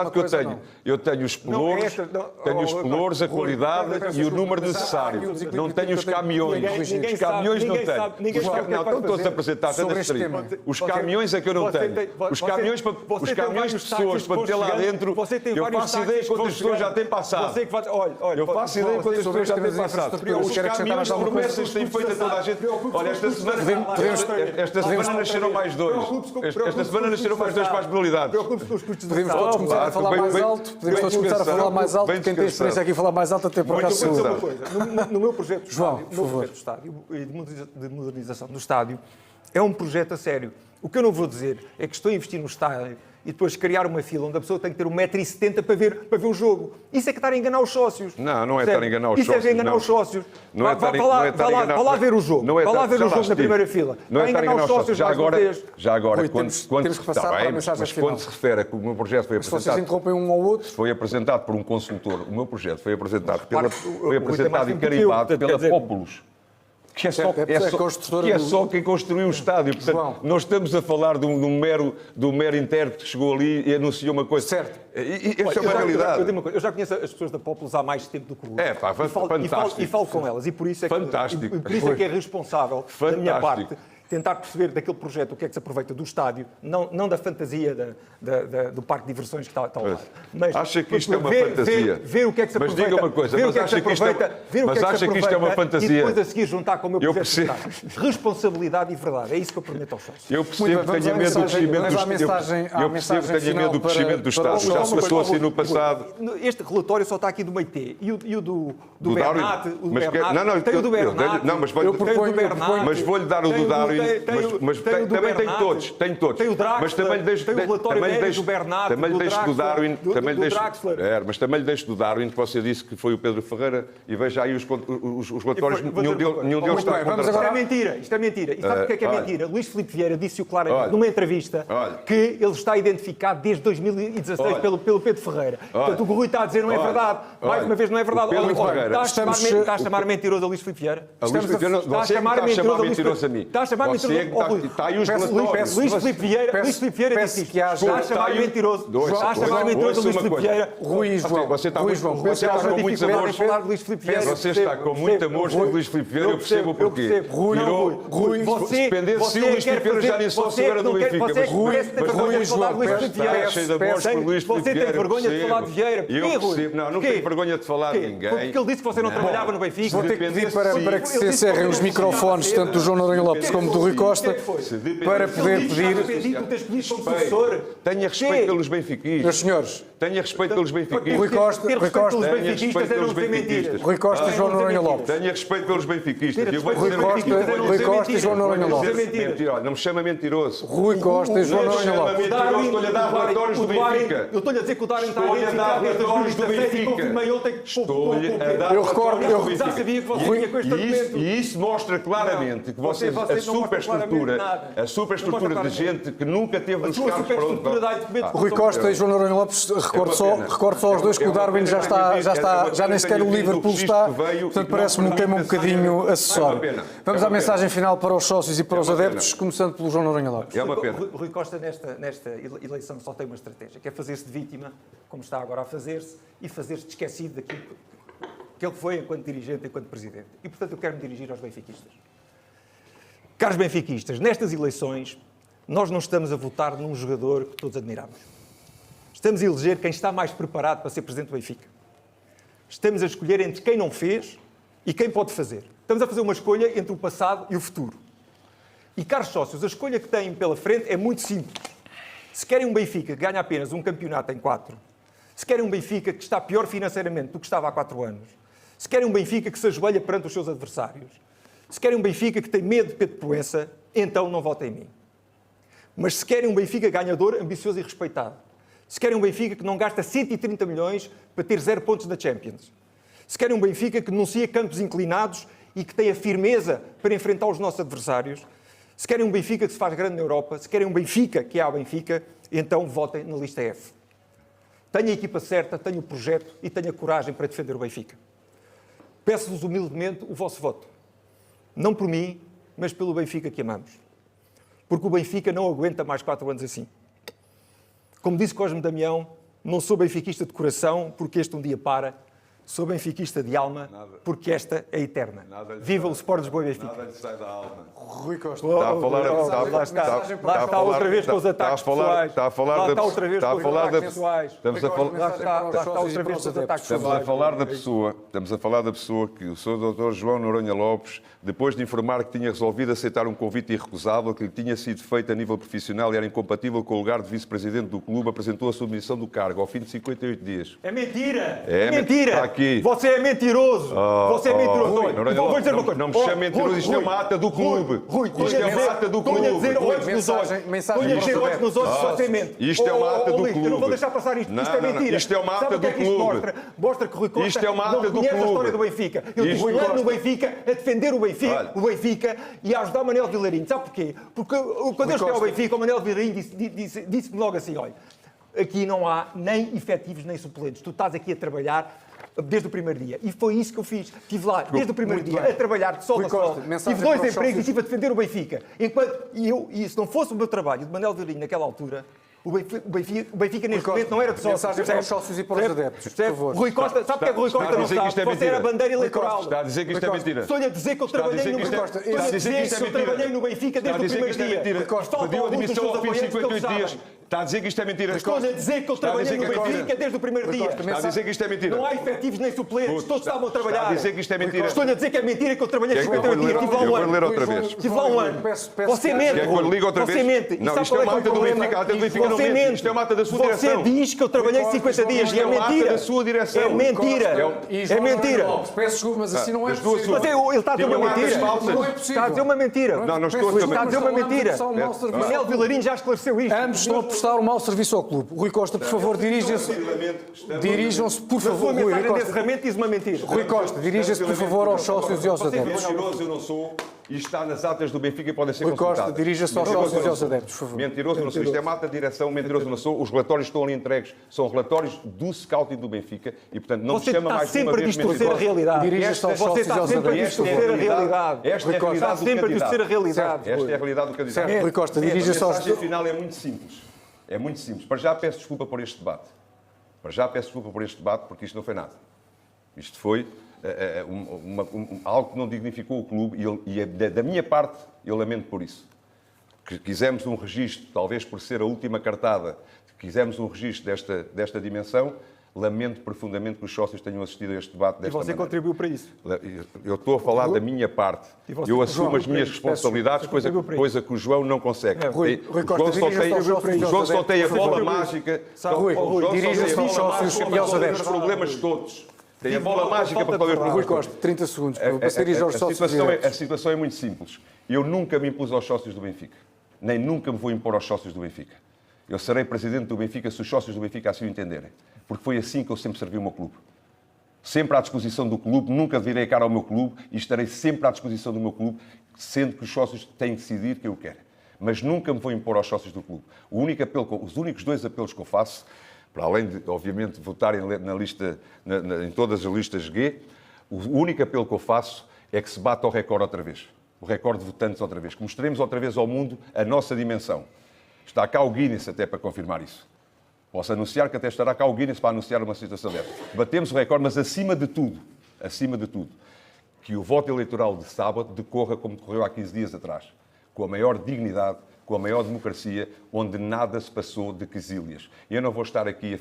que eu tenho. Eu tenho os pelouros, a qualidade e o número necessário. Não tenho os caminhões. Os caminhões não tenho. Estão todos apresentados a stream. Os caminhões é que eu não tenho. Os caminhões de pessoas para meter lá dentro, eu faço ideia quantas pessoas já têm passado. Eu faço ideia quantas pessoas já têm passado. Os caminhões de promessas têm feito a toda a gente. Olha, esta semana nasceram mais dois. Esta semana nasceram mais dois para as modalidades. Podemos todos começar a falar mais alto. Quem tem experiência aqui a falar mais alto até por acaso saúde. No meu projeto de estádio e de modernização do estádio, é um projeto a sério. O que eu não vou dizer é que estou a investir no estádio e depois criar uma fila onde a pessoa tem que ter 1,70 m para ver o jogo. Isso é que estar a enganar os sócios. Não é estar a enganar os sócios. Isso é enganar os sócios. Vá lá ver o jogo. Vá lá ver o jogo na primeira fila. Não é estar a enganar os sócios. Já agora, quando se refere a que o meu projeto foi apresentado... Se vocês interrompem um ao outro... Foi apresentado por um consultor. O meu projeto foi apresentado e carimbado pela Pópulos. Que é só quem construiu o estádio. Portanto, nós estamos a falar de um mero intérprete que chegou ali e anunciou uma coisa. Certo. Isso é uma realidade. Eu já conheço as pessoas da Pópulos há mais tempo do que o Rui. Fantástico. E falo com elas. E por isso é que é responsável da minha parte tentar perceber daquele projeto o que é que se aproveita do estádio, não da fantasia do parque de diversões que está ao lado. Mas acha que isto é uma fantasia? Ver o que é que se aproveita. Mas diga uma coisa, mas acha que isto é uma fantasia? E depois a seguir juntar com o meu projeto. Responsabilidade e verdade. É isso que eu prometo aos sócios. Eu percebo que tenha medo do crescimento do Estado. Já se passou assim no passado. Este relatório só está aqui do Meite. E o do Bernat. Tem o do Bernat. Mas vou-lhe dar o do Darwin. Mas também tem todos. Tem o Draxler, mas também tem o relatório do Bernat, também deixo do Darwin, mas também deixo do Darwin, que você disse que foi o Pedro Ferreira, e veja aí os relatórios, nenhum deles está contratado. Isto é mentira. E sabe o que é mentira? Luís Filipe Vieira disse-o claramente numa entrevista que ele está identificado desde 2016 pelo Pedro Ferreira. Portanto, o que o Rui está a dizer não é verdade. Mais uma vez, não é verdade. Está a chamar mentiroso a Luís Filipe Vieira? Você está a chamar mentiroso a mim. Está a chamar chamar mentiroso. Está aí os relatórios. Luís Filipe Vieira disse isto. Está a chamar mentiroso. Está a chamar mentiroso Luís Filipe Vieira. Rui João, você está com muitos amores. Você está com muito amor por Luís Filipe Vieira, eu percebo o porquê. Rui, se dependesse o Luís Filipe Vieira já nem só era do Benfica. Mas Rui João, está cheio de amores por Luís Filipe Você Vieira. tem vergonha de falar de Vieira. Eu percebo. Não tenho vergonha de falar de ninguém. Porque ele disse que você não trabalhava no Benfica. vou ter que pedir para que se encerrem os microfones, tanto do João Noronha Lopes como do Rui Costa, para poder pedir... Tenha respeito pelos benfiquistas. Meus senhores, Tenha respeito pelos benfiquistas. Rui Costa, Ter respeito pelos benfiquistas é não dizer mentiras. Rui Costa e João Noronha Lopes. Tenha respeito pelos benfiquistas. Rui Costa e João Noronha Lopes. Não me chama mentiroso. Rui Costa e João Noronha Lopes. Estou-lhe a dar relatórios do Benfica. Eu estou-lhe a dizer que o Darwin está Estou-lhe a dar relatórios do Benfica. Confirmei ontem que Estou-lhe a dar Eu recordo, relatórios do já Benfica. sabia que você vinha com este argumento. E isso mostra claramente que vocês, a superestrutura de gente que nunca teve nos carros para onde... Rui Costa e João Noronha Lopes, recordo só aos dois que o Darwin já nem sequer o Liverpool está, portanto parece-me um tema um bocadinho acessório. Vamos à mensagem final para os sócios e para os adeptos, começando pelo João Noronha Lopes. É uma pena. Rui Costa, nesta eleição, só tem uma estratégia, que é fazer-se de vítima, como está agora a fazer-se, e fazer-se de esquecido daquilo que ele foi enquanto dirigente, enquanto presidente. E, portanto, eu quero me dirigir aos benfiquistas. Caros benfiquistas, nestas eleições, nós não estamos a votar num jogador que todos admiramos. Estamos a eleger quem está mais preparado para ser presidente do Benfica. Estamos a escolher entre quem não fez e quem pode fazer. Estamos a fazer uma escolha entre o passado e o futuro. E, caros sócios, a escolha que têm pela frente é muito simples. Se querem um Benfica que ganha apenas um campeonato em 4, se querem um Benfica que está pior financeiramente do que estava há 4 anos, se querem um Benfica que se ajoelha perante os seus adversários, se querem um Benfica que tem medo de Pedro Proença, então não votem em mim. Mas se querem um Benfica ganhador, ambicioso e respeitado, se querem um Benfica que não gasta 130 milhões para ter 0 pontos na Champions, se querem um Benfica que denuncia campos inclinados e que tem a firmeza para enfrentar os nossos adversários, se querem um Benfica que se faz grande na Europa, se querem um Benfica que é a Benfica, então votem na lista F. Tenho a equipa certa, tenho o projeto e tenho a coragem para defender o Benfica. Peço-vos humildemente o vosso voto. Não por mim, mas pelo Benfica que amamos. Porque o Benfica não aguenta mais 4 anos assim. Como disse Cosme Damião, não sou benfiquista de coração porque este um dia para, sou benfiquista de alma porque esta é eterna. Viva o Sport Lisboa e Benfica. Nada lhe sai da alma. Rui Costa. Lá está outra vez com os ataques pessoais. Está a falar Lá da está outra vez com os ataques pessoais. Estamos a falar... Lá está outra vez com os ataques Estamos pessoais. a falar da pessoa que o Sr. Dr. João Noronha Lopes, depois de informar que tinha resolvido aceitar um convite irrecusável que lhe tinha sido feito a nível profissional e era incompatível com o lugar de vice-presidente do clube, apresentou a submissão do cargo ao fim de 58 dias. É mentira! É mentira! está aqui. Você é mentiroso! Você é mentiroso! Vou dizer uma coisa. Não me chame mentiroso, isto é uma ata do clube. Isto é uma ata do clube. Estou-lhe a dizer olhos nos olhos. Estou-lhe a dizer olhos nos olhos se você mente. Isto é uma ata do Luís, clube. eu não vou deixar passar isto. Isto é mentira. Isto é uma ata Sabe o que é do que isto clube. Mostra que Rui Costa Isto é uma ata não do conhece a clube. história do Benfica. Eu Isto estive um ano no Costa. Benfica a defender o Benfica e a ajudar o Manuel Vilarinho. Sabe porquê? Porque quando eu cheguei ao Benfica, o Manuel Vilarinho disse-me logo assim, olha, aqui não há nem efetivos nem suplentes. Tu estás aqui a trabalhar desde o primeiro dia. E foi isso que eu fiz. Estive lá desde o primeiro dia a trabalhar de sol a sol. Tive 2 empregos e estive a defender o Benfica. E se não fosse o meu trabalho de Manuel Vilarinho naquela altura, o Benfica neste momento não era de sócios. Mensagem para os sócios e para os adeptos, por favor. Rui Costa, sabe porque é que Rui Costa não sabe? Você era a bandeira eleitoral. Está a dizer que isto é mentira. Estou-lhe a dizer que eu trabalhei no Benfica. Estou-lhe a dizer que eu trabalhei no Benfica desde o primeiro dia. Pediu admissão ao fim de 58 dias. Está a dizer que isto é mentira. Estou-lhe a dizer que eu trabalhei no Benfica desde o primeiro dia. Está a dizer que isto é mentira. Não há efetivos nem suplentes. Todos estavam a trabalhar. Está a dizer que isto é mentira. Estou-lhe a dizer que é mentira que eu trabalhei Quer que eu 58 dias. Tive lá um vou ler ano. outra vez? Tive lá um ano. Você mente. Quer que eu ligue outra vez? Você mente. Não, sabe isto é qual uma o ata do problema? Benfica. A ata do Benfica não Você mente. mente. Isto é uma ata da sua Você direção. diz que eu trabalhei 50 dias e é Isto é uma ata mentira. da sua direção. É mentira. É mentira. Peço desculpa, mas assim não é Das duas possível. Mas ele está a dizer uma mentira. Não é possível. Está a dizer uma mentira. Não estou a Está a dizer uma mentira. Só um mau serviço. Manuel Vilarinho já esclareceu isto. Ambos estão a prestar prestar um mau serviço ao clube. Rui Costa, por favor, dirijam-se, por favor, Rui Costa. Diz uma mentira. Rui Costa, dirija-se, por favor, aos sócios e aos adeptos. Mentiroso eu não sou, e está nas atas do Benfica e podem ser Rui consultadas. Costa, dirija-se aos sócios e aos adeptos, por favor. Mentiroso eu não sou. Isto é mata de direção, mentiroso eu não sou. Os relatórios estão ali entregues. São relatórios do scouting do Benfica e, portanto, não se chama mais uma vez sempre a distorcer a realidade. Dirija-se aos Você sócios e está aos sempre a adeptos. distorcer a realidade. Esta é a Está realidade do sempre a distorcer a candidato. realidade. Esta é a realidade do candidato. Certo, Rui Costa, dirija-se A aos... mensagem final é muito simples. É muito simples. Para já peço desculpa por este debate. Porque isto não foi nada. Isto foi algo que não dignificou o clube e da minha parte eu lamento por isso. Que quisemos um registro, talvez por ser a última cartada, quisemos um registro desta dimensão. Lamento profundamente que os sócios tenham assistido a este debate desta maneira. E você contribuiu para isso. Eu estou a falar da minha parte. Eu assumo as minhas responsabilidades, coisa que o João não consegue. O João só tem a bola mágica. Rui, dirija-se aos sócios e aos adeptos. Os problemas todos. Tem a bola mágica para resolver os problemas. Rui Costa, 30 segundos. Para se dirigir aos sócios e adeptos. A situação é muito simples. Eu nunca me impus aos sócios do Benfica. Nem nunca me vou impor aos sócios do Benfica. Eu serei presidente do Benfica se os sócios do Benfica assim o entenderem. Porque foi assim que eu sempre servi o meu clube. Sempre à disposição do clube, nunca virei a cara ao meu clube e estarei sempre à disposição do meu clube, sendo que os sócios têm que decidir quem eu quero. Mas nunca me vou impor aos sócios do clube. Os únicos dois apelos que eu faço, para além de, obviamente, votarem na lista, em todas as listas G, o único apelo que eu faço é que se bata o recorde outra vez. O recorde de votantes outra vez. Que mostremos outra vez ao mundo a nossa dimensão. Está cá o Guinness até para confirmar isso. Posso anunciar que até estará cá o Guinness para anunciar uma situação dessa. Batemos o recorde, mas acima de tudo, que o voto eleitoral de sábado decorra como decorreu há 15 dias atrás. Com a maior dignidade, com a maior democracia, onde nada se passou de quesílias. Eu não vou estar aqui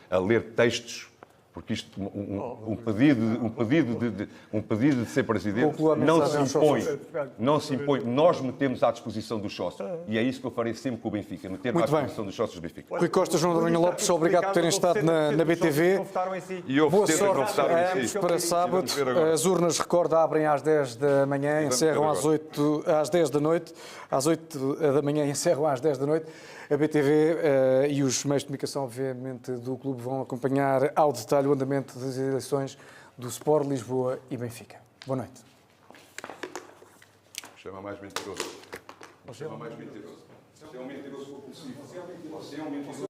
a ler textos, porque isto, um pedido de ser presidente não se impõe. Nós metemos à disposição dos sócios. E é isso que eu farei sempre com o Benfica, meter à disposição dos sócios do Benfica. Rui Costa, João Noronha Lopes, obrigado por terem estado na BTV. Boa sorte a ambos para sábado. As urnas, recordo, abrem às 10 da manhã, encerram às 10 da noite. Às 8 da manhã encerram às 10 da noite. A BTV e os meios de comunicação, obviamente, do clube vão acompanhar ao detalhe o andamento das eleições do Sport Lisboa e Benfica. Boa noite. Chama mais mentiroso. Chama mais mentiroso. Você é um mentiroso compulsivo. Você é um mentiroso.